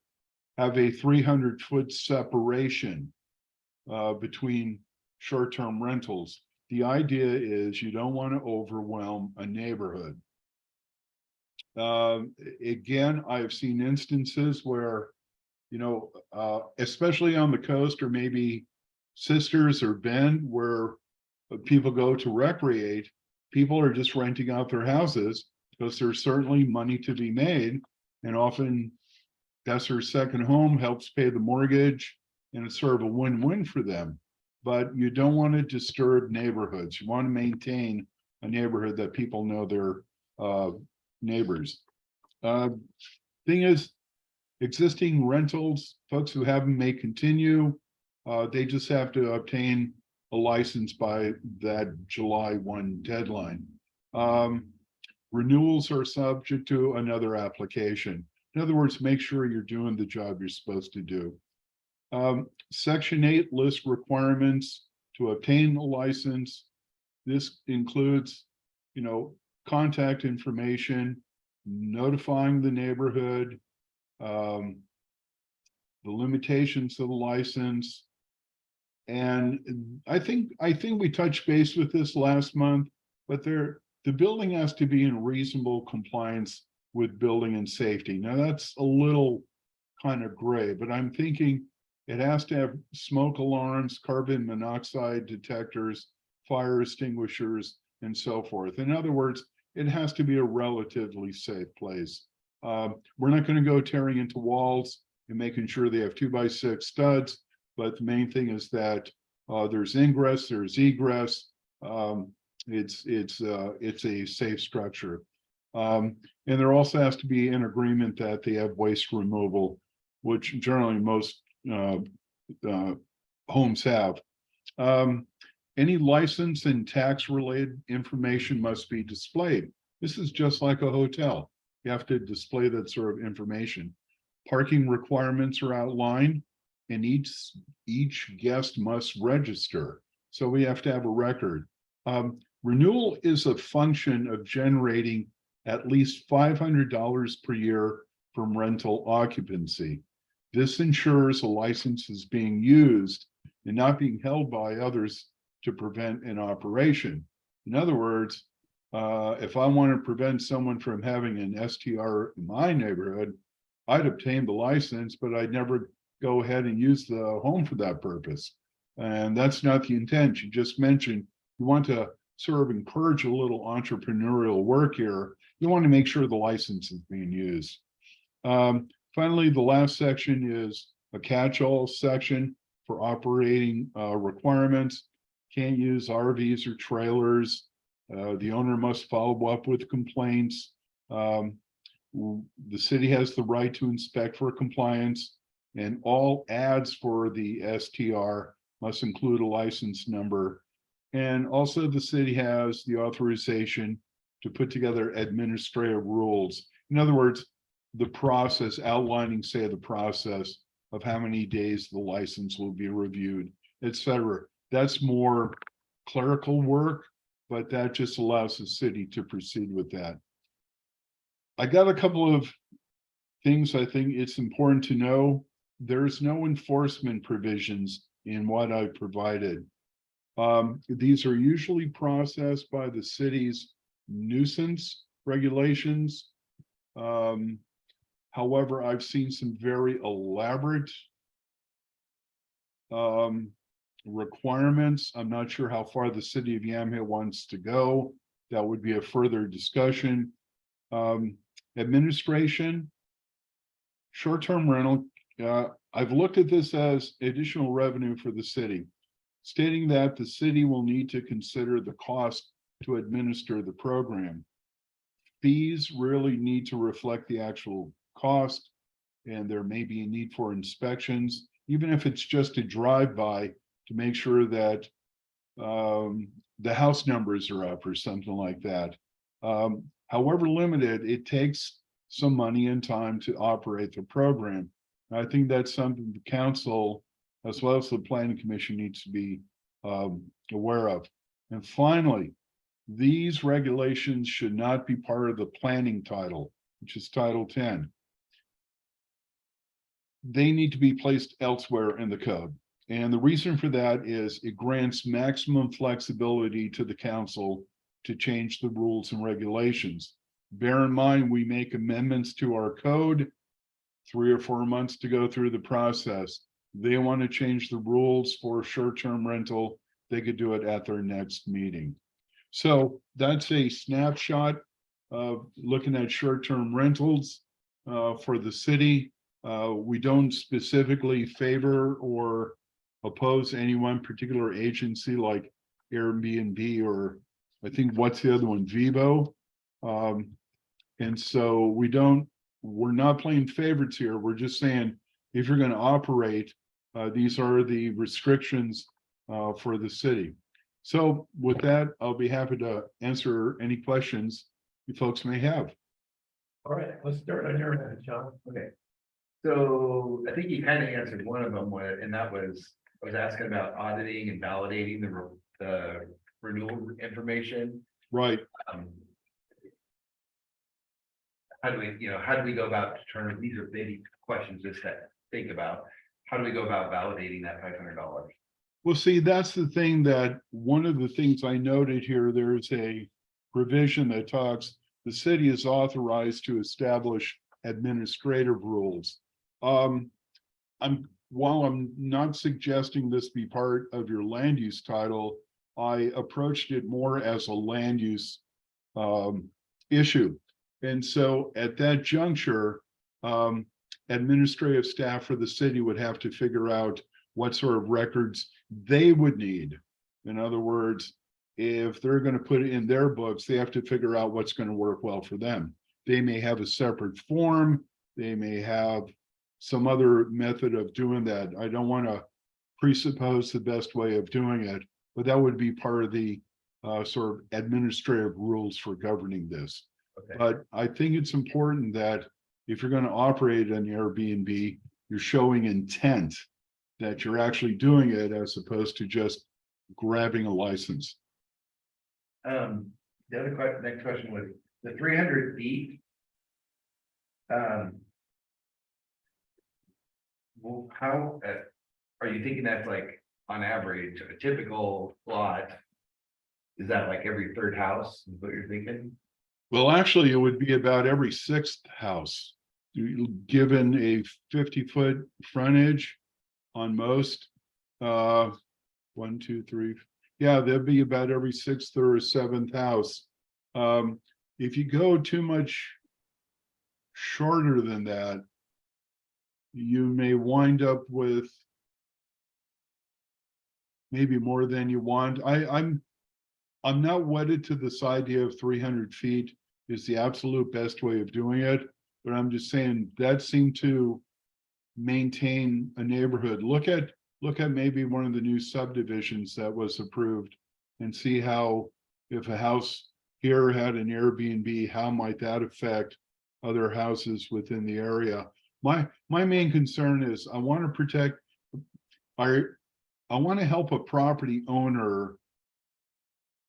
have a 300-foot separation between short-term rentals. The idea is you don't want to overwhelm a neighborhood. Again, I've seen instances where, you know, especially on the coast or maybe Sisters or Bend, where people go to recreate, people are just renting out their houses because there's certainly money to be made. And often that's their second home, helps pay the mortgage, and it's sort of a win-win for them. But you don't want to disturb neighborhoods. You want to maintain a neighborhood that people know their neighbors. Thing is, existing rentals, folks who have them may continue. They just have to obtain a license by that July 1 deadline. Renewals are subject to another application. In other words, make sure you're doing the job you're supposed to do. Section 8 lists requirements to obtain a license. This includes, contact information, notifying the neighborhood, the limitations of the license. And I think we touched base with this last month, but the building has to be in reasonable compliance with building and safety. Now, that's a little kind of gray, but I'm thinking it has to have smoke alarms, carbon monoxide detectors, fire extinguishers, and so forth. In other words, it has to be a relatively safe place. We're not going to go tearing into walls and making sure they have 2x6 studs, but the main thing is that there's ingress, there's egress. It's a safe structure. And there also has to be an agreement that they have waste removal, which generally most homes have. Any license and tax related information must be displayed. This is just like a hotel. You have to display that sort of information. Parking requirements are outlined, and each guest must register. So we have to have a record. Renewal is a function of generating at least $500 per year from rental occupancy. This ensures a license is being used and not being held by others to prevent an operation. In other words, if I want to prevent someone from having an STR in my neighborhood, I'd obtain the license, but I'd never go ahead and use the home for that purpose. And that's not the intent. You just mentioned you want to sort of encourage a little entrepreneurial work here. You want to make sure the license is being used. Finally, the last section is a catch-all section for operating requirements. Can't use RVs or trailers. The owner must follow up with complaints. The city has the right to inspect for compliance, and all ads for the STR must include a license number. And also the city has the authorization to put together administrative rules. In other words, the process outlining, say, the process of how many days the license will be reviewed, et cetera. That's more clerical work, but that just allows the city to proceed with that. I got a couple of things I think it's important to know. There's no enforcement provisions in what I provided. These are usually processed by the city's nuisance regulations. However, I've seen some very elaborate requirements. I'm not sure how far the city of Yamhill wants to go. That would be a further discussion. Administration, short-term rental. I've looked at this as additional revenue for the city, stating that the city will need to consider the cost to administer the program. Fees really need to reflect the actual cost, and there may be a need for inspections, even if it's just a drive-by to make sure that the house numbers are up or something like that. However limited, it takes some money and time to operate the program. I think that's something the council, as well as the planning commission, needs to be aware of. And finally, these regulations should not be part of the planning title, which is Title 10. They need to be placed elsewhere in the code. And the reason for that is it grants maximum flexibility to the council to change the rules and regulations. Bear in mind, we make amendments to our code 3 or 4 months to go through the process. They want to change the rules for short-term rental, they could do it at their next meeting. So that's a snapshot of looking at short-term rentals for the city. We don't specifically favor or oppose any one particular agency like Airbnb, or I think what's the other one, Vivo. And so we're not playing favorites here. We're just saying, if you're going to operate, these are the restrictions for the city. So with that, I'll be happy to answer any questions you folks may have. All right, let's start on your end, John. Okay. So I think you kind of answered one of them, and that was, I was asking about auditing and validating the renewal information. Right. How do we go about determining, these are maybe questions just to think about. How do we go about validating that $500? Well, see, that's the thing that, one of the things I noted here, there's a provision that talks, the city is authorized to establish administrative rules. While I'm not suggesting this be part of your land use title, I approached it more as a land use issue. And so at that juncture, administrative staff for the city would have to figure out what sort of records they would need. In other words, if they're going to put it in their books, they have to figure out what's going to work well for them. They may have a separate form. They may have some other method of doing that. I don't want to presuppose the best way of doing it, but that would be part of the sort of administrative rules for governing this. Okay. But I think it's important that if you're going to operate an Airbnb, you're showing intent that you're actually doing it as opposed to just grabbing a license. The other next question was the 300 feet. Well, how are you thinking that's like on average a typical lot? Is that like every third house is what you're thinking? Well, actually, it would be about every sixth house. Given a 50-foot frontage on most, 1, 2, 3, yeah, there'd be about every sixth or seventh house. If you go too much shorter than that, you may wind up with maybe more than you want. I'm not wedded to this idea of 300 feet is the absolute best way of doing it, but I'm just saying that seemed to maintain a neighborhood. Look at maybe one of the new subdivisions that was approved and see how, if a house here had an Airbnb, how might that affect other houses within the area? My main concern is I want to protect, I want to help a property owner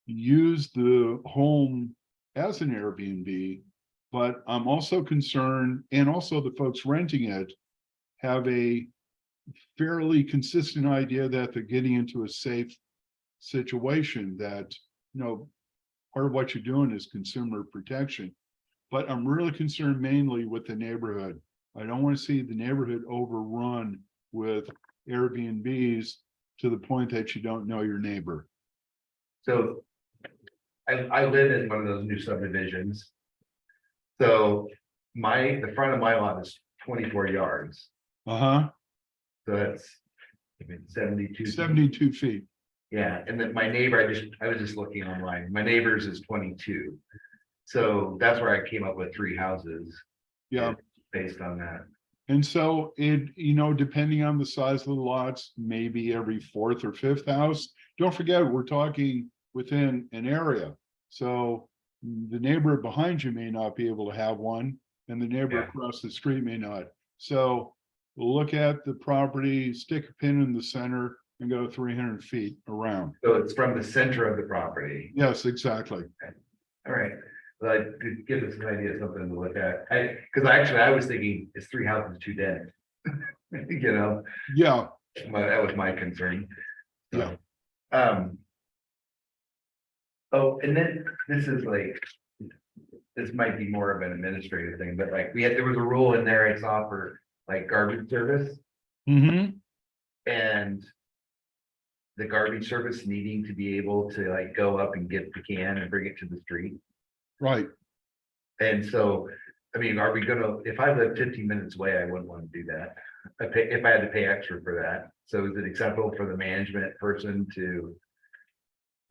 use the home as an Airbnb, but I'm also concerned, and also the folks renting it have a fairly consistent idea that they're getting into a safe situation, that, you know, part of what you're doing is consumer protection. But I'm really concerned mainly with the neighborhood. I don't want to see the neighborhood overrun with Airbnbs to the point that you don't know your neighbor. So I live in one of those new subdivisions. So the front of my lot is 24 yards. Uh-huh, So that's 72. 72 feet. Yeah, and then my neighbor, I was just looking online. My neighbor's is 22. So that's where I came up with 3 houses. Yeah. Based on that. And so it, you know, depending on the size of the lots, maybe every 4th or 5th house. Don't forget, we're talking within an area. So the neighbor behind you may not be able to have one, and the neighbor across the street may not. So look at the property, stick a pin in the center and go 300 feet around. So it's from the center of the property. Yes, exactly. All right. But to give us an idea of something to look at, because I was thinking, is 3 houses too dense? You know, Yeah, that was my concern. So, Yeah. Oh, and then this is like, this might be more of an administrative thing, but like there was a rule in there, it's offered like garbage service, mm-hmm. and the garbage service needing to be able to like go up and get the can and bring it to the street. Right. And so, I mean, are we gonna, if I live 15 minutes away, I wouldn't want to do that. If I had to pay extra for that. So is it acceptable for the management person to,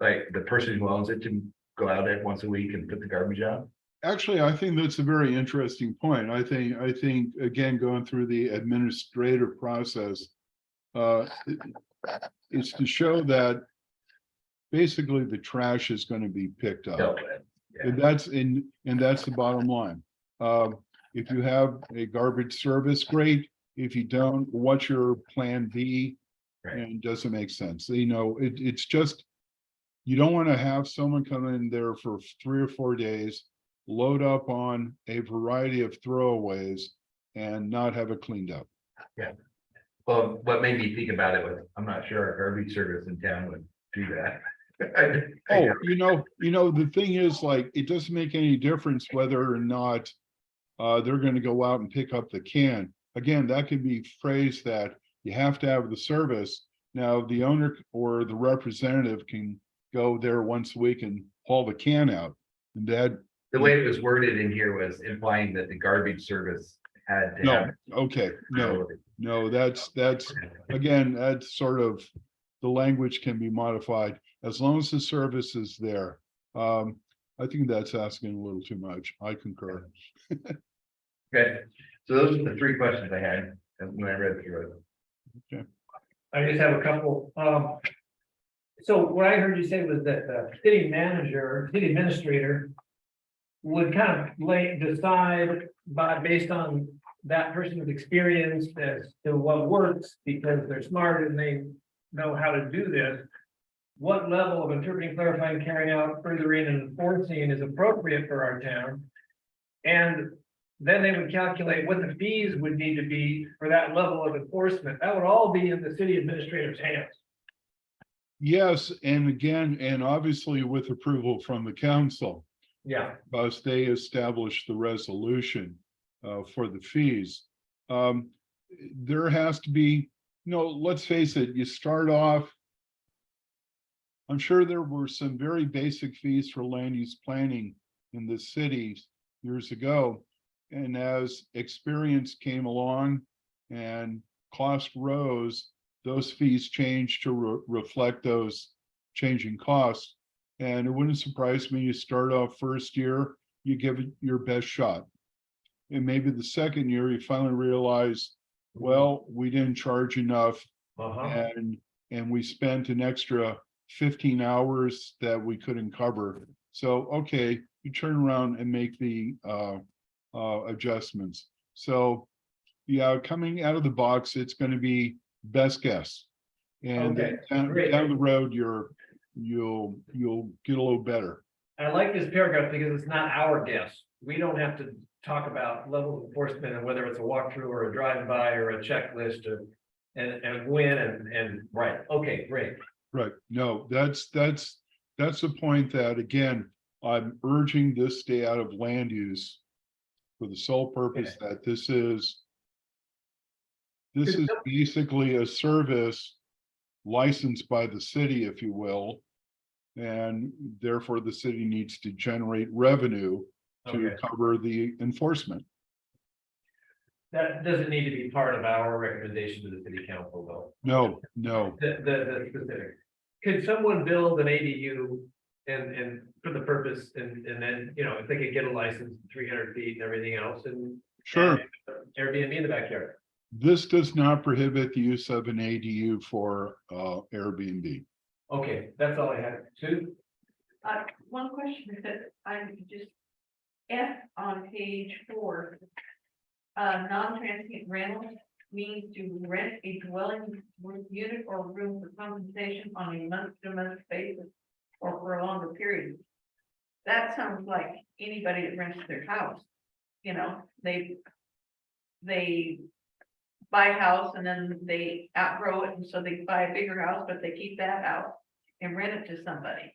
like, the person who owns it to go out there once a week and put the garbage out? Actually, I think that's a very interesting point. I think again, going through the administrative process, it's to show that basically the trash is going to be picked up. Dealt with. Yeah. And that's the bottom line. If you have a garbage service, great. If you don't, what's your plan B? Right. And does it make sense? You know, it's just, You don't want to have someone come in there for 3 or 4 days, load up on a variety of throwaways and not have it cleaned up. Well, what made me think about it was, I'm not sure our garbage service in town would do that. Oh, the thing is, like, it doesn't make any difference whether or not they're gonna go out and pick up the can. Again, that could be phrased that you have to have the service. Now, the owner or the representative can go there once a week and haul the can out. And that, The way it was worded in here was implying that the garbage service had to no, have. okay, no, that's, again, that's sort of, the language can be modified as long as the service is there. I think that's asking a little too much. I concur. Okay, so those are the 3 questions I had when I read through it. I just have a couple, so what I heard you say was that the city manager, city administrator. Would kind of decide based on that person's experience as to what works, because they're smart and they know how to do this. What level of interpreting, clarifying, carrying out, furthering, and enforcing is appropriate for our town? And then they would calculate what the fees would need to be for that level of enforcement. That would all be in the city administrator's hands. Yes, and again, and obviously with approval from the council. Yeah. Because they established the resolution for the fees. There has to be, let's face it, you start off. I'm sure there were some very basic fees for land use planning in the cities years ago. And as experience came along and cost rose, those fees changed to reflect those changing costs. And it wouldn't surprise me, you start off first year, you give it your best shot. And maybe the second year, you finally realize, well, we didn't charge enough. And we spent an extra 15 hours that we couldn't cover. So, okay, you turn around and make the adjustments. So, yeah, coming out of the box, it's going to be best guess. And down the road, you'll get a little better. I like this paragraph because it's not our guess. We don't have to talk about level of enforcement and whether it's a walkthrough or a drive-by or a checklist and when and right. Okay, great. Right. No, that's the point that, again, I'm urging this stay out of land use for the sole purpose that this is basically a service licensed by the city, if you will. And therefore the city needs to generate revenue to cover the enforcement. That doesn't need to be part of our recommendation to the city council, though. No. The specific. Could someone build an ADU and for the purpose and then, if they could get a license, 300 feet and everything else and. Sure. And Airbnb in the backyard. This does not prohibit the use of an ADU for Airbnb. Okay, that's all I had. Sue? One question that I just, F on page 4. Non-transient rental means to rent a dwelling unit or room for compensation on a month-to-month basis or for a longer period. That sounds like anybody that rents their house, they buy a house and then they outgrow it, and so they buy a bigger house, but they keep that house and rent it to somebody.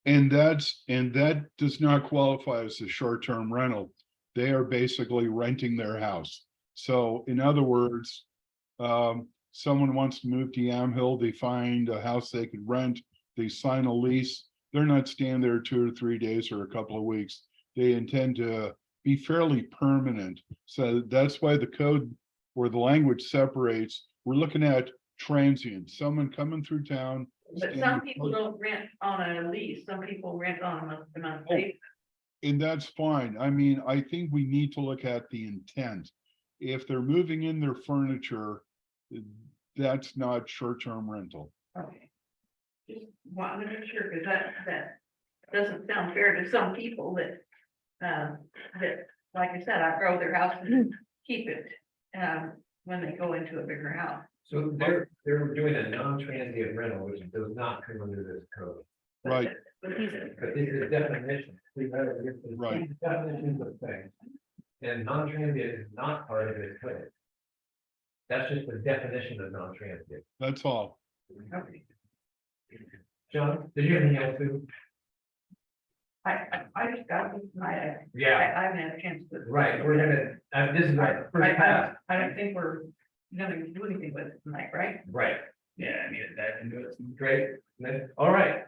And that does not qualify as a short-term rental. They are basically renting their house. So in other words, someone wants to move to Yamhill, they find a house they could rent, they sign a lease. They're not staying there 2 or 3 days or a couple of weeks. They intend to be fairly permanent. So that's why the code or the language separates. We're looking at transient, someone coming through town. But some people don't rent on a lease, some people rent on a month-to-month basis. And that's fine. I mean, I think we need to look at the intent. If they're moving in their furniture, that's not short-term rental. Okay. Just wanted to make sure, because that doesn't sound fair to some people that, like I said, outgrow their house and keep it, when they go into a bigger house. So they're doing a non-transient rental, which does not come under this code. Right. But he's, But this is definition. We gotta get the Right. definitions of things. And non-transient is not part of it, but that's just the definition of non-transient. That's all. John, did you have anything else to? I just got this tonight. Yeah, I haven't had a chance to. right, we're gonna, this is our first pass, I don't think we're gonna do anything with it tonight, right? right, Yeah, I need to dive into it. great, all right.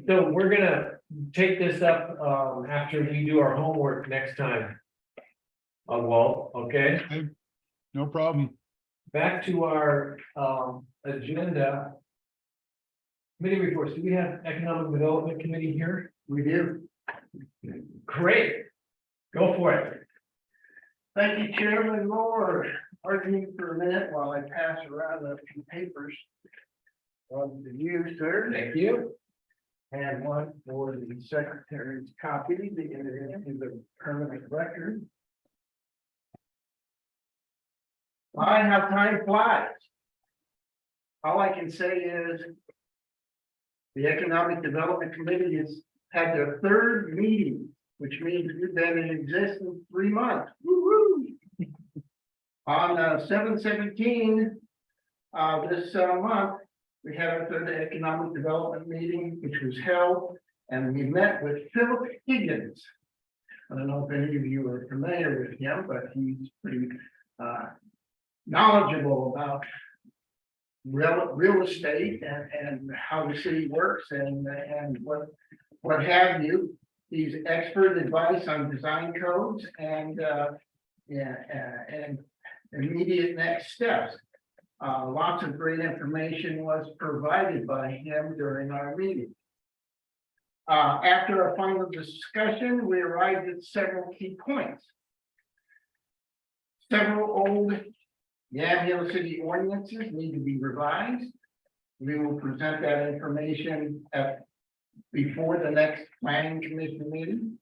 So we're gonna take this up, after we do our homework next time. Walt, okay? No problem. Back to our agenda. Committee reports, do we have Economic Development Committee here? We do. Great, go for it. Thank you, Chairman Moore. Pardon me for a minute while I pass around a few papers. One to you, sir. Thank you. And one for the secretary's copy to enter into the permanent record. I have time flies. All I can say is the Economic Development Committee has had their third meeting, which means we've been in existence 3 months. Woo-hoo! On 7/17, this month, we had our third economic development meeting, which was held, and we met with Philip Higgins. I don't know if any of you are familiar with him, but he's pretty knowledgeable about real estate and how the city works and what have you. He's expert advice on design codes and immediate next steps. Lots of great information was provided by him during our meeting. After our final discussion, we arrived at several key points. Several old Yamhill City ordinances need to be revised. We will present that information before the next planning commission meeting.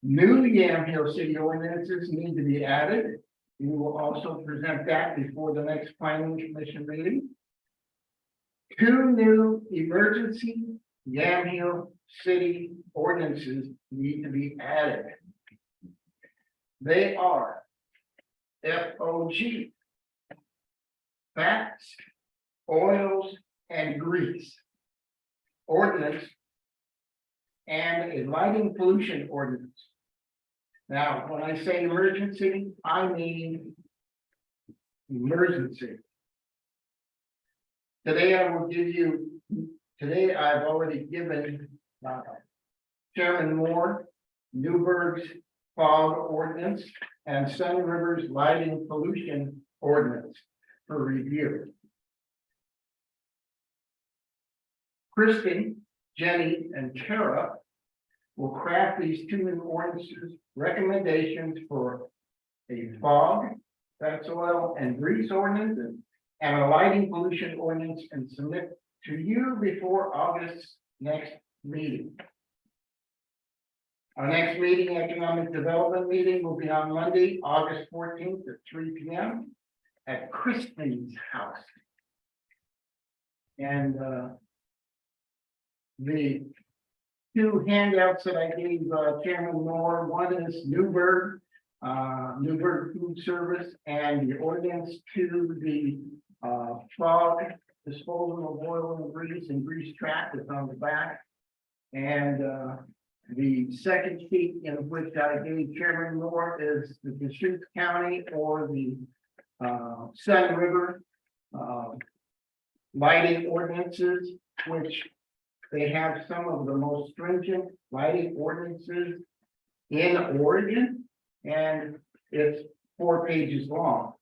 New Yamhill City ordinances need to be added. We will also present that before the next planning commission meeting. 2 new emergency Yamhill City ordinances need to be added. They are FOG, fats, oils, and grease ordinance, and a lighting pollution ordinance. Now, when I say emergency, I mean emergency. Today I've already given Chairman Moore, Newburgh's fog ordinance and Sun River's lighting pollution ordinance for review. Kristen, Jenny, and Kara will craft these 2 new ordinances recommendations for a fog, fats, oil, and grease ordinance and a lighting pollution ordinance and submit to you before August's next meeting. Our next meeting, economic development meeting, will be on Monday, August 14th at 3 p.m. at Kristen's house. And the 2 handouts that I gave Chairman Moore, one is Newburgh Food Service, and the ordinance to the fog disposal of oil and grease trap is on the back. And the second sheet in which I gave Chairman Moore is the Deschutes County or the Sun River lighting ordinances, which they have some of the most stringent lighting ordinances in Oregon, and it's 4 pages long.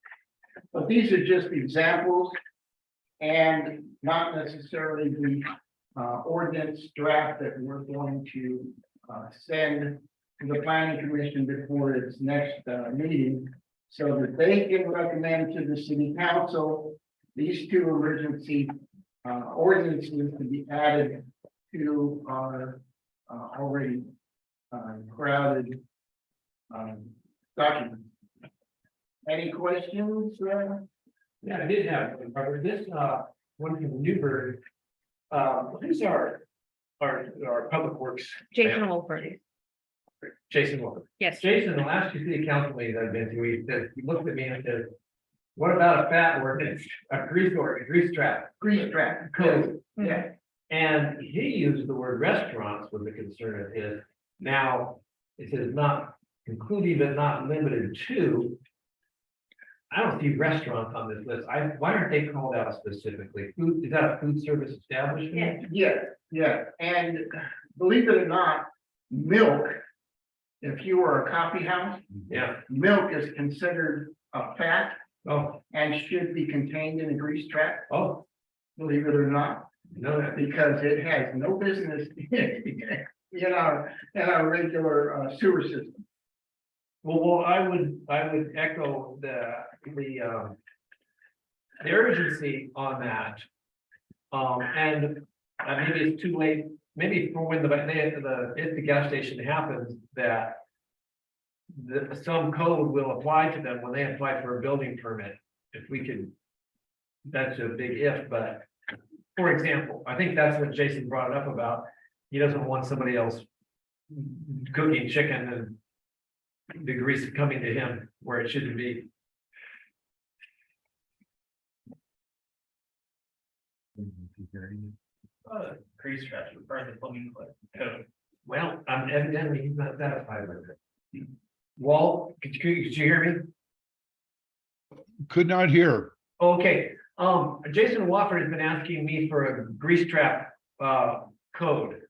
But these are just examples and not necessarily the ordinance draft that we're going to send to the planning commission before its next meeting, so that they can recommend to the city council these 2 emergency ordinances to be added to our already crowded document. Any questions? Yeah, I did have one, Robert. This one from Newburgh. Who's our our public works. Jason Wolford, Jason Wolford. yes. Jason, the last two city council meetings I've been to, he looked at me and said, what about a fat ordinance, a grease trap? Grease trap. Code. Yeah, And he used the word restaurants was a concern of his. Now, it says not including but not limited to. I don't see restaurants on this list. Why aren't they called out specifically? Food, is that a food service establishment? yeah, and believe it or not, milk. If you were a coffee house, Yeah. milk is considered a fat Oh, and should be contained in a grease trap, oh, believe it or not, no, that, because it has no business in our regular sewer system. well, I would echo the urgency on that. And maybe it's too late, maybe for when if the gas station happens, that some code will apply to them when they apply for a building permit, if we could. That's a big if, but, for example, I think that's what Jason brought up about, he doesn't want somebody else cooking chicken and the grease coming to him where it shouldn't be. Grease traps are part of the plumbing code. Well, evidently he's not satisfied with it. Walt, could you hear me? Could not hear. Okay, Jason Wofford has been asking me for a grease trap, code.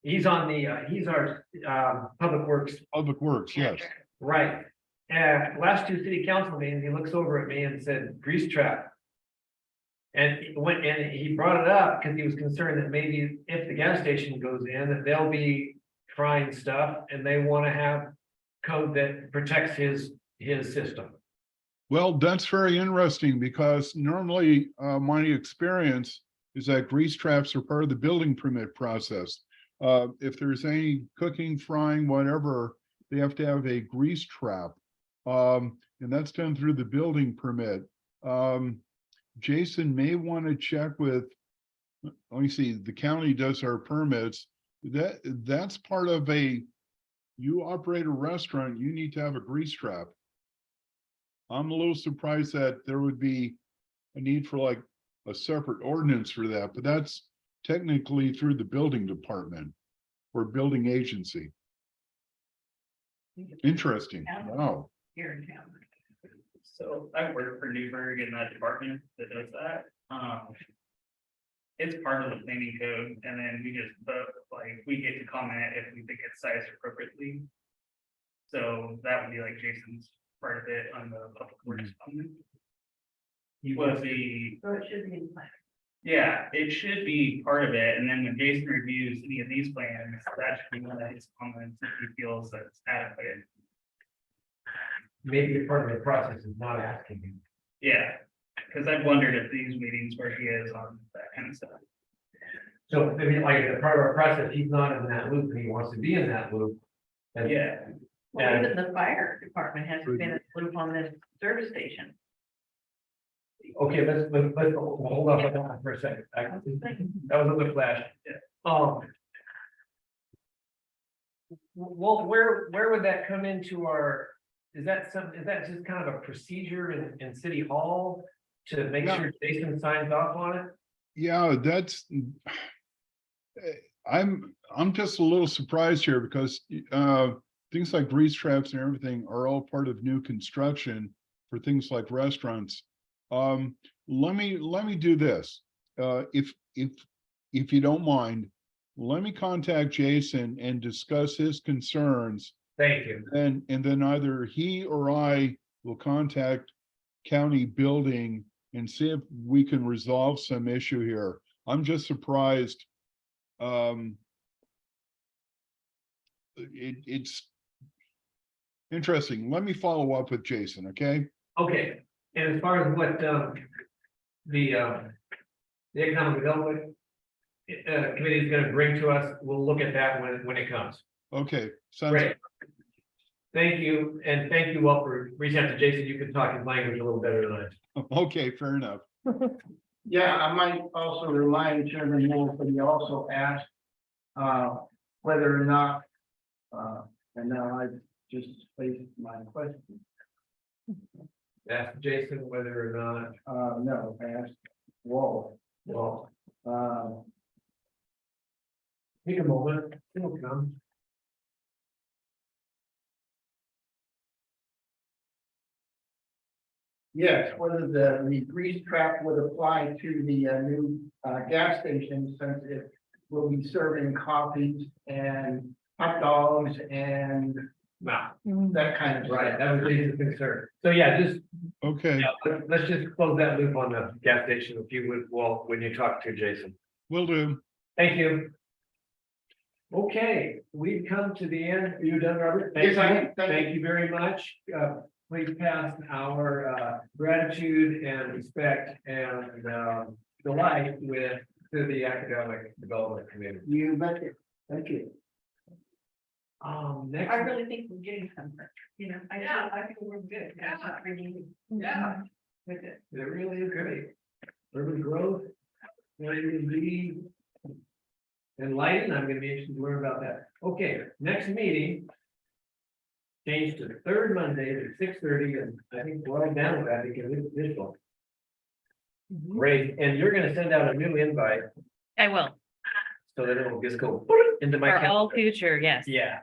He's on the, he's our, Public Works, Public Works, yes. right. Last two city council meetings, he looks over at me and said, grease trap. And he brought it up because he was concerned that maybe if the gas station goes in, that they'll be frying stuff and they want to have code that protects his system. Well, that's very interesting because normally my experience is that grease traps are part of the building permit process. If there's any cooking, frying, whatever, they have to have a grease trap. And that's done through the building permit. Jason may want to check with, let me see, the county does our permits. That's part of you operate a restaurant, you need to have a grease trap. I'm a little surprised that there would be a need for like a separate ordinance for that, but that's technically through the building department or building agency. Interesting. Wow. Here in town. So I work for Newburgh in that department that does that. It's part of the planning code, and then we just vote, like, we get to comment if we think it's sized appropriately. So that would be like Jason's part of it on the public works. He was the, So it should be in plan. yeah, it should be part of it, and then when Jason reviews any of these plans, that should be one of his comments if he feels that it's adequate. Maybe part of the process is not asking him. Yeah, because I've wondered if these meetings where he is on that kind of stuff. So maybe like a part of our process, he's not in that loop and he wants to be in that loop. And Yeah, Well, even the fire department has been in the loop on this service station. Okay, let's hold on for a second. That was a little flash. Well, where would that come into our, is that just kind of a procedure in City Hall to make sure Jason signs off on it? Yeah, that's. I'm just a little surprised here because things like grease traps and everything are all part of new construction for things like restaurants. Let me do this. If you don't mind, let me contact Jason and discuss his concerns. Thank you. And then either he or I will contact county building and see if we can resolve some issue here. I'm just surprised. It's interesting. Let me follow up with Jason, okay? Okay, and as far as what the economic development committee is gonna bring to us, we'll look at that when it comes. Okay, sounds Great. Thank you, and thank you all for reaching out to Jason. You can talk his language a little better than I. okay, fair enough. Yeah, I might also remind Chairman Moore, but he also asked, whether or not, and now I just spaced my question. Ask Jason whether or not, No, I asked Walt, well, Take a moment, it'll come. yes, whether the grease trap would apply to the new gas station, since it will be serving coffees and hot dogs and wow, that kind of right, stuff. that was Jason's concern. So yeah, just, Okay, let's just close that loop on the gas station if you would, well, when you talk to Jason. will do. Thank you. Okay, we've come to the end. Are you done, Robert? Yes, I am. Thank you. Thank you very much. Please pass our gratitude and respect and delight with to the Academic Development Committee. You bet it. Thank you. Next. I really think we're getting somewhere, you know, I feel we're good. It's not really- Yeah. With it. It really is great. Urban growth, ready to lead. And lighting, I'm gonna be interested to learn about that. Okay, next meeting. Change to the third Monday at 6:30, and I think we're all down with that because it's digital. Great, and you're gonna send out a new invite I will, so that it'll just go into my. for all calendar. future, yes. Yeah.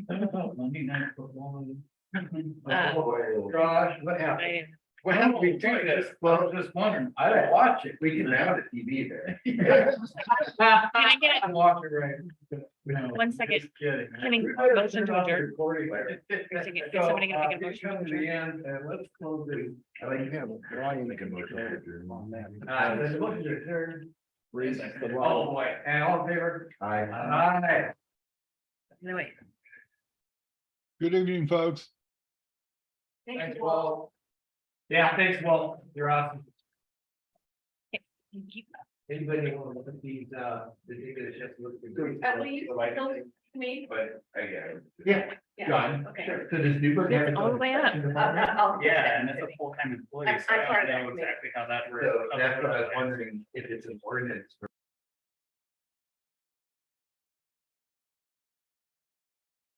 Monday night football. Oh, Gosh, what happened? I- What happened? We do this. Well, I was just wondering, I don't watch it. We can have the TV there. Can I get I'm watching right. one second? Just kidding. Can I motion to adjourn? Recording. Is somebody gonna make a motion to Come to the adjourn? end, and let's close the. I like you have a drawing make a motion. on that. There's a motion to adjourn. Raise the Oh, wall. boy, and all in favor? Aye. Aye. No, wait. Good evening, folks. Thank you all. Yeah, thanks, Walt. You're awesome. Thank you. Anybody want to look at these, the data that's just look at the- Will you still me? But I get it. Yeah, Yeah. John. Okay. Sure. So does Newburgh have its All the own way up. section department? Yeah, and it's a full-time employee, so I I'm part don't of know that exactly how that works. So that's what I was wondering, if it's an ordinance